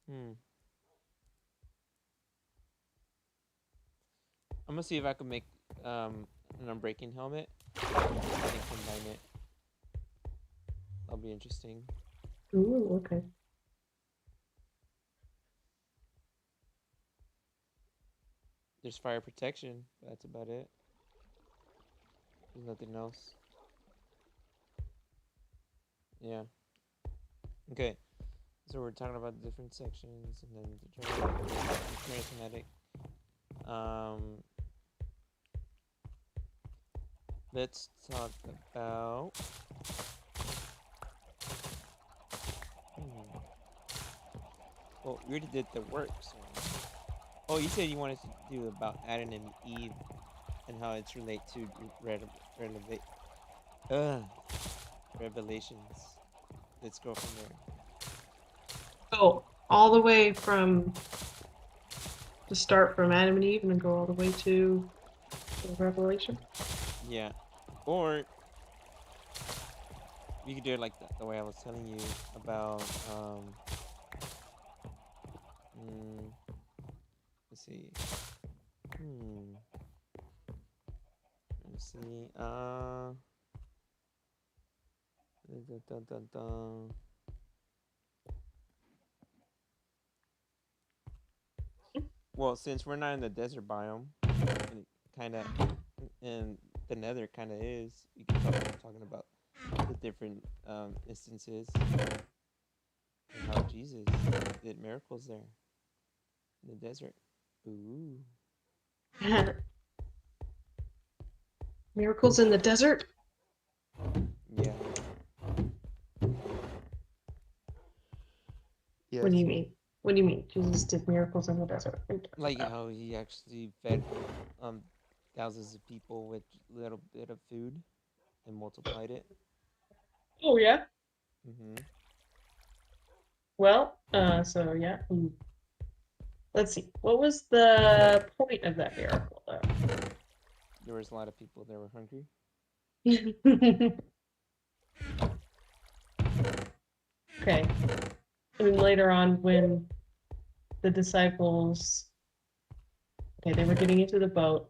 Hmm. I'm gonna see if I can make an unbreaking helmet and combine it. That'll be interesting. Ooh, okay. There's fire protection, but that's about it. There's nothing else. Yeah. Okay. So we're talking about different sections and then the charismatic. Um, let's talk about. Hmm. Well, we already did the work. So. Oh, you said you wanted to do about Adam and Eve and how it's relate to uh, revelations. Let's go from there. So all the way from to start from Adam and Eve and then go all the way to the Revelation. Yeah. Or you could do it like the way I was telling you about mm, let's see. Let's see. Dun, dun, dun, dun. Well, since we're not in the desert biome, and kind of, and the Nether kind of is, you can start talking about the different instances and how Jesus did miracles there in the desert. Ooh. Miracles in the desert? Yeah. What do Yes. you mean? What do you mean? Jesus did miracles in the desert? Like how he actually fed um thousands of people with little bit of food and multiplied it. Oh yeah. Mm-hmm. Well, so yeah. Let's see. What was the point of that miracle, though? There was a lot of people that were hungry. Okay. And then later on, when the disciples, okay, they were getting into the boat,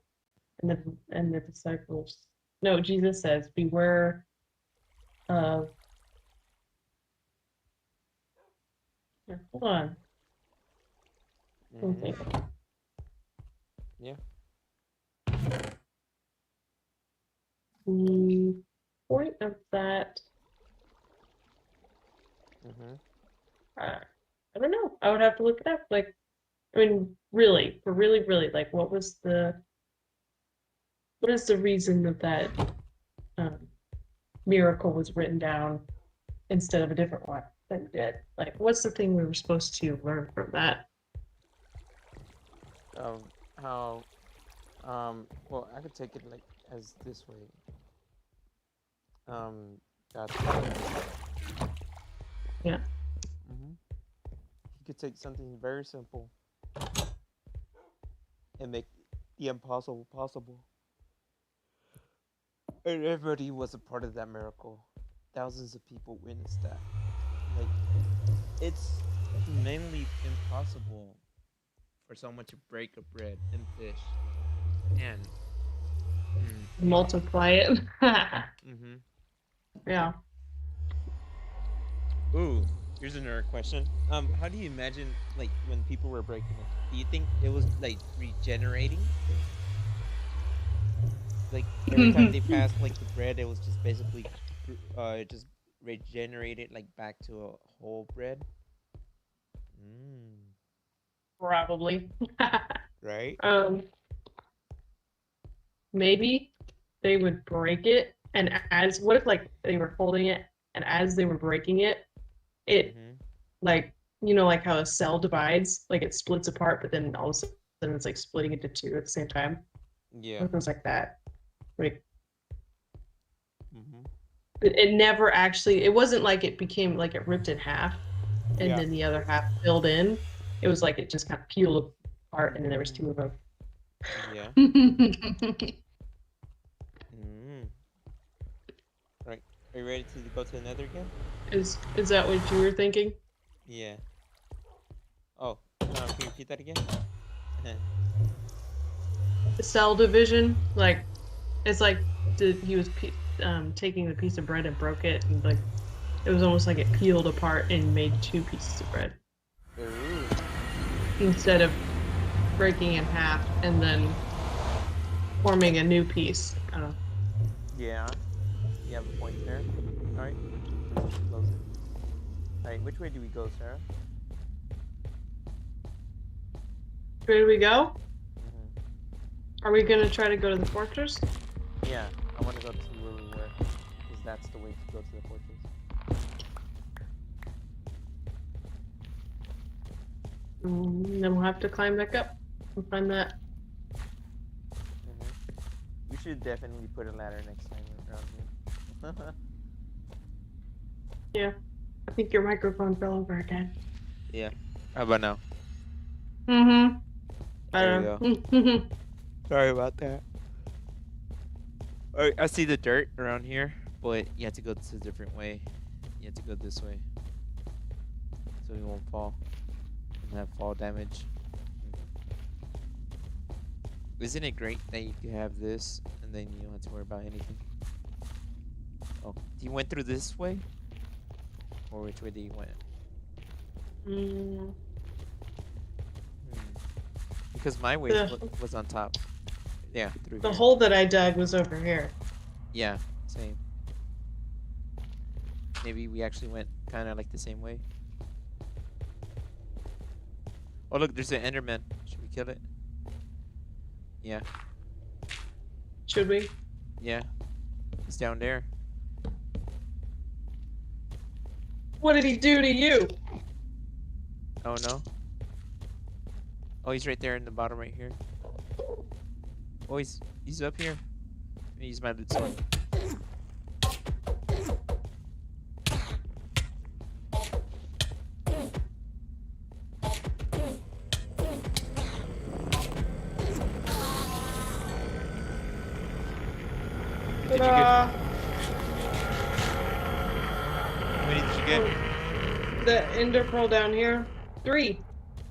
and the disciples, no, Jesus says, "Beware of." Here, hold on. Mm-hmm. Okay. Yeah. The point of that, Mm-hmm. I don't know. I would have to look it up. Like, I mean, really, for really, really, like, what is the reason that um, miracle was written down instead of a different one that we did? Like, what's the thing we were supposed to learn from that? How well, I could take it like as this way. That's Yeah. mm-hmm. You could take something very simple and make the impossible possible. And everybody was a part of that miracle. Thousands of people witnessed that. Like, it's humanly impossible for someone to break a bread and fish and Multiply it. mm-hmm. Yeah. Ooh, here's another question. How do you imagine like when people were breaking it? Do you think it was like regenerating? Like every time they passed like the bread, it was just basically it just regenerated like back to a whole bread. Mm, Probably. right? um, maybe they would break it, and as what if like they were holding it, and as they were breaking it, it Mm-hmm. like like how a cell divides, like it splits apart, but then all of a sudden it's like splitting into two at the same time. Yeah. What if it was like that? Like Mm-hmm. it never actually. It wasn't like it became like it ripped in half, and Yeah. then the other half filled in. It was like it just kind of peeled apart, and then there was two of them. Yeah. Mm. Right. Are you ready to go to another again? Is that what you were thinking? Yeah. Oh, can you repeat that again? Cell division, like it's like he was taking the piece of bread and broke it, and like it was almost like it peeled apart and made two pieces of bread Ooh. instead of breaking in half and then forming a new piece. I don't know. Yeah. You have a point there. All right. Let's close it. All right. Which way do we go, Sarah? Where do we go? Mm-hmm. Are we gonna try to go to the fortress? Yeah. I want to go to where we were, because that's the way to go to the fortress. Then we'll have to climb back up and find that. Mm-hmm. We should definitely put a ladder next time around here. Yeah. I think your microphone fell over again. Yeah. How about now? Mm-hmm. There we go. Sorry about that. Alright, I see the dirt around here, but you have to go a different way. You have to go this way, so you won't fall and have fall damage. Isn't it great that you can have this and then you don't have to worry about anything? Oh, you went through this way? Or which way did you went? Mm, Because my way was on top. Yeah, through the here. hole that I dug was over here. Yeah, same. Maybe we actually went kind of like the same way. Oh look, there's an Enderman. Should we kill it? Yeah, Should we? yeah. It's down there. What did he do to you? Oh no. Oh, he's right there in the bottom right here. Oh, he's up here. Let me use my loot sword. Did you get? Ta-da! How many did you get? The ender pearl down here. 3.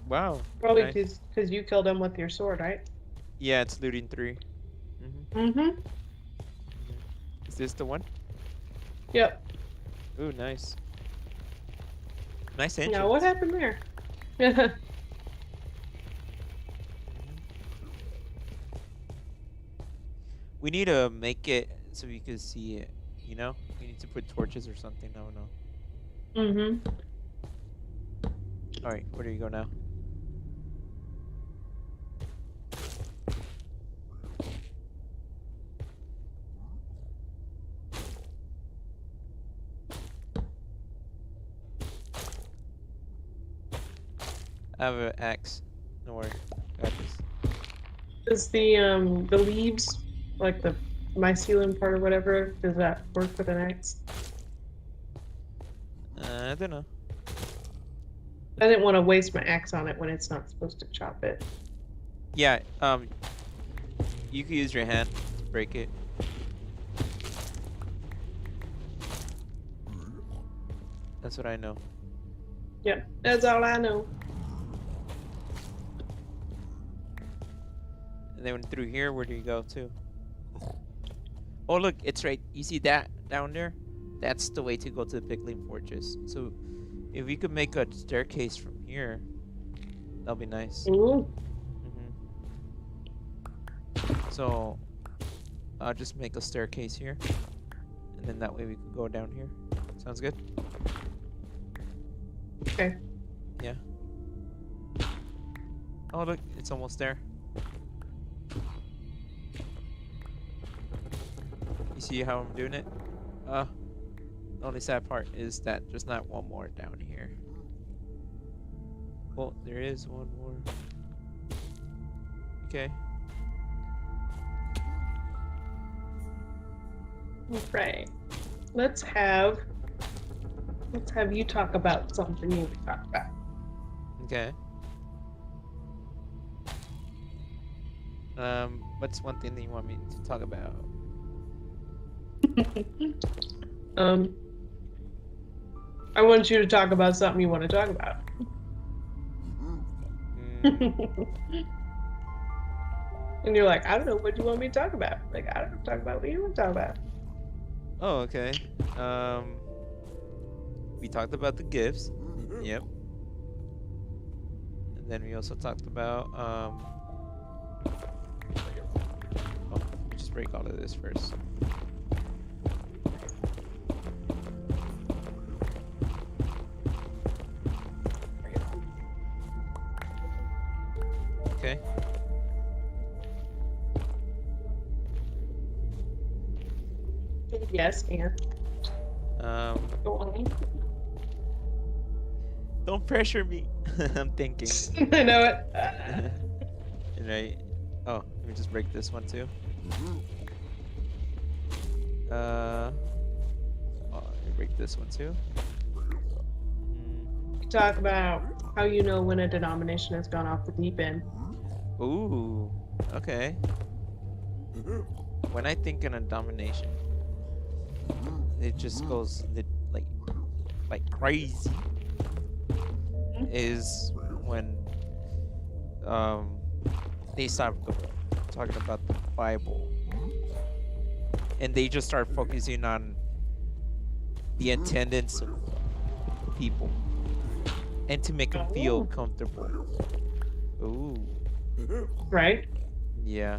Wow. Probably Nice. because you killed him with your sword, right? Yeah, it's looting 3. Mm-hmm. Mm-hmm. Is this the one? Yep. Ooh, nice. Nice Now what entrance. happened there? We need to make it so we can see it. You know, we need to put torches or something. No, no. Mm-hmm. All right, where do you go now? I have an axe. Don't worry, got this. Does the leaves, like the mycelium part or whatever, does that work with an axe? I don't know. I didn't want to waste my axe on it when it's not supposed to chop it. Yeah. You can use your hand to break it. That's what I know. Yep, that's all I know. And then through here, where do you go to? Oh, look, it's right. You see that down there? That's the way to go to the Pickling Fortress. So, if we could make a staircase from here, that'll be nice. Ooh. So, I'll just make a staircase here. And then that way we can go down here. Sounds good? Okay. Yeah. Oh, look, it's almost there. You see how I'm doing it? The only sad part is that there's not one more down here. Well, there is one more. Okay. Right. Let's have you talk about something you would talk about. Okay. What's one thing that you want me to talk about? I want you to talk about something you want to talk about. And you're like, I don't know what you want me to talk about. Like, I don't know, talk about what you want to talk about. Oh, okay. We talked about the gifts. Yep. And then we also talked about oh, let me just break all of this first. Okay. Yes, and go on. Don't pressure me. I'm thinking. I know it. Right. Oh, let me just break this one too. Oh, let me break this one too. Talk about how you know when a denomination has gone off the deep end. Ooh. Okay. When I think in a domination, it just goes like crazy. Is when they stop talking about the Bible and they just start focusing on the attendance of people and to make them feel comfortable. Ooh. Right? Yeah.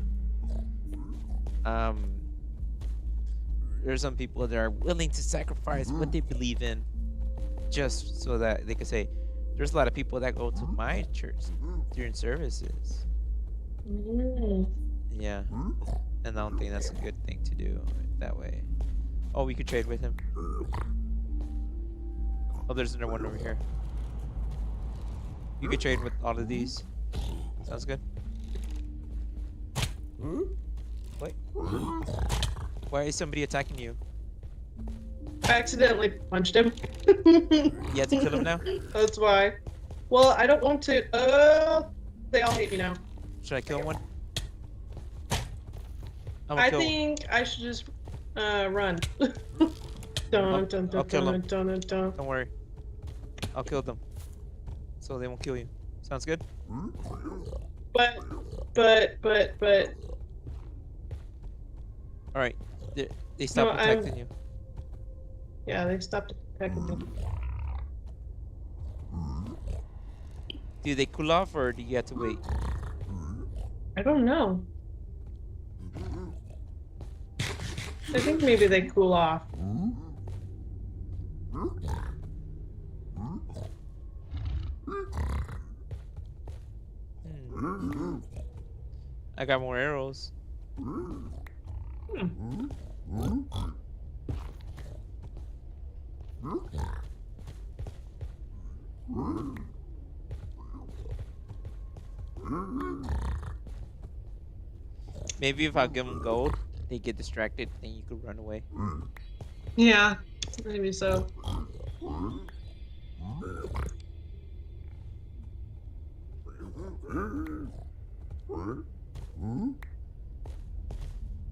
There's some people that are willing to sacrifice what they believe in just so that they can say, there's a lot of people that go to my church during services. Yeah. And I don't think that's a good thing to do that way. Oh, we could trade with him. Oh, there's another one over here. You could trade with all of these. Sounds good. Wait. Why is somebody attacking you? I accidentally punched him. You have to kill him now? That's why. Well, I don't want to. They all hate me now. Should I kill one? I think I should just. Run. I'll Dun, dun, dun, kill dun, them. dun, dun, dun. Don't worry. I'll kill them. So they won't kill you. Sounds good? But. Alright. They No, stop protecting you. Yeah, they stopped attacking me. Do they cool off or do you have to wait? I don't know. I think maybe they cool off. I got more arrows. Hmm. Maybe if I give them gold, they get distracted and you could run away. Yeah, maybe so.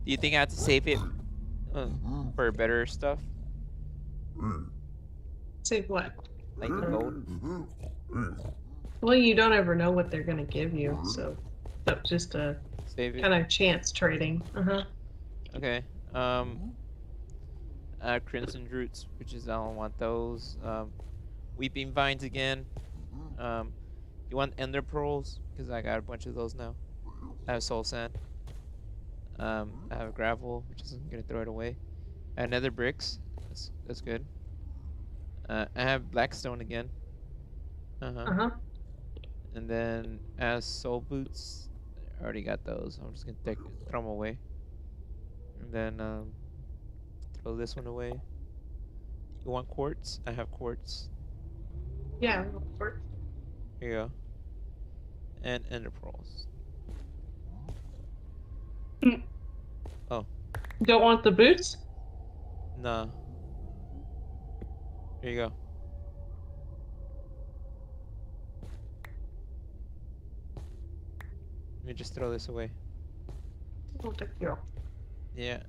Do you think I have to save it for better stuff? Save what? Like the gold? Well, you don't ever know what they're gonna give you, so that's just a Save it? kind of chance trading. Okay. Crimson roots, which is I don't want those. Weeping vines again. You want ender pearls? Because I got a bunch of those now. I have soul sand. I have gravel, which is I'm gonna throw it away. I have nether bricks. That's good. I have blackstone again. And then as soul boots, I already got those. I'm just gonna throw them away. And then throw this one away. You want quartz? I have quartz. Yeah, of course. Here you go. And ender pearls. Oh. Don't want the boots? Nah. Here you go. Let me just throw this away. Oh, thank you. Yeah.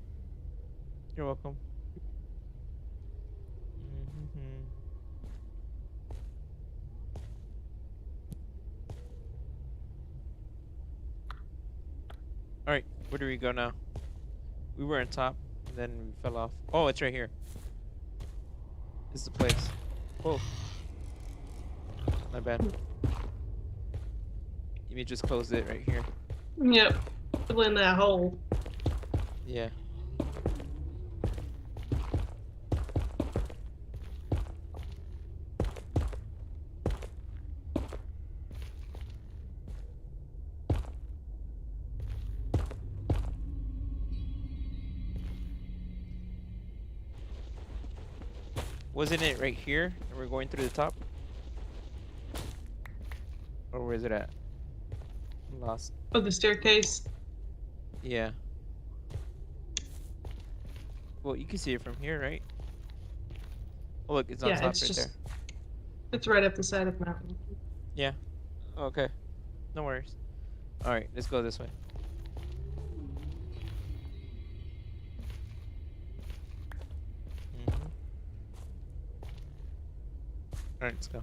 You're welcome. Alright, where do we go now? We were on top, and then we fell off. Oh, it's right here. This is the place. Whoa. My bad. Let me just close it right here. Yep. Fill in that hole. Yeah. Wasn't it right here? And we're going through the top? Or where is it at? I'm lost. Oh, the staircase. Yeah. Well, you can see it from here, right? Oh, look, it's on Yeah, top it's right just. there. It's right up the side of the mountain. Yeah. Okay. No worries. Alright, let's go this way. Alright, let's go.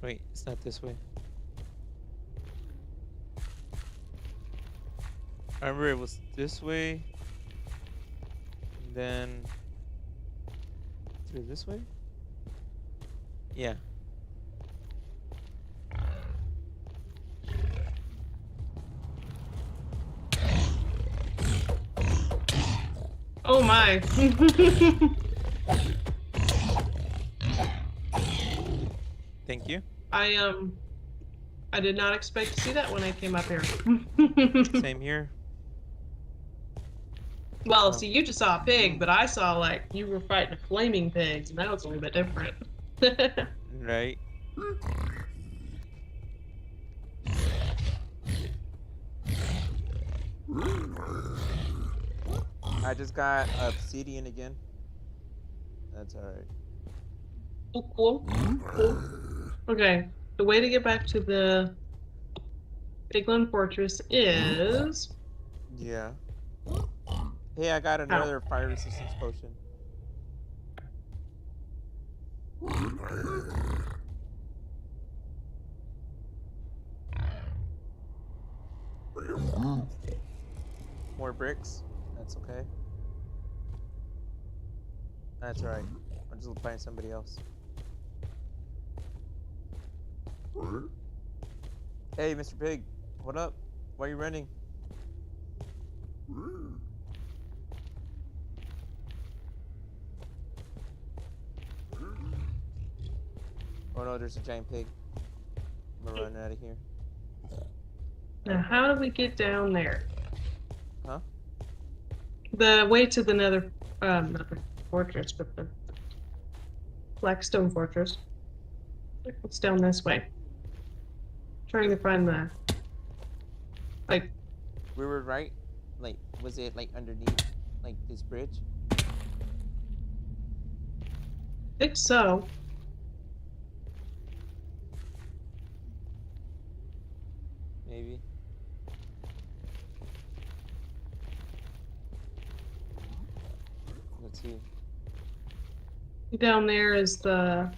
Wait, it's not this way. I remember it was this way. And then through this way? Yeah. Oh my. Thank you. I did not expect to see that when I came up here. Same here. Well, Oh. see, you just saw a pig, but I saw like you were fighting a flaming pig, and that was a little bit different. Right. I just got obsidian again. That's alright. Cool. Okay, the way to get back to the Piglin Fortress is Yeah. Hey, I got out. another fire resistance potion. More bricks. That's okay. That's alright. I'll just find somebody else. Hey, Mr. Pig. What up? Why are you running? Oh no, there's a giant pig. I'm gonna run out of here. Now, how do we get down there? Huh? The way to the Nether, not the fortress, but the Blackstone Fortress. It's down this way. Trying to find the, like, We were right. Like, was it like underneath, like this bridge? I think so. Maybe. Let's see. Down there is the.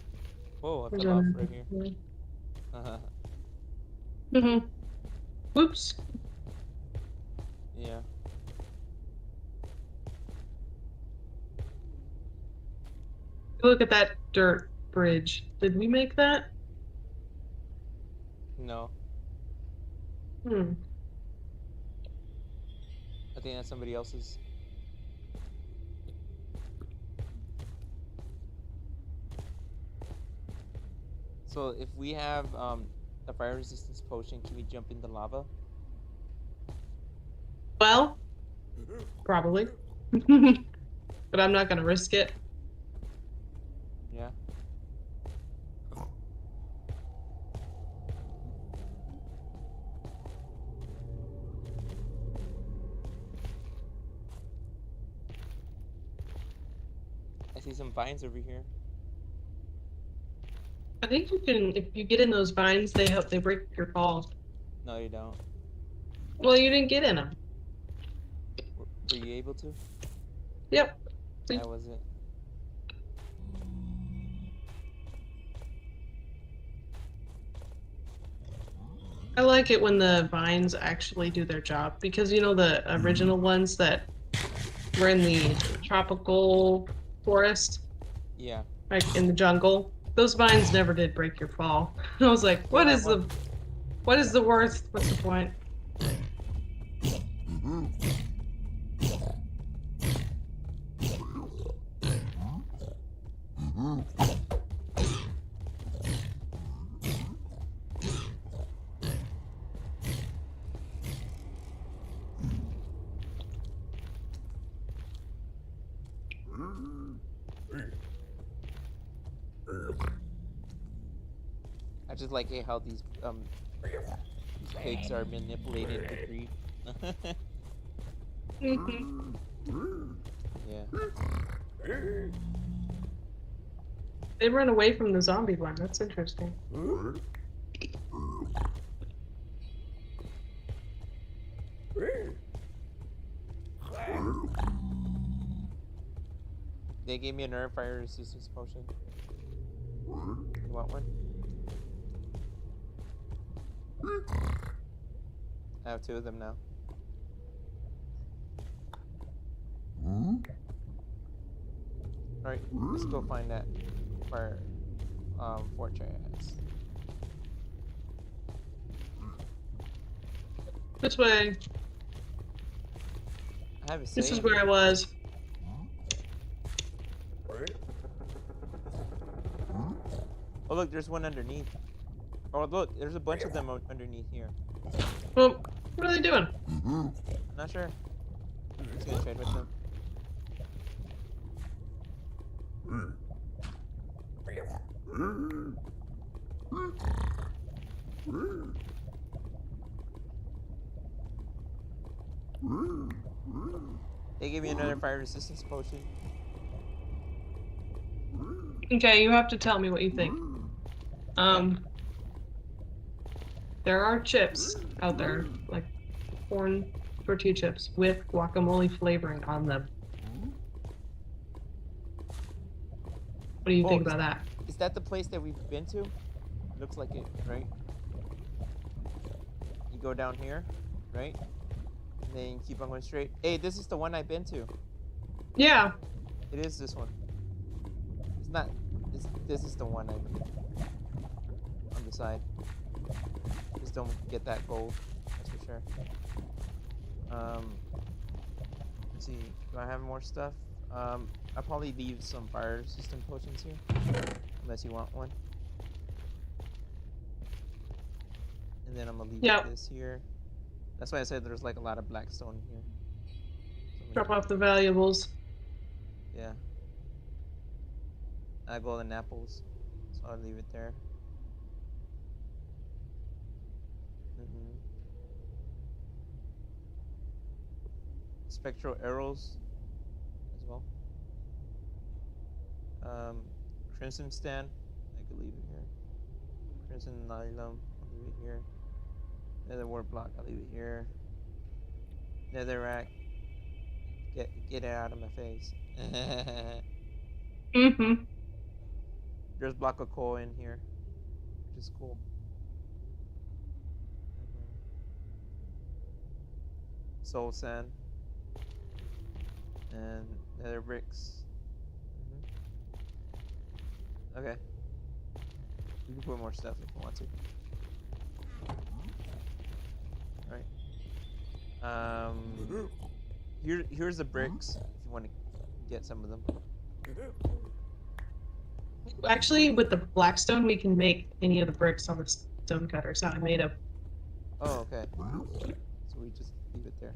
Whoa, I Where's fell off the- right here. Mhm. Whoops. Yeah. Look at that dirt bridge. Did we make that? No. Hmm. I think that's somebody else's. So if we have the fire resistance potion, can we jump in the lava? Well, probably. But I'm not gonna risk it. Yeah. I see some vines over here. I think you can, if you get in those vines, they break your fall. No, you don't. Well, you didn't get in them. Were you able to? Yep. I wasn't. I like it when the vines actually do their job because you know the original ones that were in the tropical forest, Yeah. like in the jungle. Those vines never did break your fall. I was like, Yeah, what is the worth? What's the point? I just like how these pigs are manipulated to breed. Yeah. They run away from the zombie one. That's interesting. They gave me another fire resistance potion. You want one? I have 2 of them now. Alright, let's go find that fire fortress. This way. I have a This is save. where I was. Oh look, there's one underneath. Oh look, there's a bunch of them underneath here. Well, what are they doing? I'm not sure. I'm just gonna trade with them. They gave me another fire resistance potion. Okay, you have to tell me what you think. There are chips out there, like corn tortilla chips with guacamole flavoring on them. What do you Oh, think about that? is that the place that we've been to? Looks like it, right? You go down here, right? And then keep on going straight. Hey, this is the one I've been to. Yeah. It is this one. It's not. This is the one I'm on the side. Just don't get that gold. That's for sure. Let's see. Do I have more stuff? I'll probably leave some fire system potions here, unless you want one. And then I'm gonna leave this here. That's why I said there's like a lot of black stone here. So Drop off the valuables. Yeah. Golden apples. So I'll leave it there. Spectral arrows as well. Crimson stand. I could leave it here. Crimson nylon. I'll leave it here. Nether wart block. I'll leave it here. Nether rack. Get it out of my face. There's block of coal in here, which is cool. Soul sand and nether bricks. Okay, you can put more stuff if you want to. All right. Here's the bricks if you want to get some of them. Actually, with the blackstone, we can make any of the bricks on the stone cutter. So I made a. Oh, okay. So we just leave it there.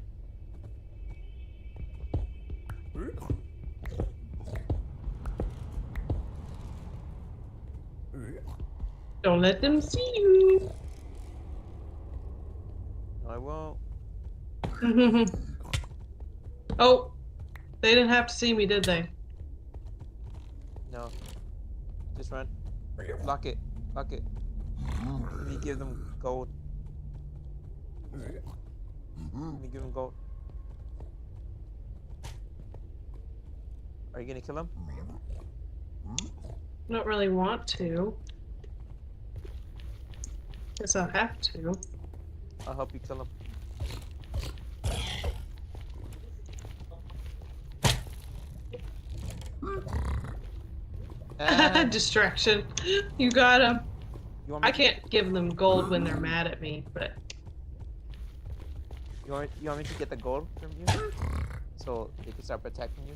Don't let them see you. No, I won't. Oh, they didn't have to see me, did they? No. Just run. Block it. Block it. Let me give them gold. Let me give them gold. Are you gonna kill him? I don't really want to. Guess I'll have to. I'll help you kill him. Distraction. You got him. I To... can't give them gold when they're mad at me, but. You want me to get the gold from you? So they can start protecting you?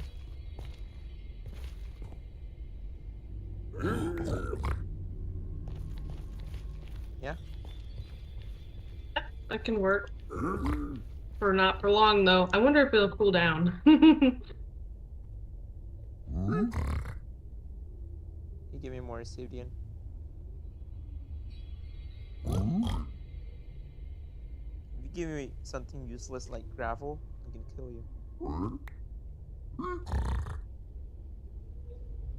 Yeah? That can work. For not for long, though. I wonder if it'll cool down. You give me more obsidian. If you give me something useless like gravel, I can kill you.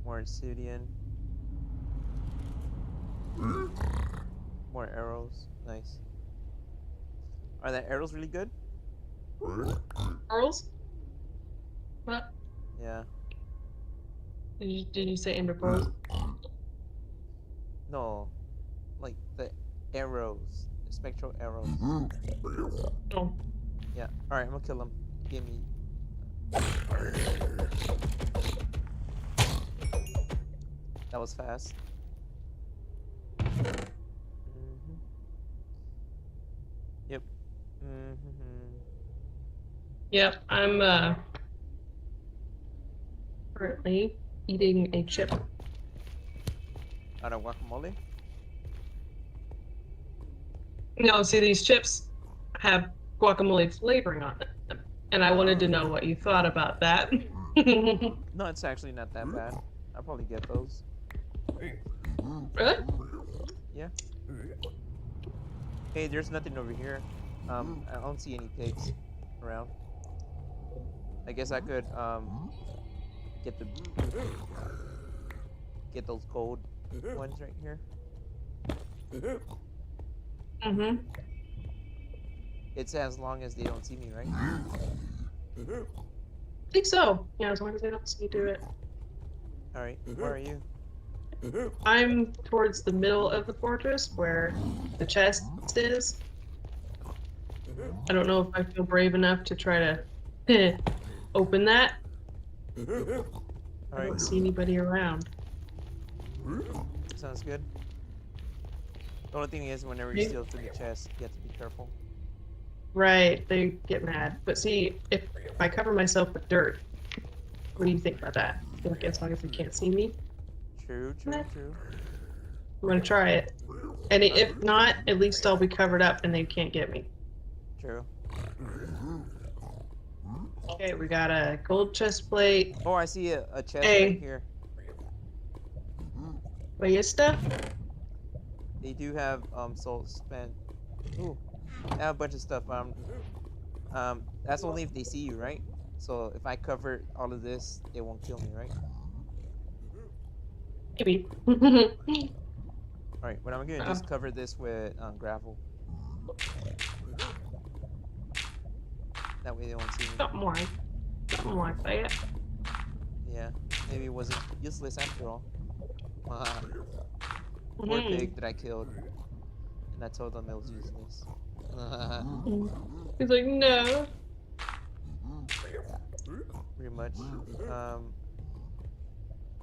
More obsidian. More arrows. Nice. Are the arrows really good? Pearls? What? Yeah. Did you say ender pearls? No. Like the arrows. The spectral arrows. Oh. Yeah. Alright, I'm gonna kill him. Give me. That was fast. Yep. Yep, I'm currently eating a chip. Out of guacamole? No, see, these chips have guacamole flavoring on them, and I wanted to know what you thought about that. No, it's actually not that bad. I'll probably get those. Really? Yeah. Hey, there's nothing over here. I don't see any pigs around. I guess I could get the get those gold ones right here. Mm-hmm. It's as long as they don't see me, right? I think so. Yeah, as long as they don't see you do it. All right. Where are you? I'm towards the middle of the fortress where the chest is. I don't know if I feel brave enough to try to open that. All I right. don't see anybody around. Sounds good. The only thing is, whenever you Okay. steal through the chest, you have to be careful. Right, they get mad. But see, if I cover myself with dirt, what do you think about that? I think as long as they can't see me, True. Nah. True. I'm gonna try it. And if not, at least I'll be covered up and they can't get me. True. Okay, we got a gold chest plate. Oh, I see a chest Hey. right here. Ballista? They do have soul spent. Ooh, they have a bunch of stuff. That's only if they see you, right? So if I cover all of this, they won't kill me, right? Maybe. All right, what I'm gonna do is cover this with gravel. That way they won't see me. Something like that. Yeah, maybe it wasn't useless after all. Poor Mhm. pig that I killed, and I told them it was useless. He's like, no. Pretty much.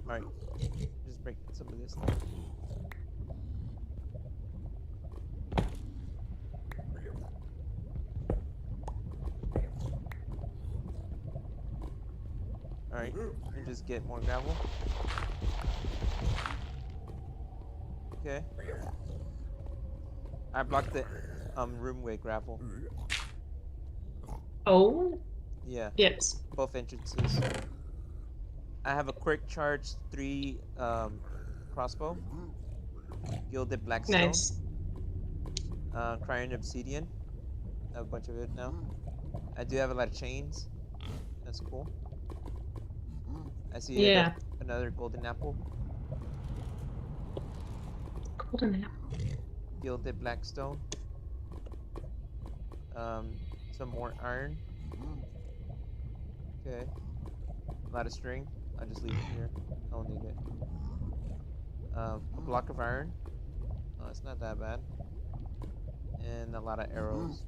Alright. Just break some of this. Alright. And just get more gravel. Okay. I blocked the room with gravel. Oh? Yeah. Yes. Both entrances. I have a quick charge 3 crossbow. Gilded blackstone. Nice. Crying obsidian. I have a bunch of it now. I do have a lot of chains. That's cool. I see Yeah. another golden apple. Golden apple. Gilded blackstone. Some more iron. Okay. A lot of string. I'll just leave it here. I don't need it. A block of iron. Oh, it's not that bad. And a lot of arrows.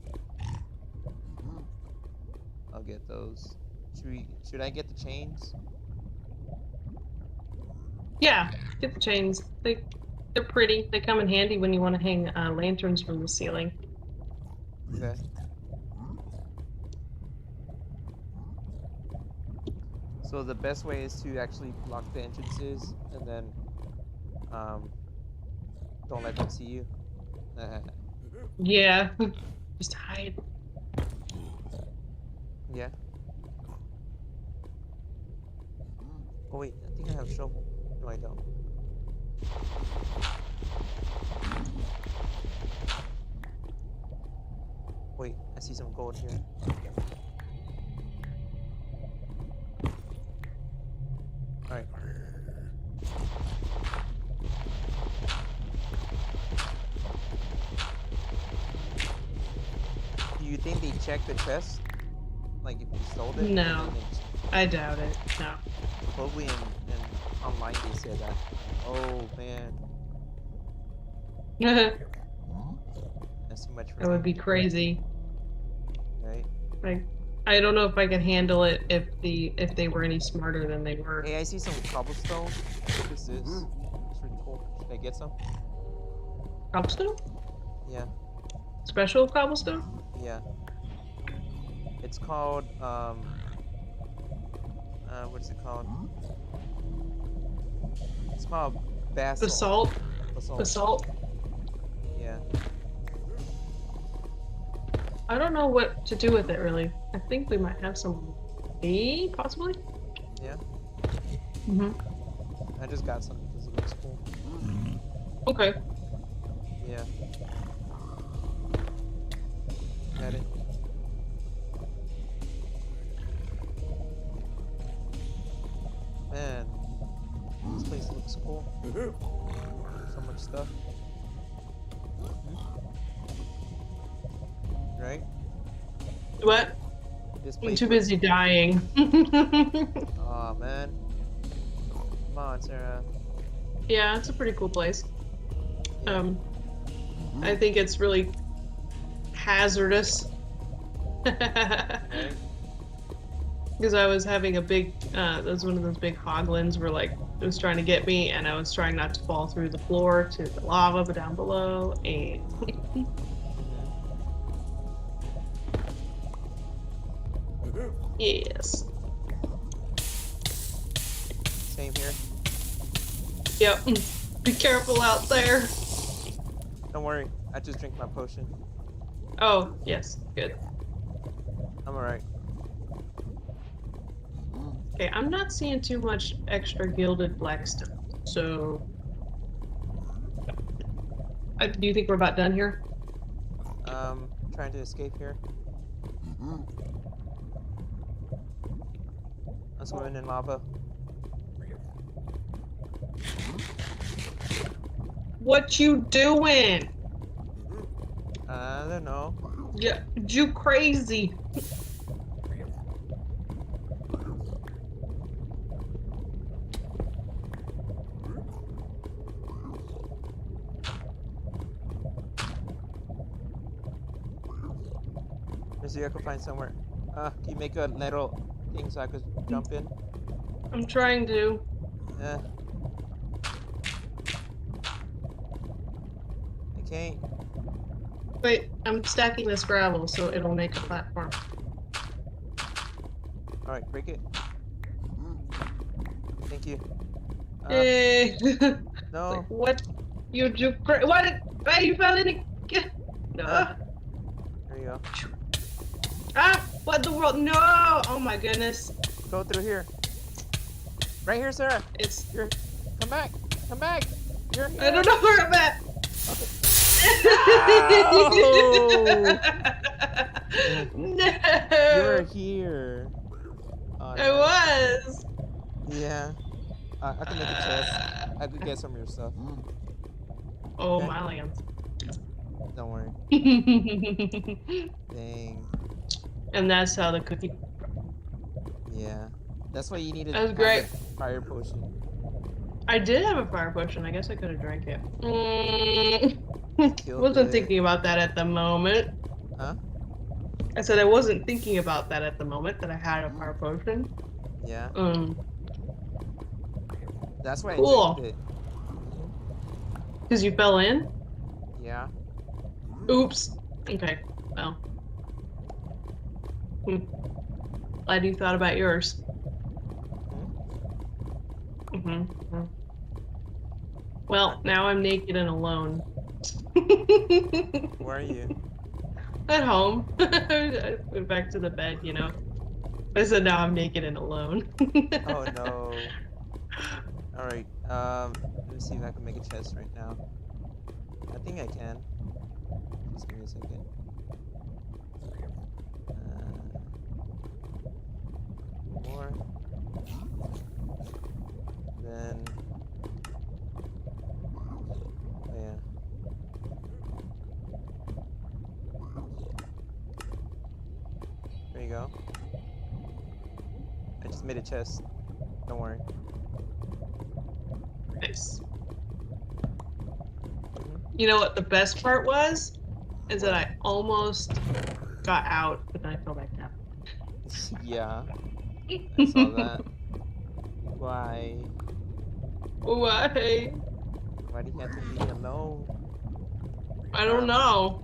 I'll get those. Should I get the chains? Yeah, get the chains. They're pretty. They come in handy when you want to hang lanterns from the ceiling. Okay. So the best way is to actually block the entrances and then don't let them see you. Yeah. Just hide. Yeah. Oh wait, I think I have a shovel. No, I don't. Wait, I see some gold here. Alright. Do you think they check the chest? Like if you sold it? No. I doubt it. No. Probably in online they said that. Oh man. That's too much for That would be crazy. Right? Like, I don't know if I could handle it if they were any smarter than they were. Hey, I see some cobblestone. What is this? It's really cool. Should I get some? Cobblestone? Yeah. Special cobblestone? Yeah. It's called what is it called? It's called basalt. Basalt? Yeah. I don't know what to do with it really. I think we might have some tea, possibly? Yeah. Mm-hmm. I just got some because it looks cool. Okay. Yeah. Got it. Man, this place looks simple. So much stuff. Right? What? This I'm place too looks- busy dying. Aw, man. Come on, Sarah. Yeah, it's a pretty cool place. Yeah. I think it's really hazardous. Right? Because I was having a big, that was one of those big hoglins where like it was trying to get me, and I was trying not to fall through the floor to the lava but down below, and yes, Same here. yep. Be careful out there. Don't worry. I just drink my potion. Oh yes, good. I'm alright. Okay, I'm not seeing too much extra gilded blackstone, so. Do you think we're about done here? Trying to escape here. I'm swimming in lava. What you doing? I don't know. Yeah, you crazy. Let's see if I can find somewhere. Can you make a little thing so I could jump in? I'm trying to. I can't. Wait, I'm stacking this gravel so it'll make a platform. Alright, break it. Thank you. Yay! No. What? You do? What? Why you fell in again? No. There you go. Ah! What the world? No! Oh my goodness! Go through here. Right here, Sarah. It's. You're. Come back. Come back. You're here. I don't know where I'm at. No! You're here. Oh, I no. was. Yeah. I can make a chest. I could get some of your stuff. Oh Okay. my lands. Don't worry. Dang. And that's how the cookie. Yeah. That's why you needed That was have great. the fire potion. I did have a fire potion. I guess I could have drank it. Killed Wasn't it. thinking about that at the moment. Huh? I said I wasn't thinking about that at the moment that I had a fire potion. Yeah. That's why Cool. I drank it. Because you fell in? Yeah. Oops. Okay. Well. Glad you thought about yours. Well, now I'm naked and alone. Where are you? At home. I went back to the bed, you know. I said now I'm naked and alone. Oh no. Alright, let me see if I can make a chest right now. I think I can. Just give me a second. More. Then. Oh yeah. There you go. I just made a chest. Don't worry. Nice. You know what the best part was? Is that I almost got out, but then I fell back down. Yeah. I saw that. Why? Why? Why do you have to leave me alone? I don't know.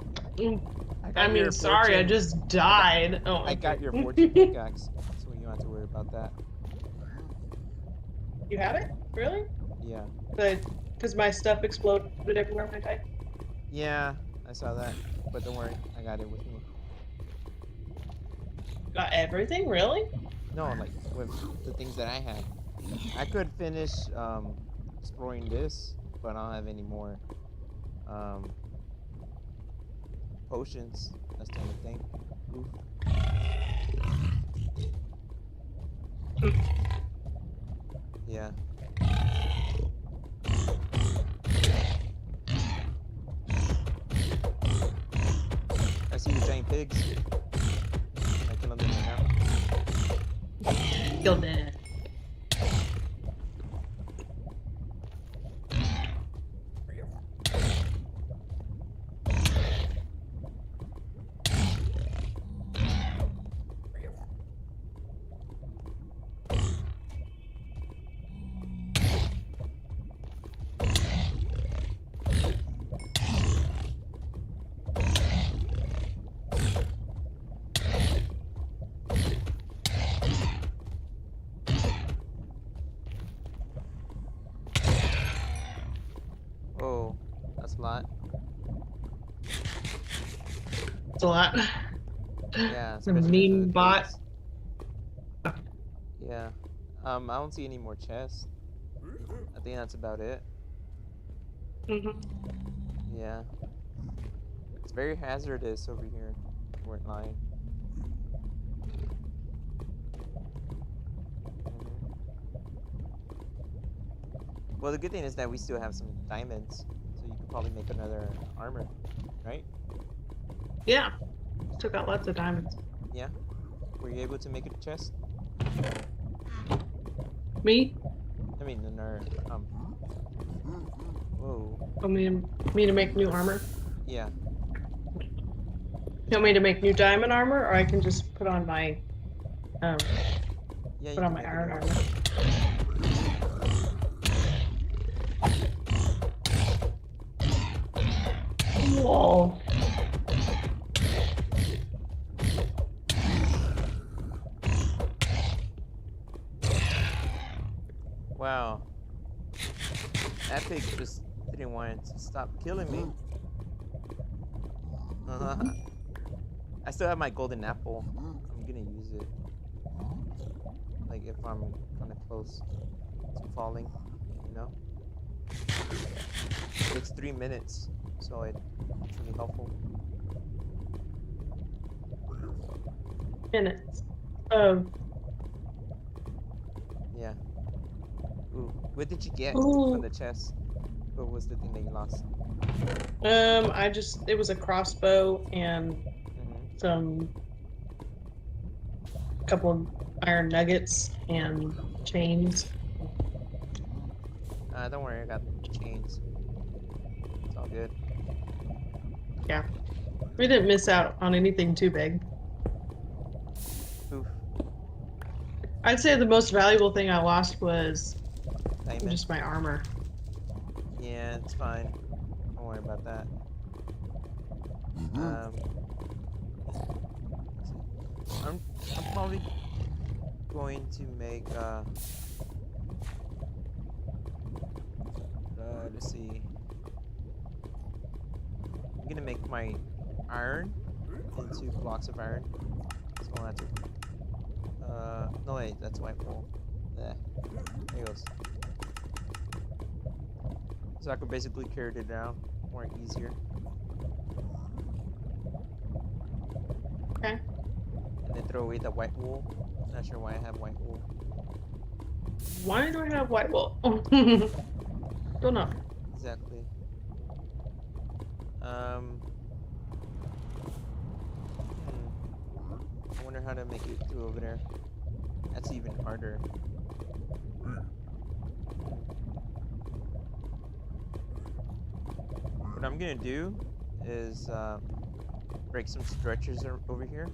I got your mean, sorry, I fortune- just died. Oh, I got okay. your fortune pickaxe, so you don't have to worry about that. You have it? Really? Yeah. Because my stuff exploded everywhere when I died. Yeah, I saw that. But don't worry, I got it with me. Got everything? Really? No, like with the things that I had. I could finish exploring this, but I don't have any more potions. That's the only thing. Oof. Yeah. You're dead. Oh, that's a lot. It's a lot. Yeah, The especially for the mean bot. case. Yeah. I don't see any more chests. I think that's about it. Mhm. Yeah. It's very hazardous over here. You weren't lying. hmm Well, the good thing is that we still have some diamonds, so you could probably make another armor, right? Yeah. Took out lots of diamonds. Yeah. Were you able to make a chest? Me? I mean, in our Whoa. Me to make new armor? Yeah. You want me to make new diamond armor, or I can just put on my Yeah, you put on can my make a iron new armor? Whoa. Wow. That pig just didn't want to stop killing me. I still have my golden apple. I'm gonna use it. Like if I'm kind of close to falling, you know? It's 3 minutes, so it's really helpful. Minutes. Oh. Yeah. Ooh, what did you get from Ooh. the chest? What was the thing that you lost? It was a crossbow and Mm-hmm. some couple of iron nuggets and chains. Don't worry, I got chains. It's all good. Yeah. We didn't miss out on anything too big. Oof. I'd say the most valuable thing I lost was Diamond? just my armor. Yeah, it's fine. Don't worry about that. Let's see. I'm probably going to make let's see. I'm gonna make my iron into blocks of iron. So that's no wait, that's white wool. There it goes. So I could basically carry it down more easier. Okay. And then throw away the white wool. Not sure why I have white wool. Why do I have white wool? Don't know. Exactly. I wonder how to make it through over there. That's even harder. What I'm gonna do is break some stretchers over here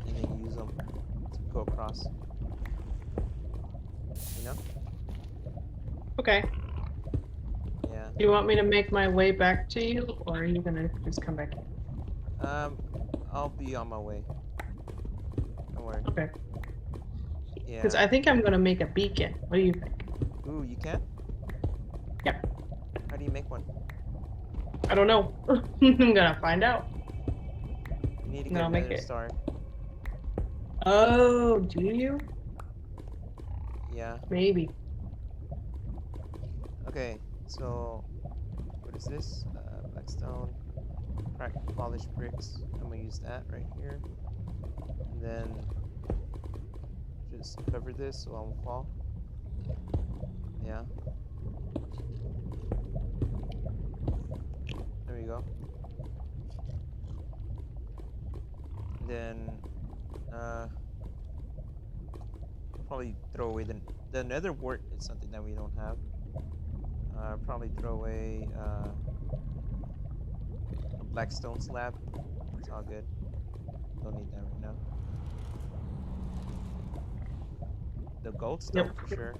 and then use them to go across. You know? Okay. Yeah. Do you want me to make my way back to you, or are you gonna just come back? I'll be on my way. Don't worry. Okay. Yeah. Because I think I'm gonna make a beacon. What do you think? Ooh, you can? Yeah. How do you make one? I don't know. I'm gonna find out. You need to And get I'll make another it. star. Oh, do you? Yeah. Maybe. Okay, so what is this? Blackstone, cracked polished bricks. I'm gonna use that right here. And then just cover this so I won't fall. Yeah. There we go. And then probably throw away the nether wart is something that we don't have. Probably throw away a black stone slab. It's all good. Don't need that right now. The gold stone Yep. for sure.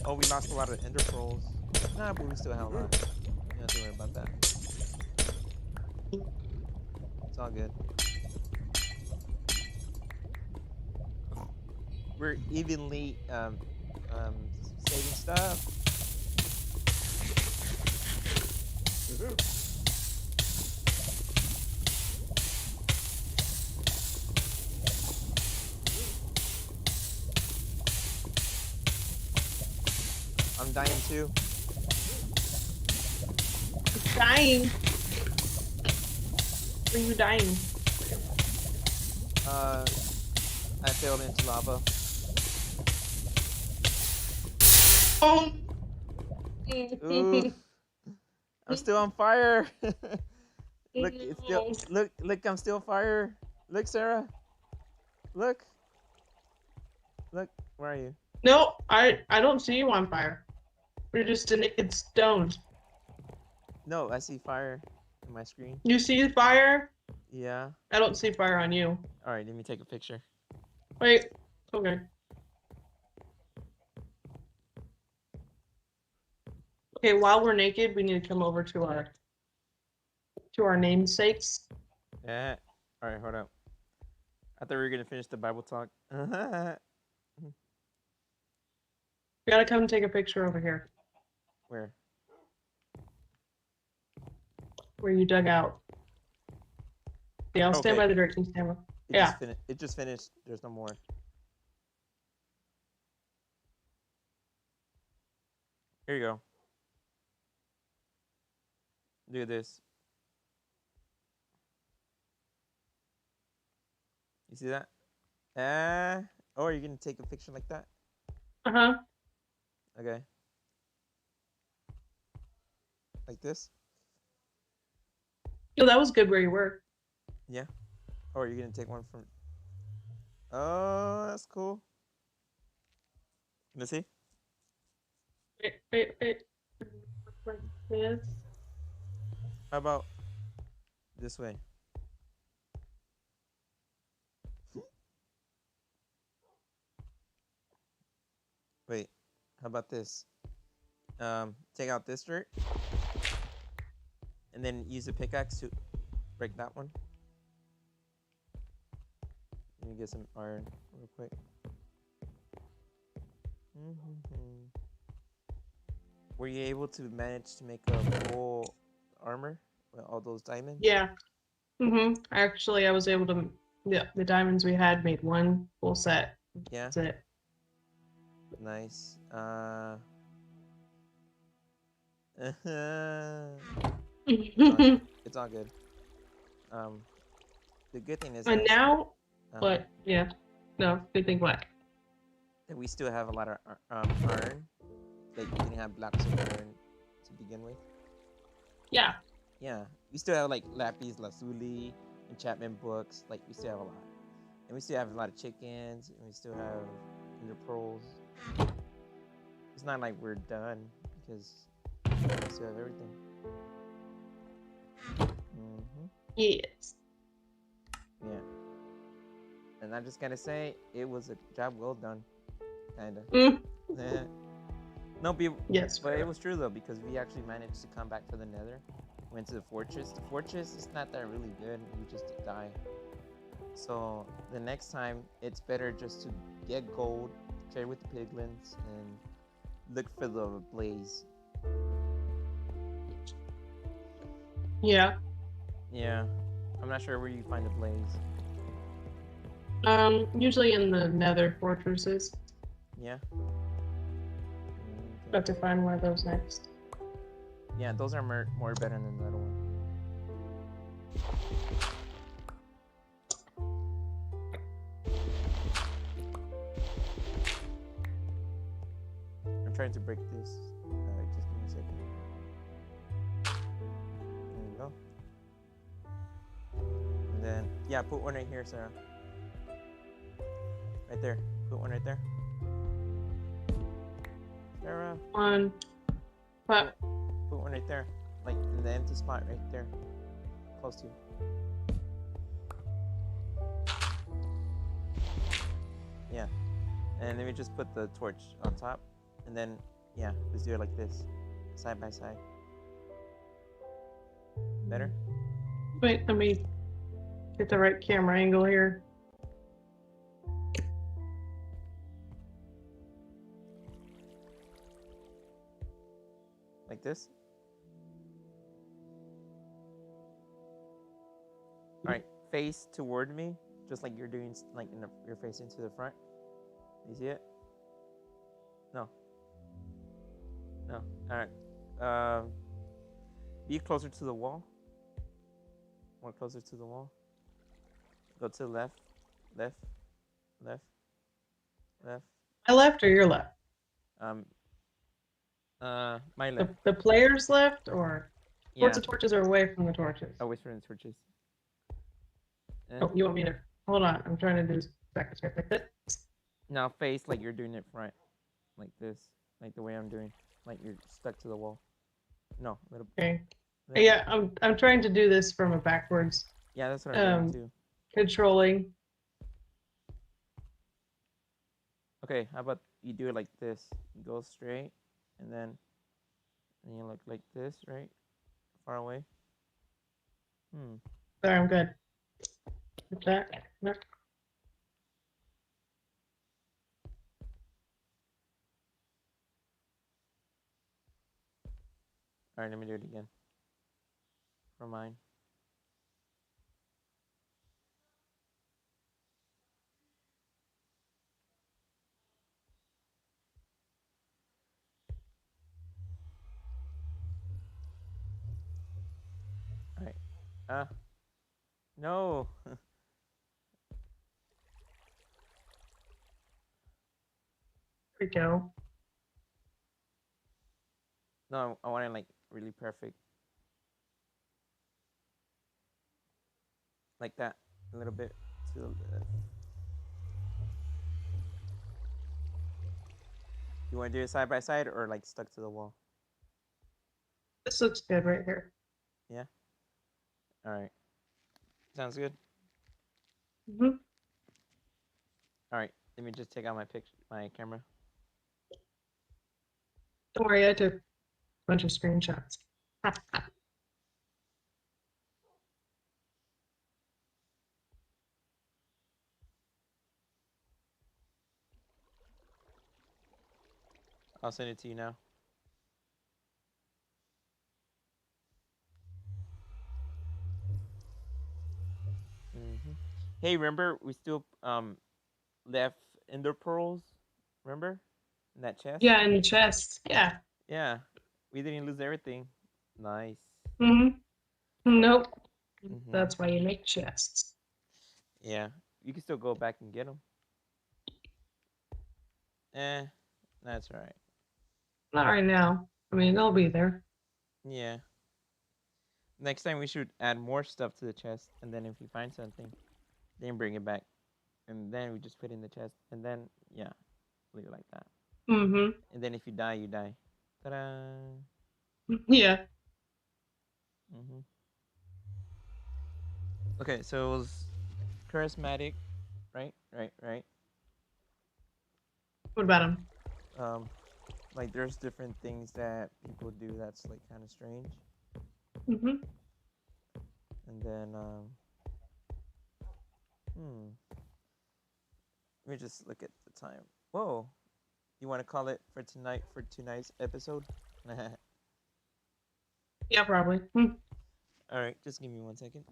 Oh, we lost a lot of ender pearls. Nah, but we still have a lot. You don't have to worry about that. It's all good. We're evenly saving stuff. I'm dying too. Dying. Are you dying? I fell into lava. Oh. Oof. I'm still on fire. Look, it's still No. look, I'm still fire. Look, Sarah. Look. Look, where are you? No, I don't see you on fire. You're just a naked stone. No, I see fire in my screen. You see fire? Yeah. I don't see fire on you. Alright, let me take a picture. Wait. Okay. Okay, while we're naked, we need to come over to our namesakes. Yeah. Alright, hold up. I thought we were gonna finish the Bible talk. We gotta come take a picture over here, Where? where you dug out. Yeah, I'll stand Okay. by the dirt. You stand by. It Yeah. just finished. It just finished. There's no more. Here you go. Look at this. You see that? Oh, are you gonna take a picture like that? Uh-huh. Okay. Like this? Yo, that was good where you were. Yeah. Or are you gonna take one from? Oh, that's cool. Let's see. Wait. Like this. How about this way? Wait. How about this? Take out this dirt, and then use a pickaxe to break that one. Let me get some iron real quick. Were you able to manage to make a full armor with all those diamonds? Yeah. Actually, I was able to. Yeah, the diamonds we had made one full set. Yeah. That's it. Nice. It's all good. The good thing is And that, now, but yeah, no, good thing what? that we still have a lot of iron. Like we didn't have blocks of iron to begin with. Yeah. Yeah, we still have like lapis lazuli, enchantment books. Like we still have a lot, and we still have a lot of chickens, and we still have ender pearls. It's not like we're done because we still have everything. Yes. Yeah. And I'm just gonna say it was a job well done, kinda. No, Yes. but it was true though because we actually managed to come back to the Nether. Went to the fortress. The fortress is not that really good. We just die. So the next time, it's better just to get gold, trade with the piglins, and look for the blaze. Yeah. Yeah, I'm not sure where you find the blaze. Usually in the Nether fortresses. Yeah. Got to find one of those next. Yeah, those are more better than the other one. I'm trying to break this. Just give me a second. There you go. And then, yeah, put one right here, Sarah. Right there. Put one right there. Sarah, One. But put one right there. Like in the empty spot right there. Close to you. Yeah. And let me just put the torch on top. And then, yeah, let's do it like this. Side by side. Better? wait, let me get the right camera angle here. Like this? Alright, face toward me. Just like you're doing, like you're facing to the front. You see it? No. No. Alright. Be closer to the wall. More closer to the wall. Go to the left. Left. Left. Left. My left or your left? Um. My left. The player's left or Yeah. towards the torches or away from the torches? Away from the torches. Oh, you want me to hold on? I'm trying to do backwards here like this. Now face like you're doing it front, like this, like the way I'm doing, like you're stuck to the wall. No, little. Okay. little Yeah, I'm trying to do this from a backwards Yeah, that's what I'm doing too. controlling. Okay, how about you do it like this? You go straight, and then you look like this, right? Far away. There, I'm good. Like that. No. All right, let me do it again. For mine. All right. No. There we go. No, I want it like really perfect. Like that. A little bit to the left. You want to do it side by side or like stuck to the wall? This looks good right here. Yeah? All right. Sounds good. Mm-hmm. All right. Let me just take out my camera. Don't worry, I took a bunch of screenshots. I'll send it to you now. Hey, remember we still left ender pearls? Remember in that chest? Yeah, in the chest. Yeah. Yeah, we didn't lose everything. Nice. Mm-hmm. Nope. That's why you make chests. Yeah, you can still go back and get them. That's all right. Not right now. I mean, they'll be there. Yeah. Next time we should add more stuff to the chest, and then if you find something, then bring it back, and then we just put it in the chest, and then yeah, leave it like that. Mm-hmm. And then if you die, you die. Ta-da! Yeah. Okay, so it was charismatic, right? What about them? Like there's different things that people do that's like kind of strange. Mm-hmm. And then let me just look at the time. Whoa, you want to call it for tonight for tonight's episode? Yeah, probably. All right, just give me 1 second.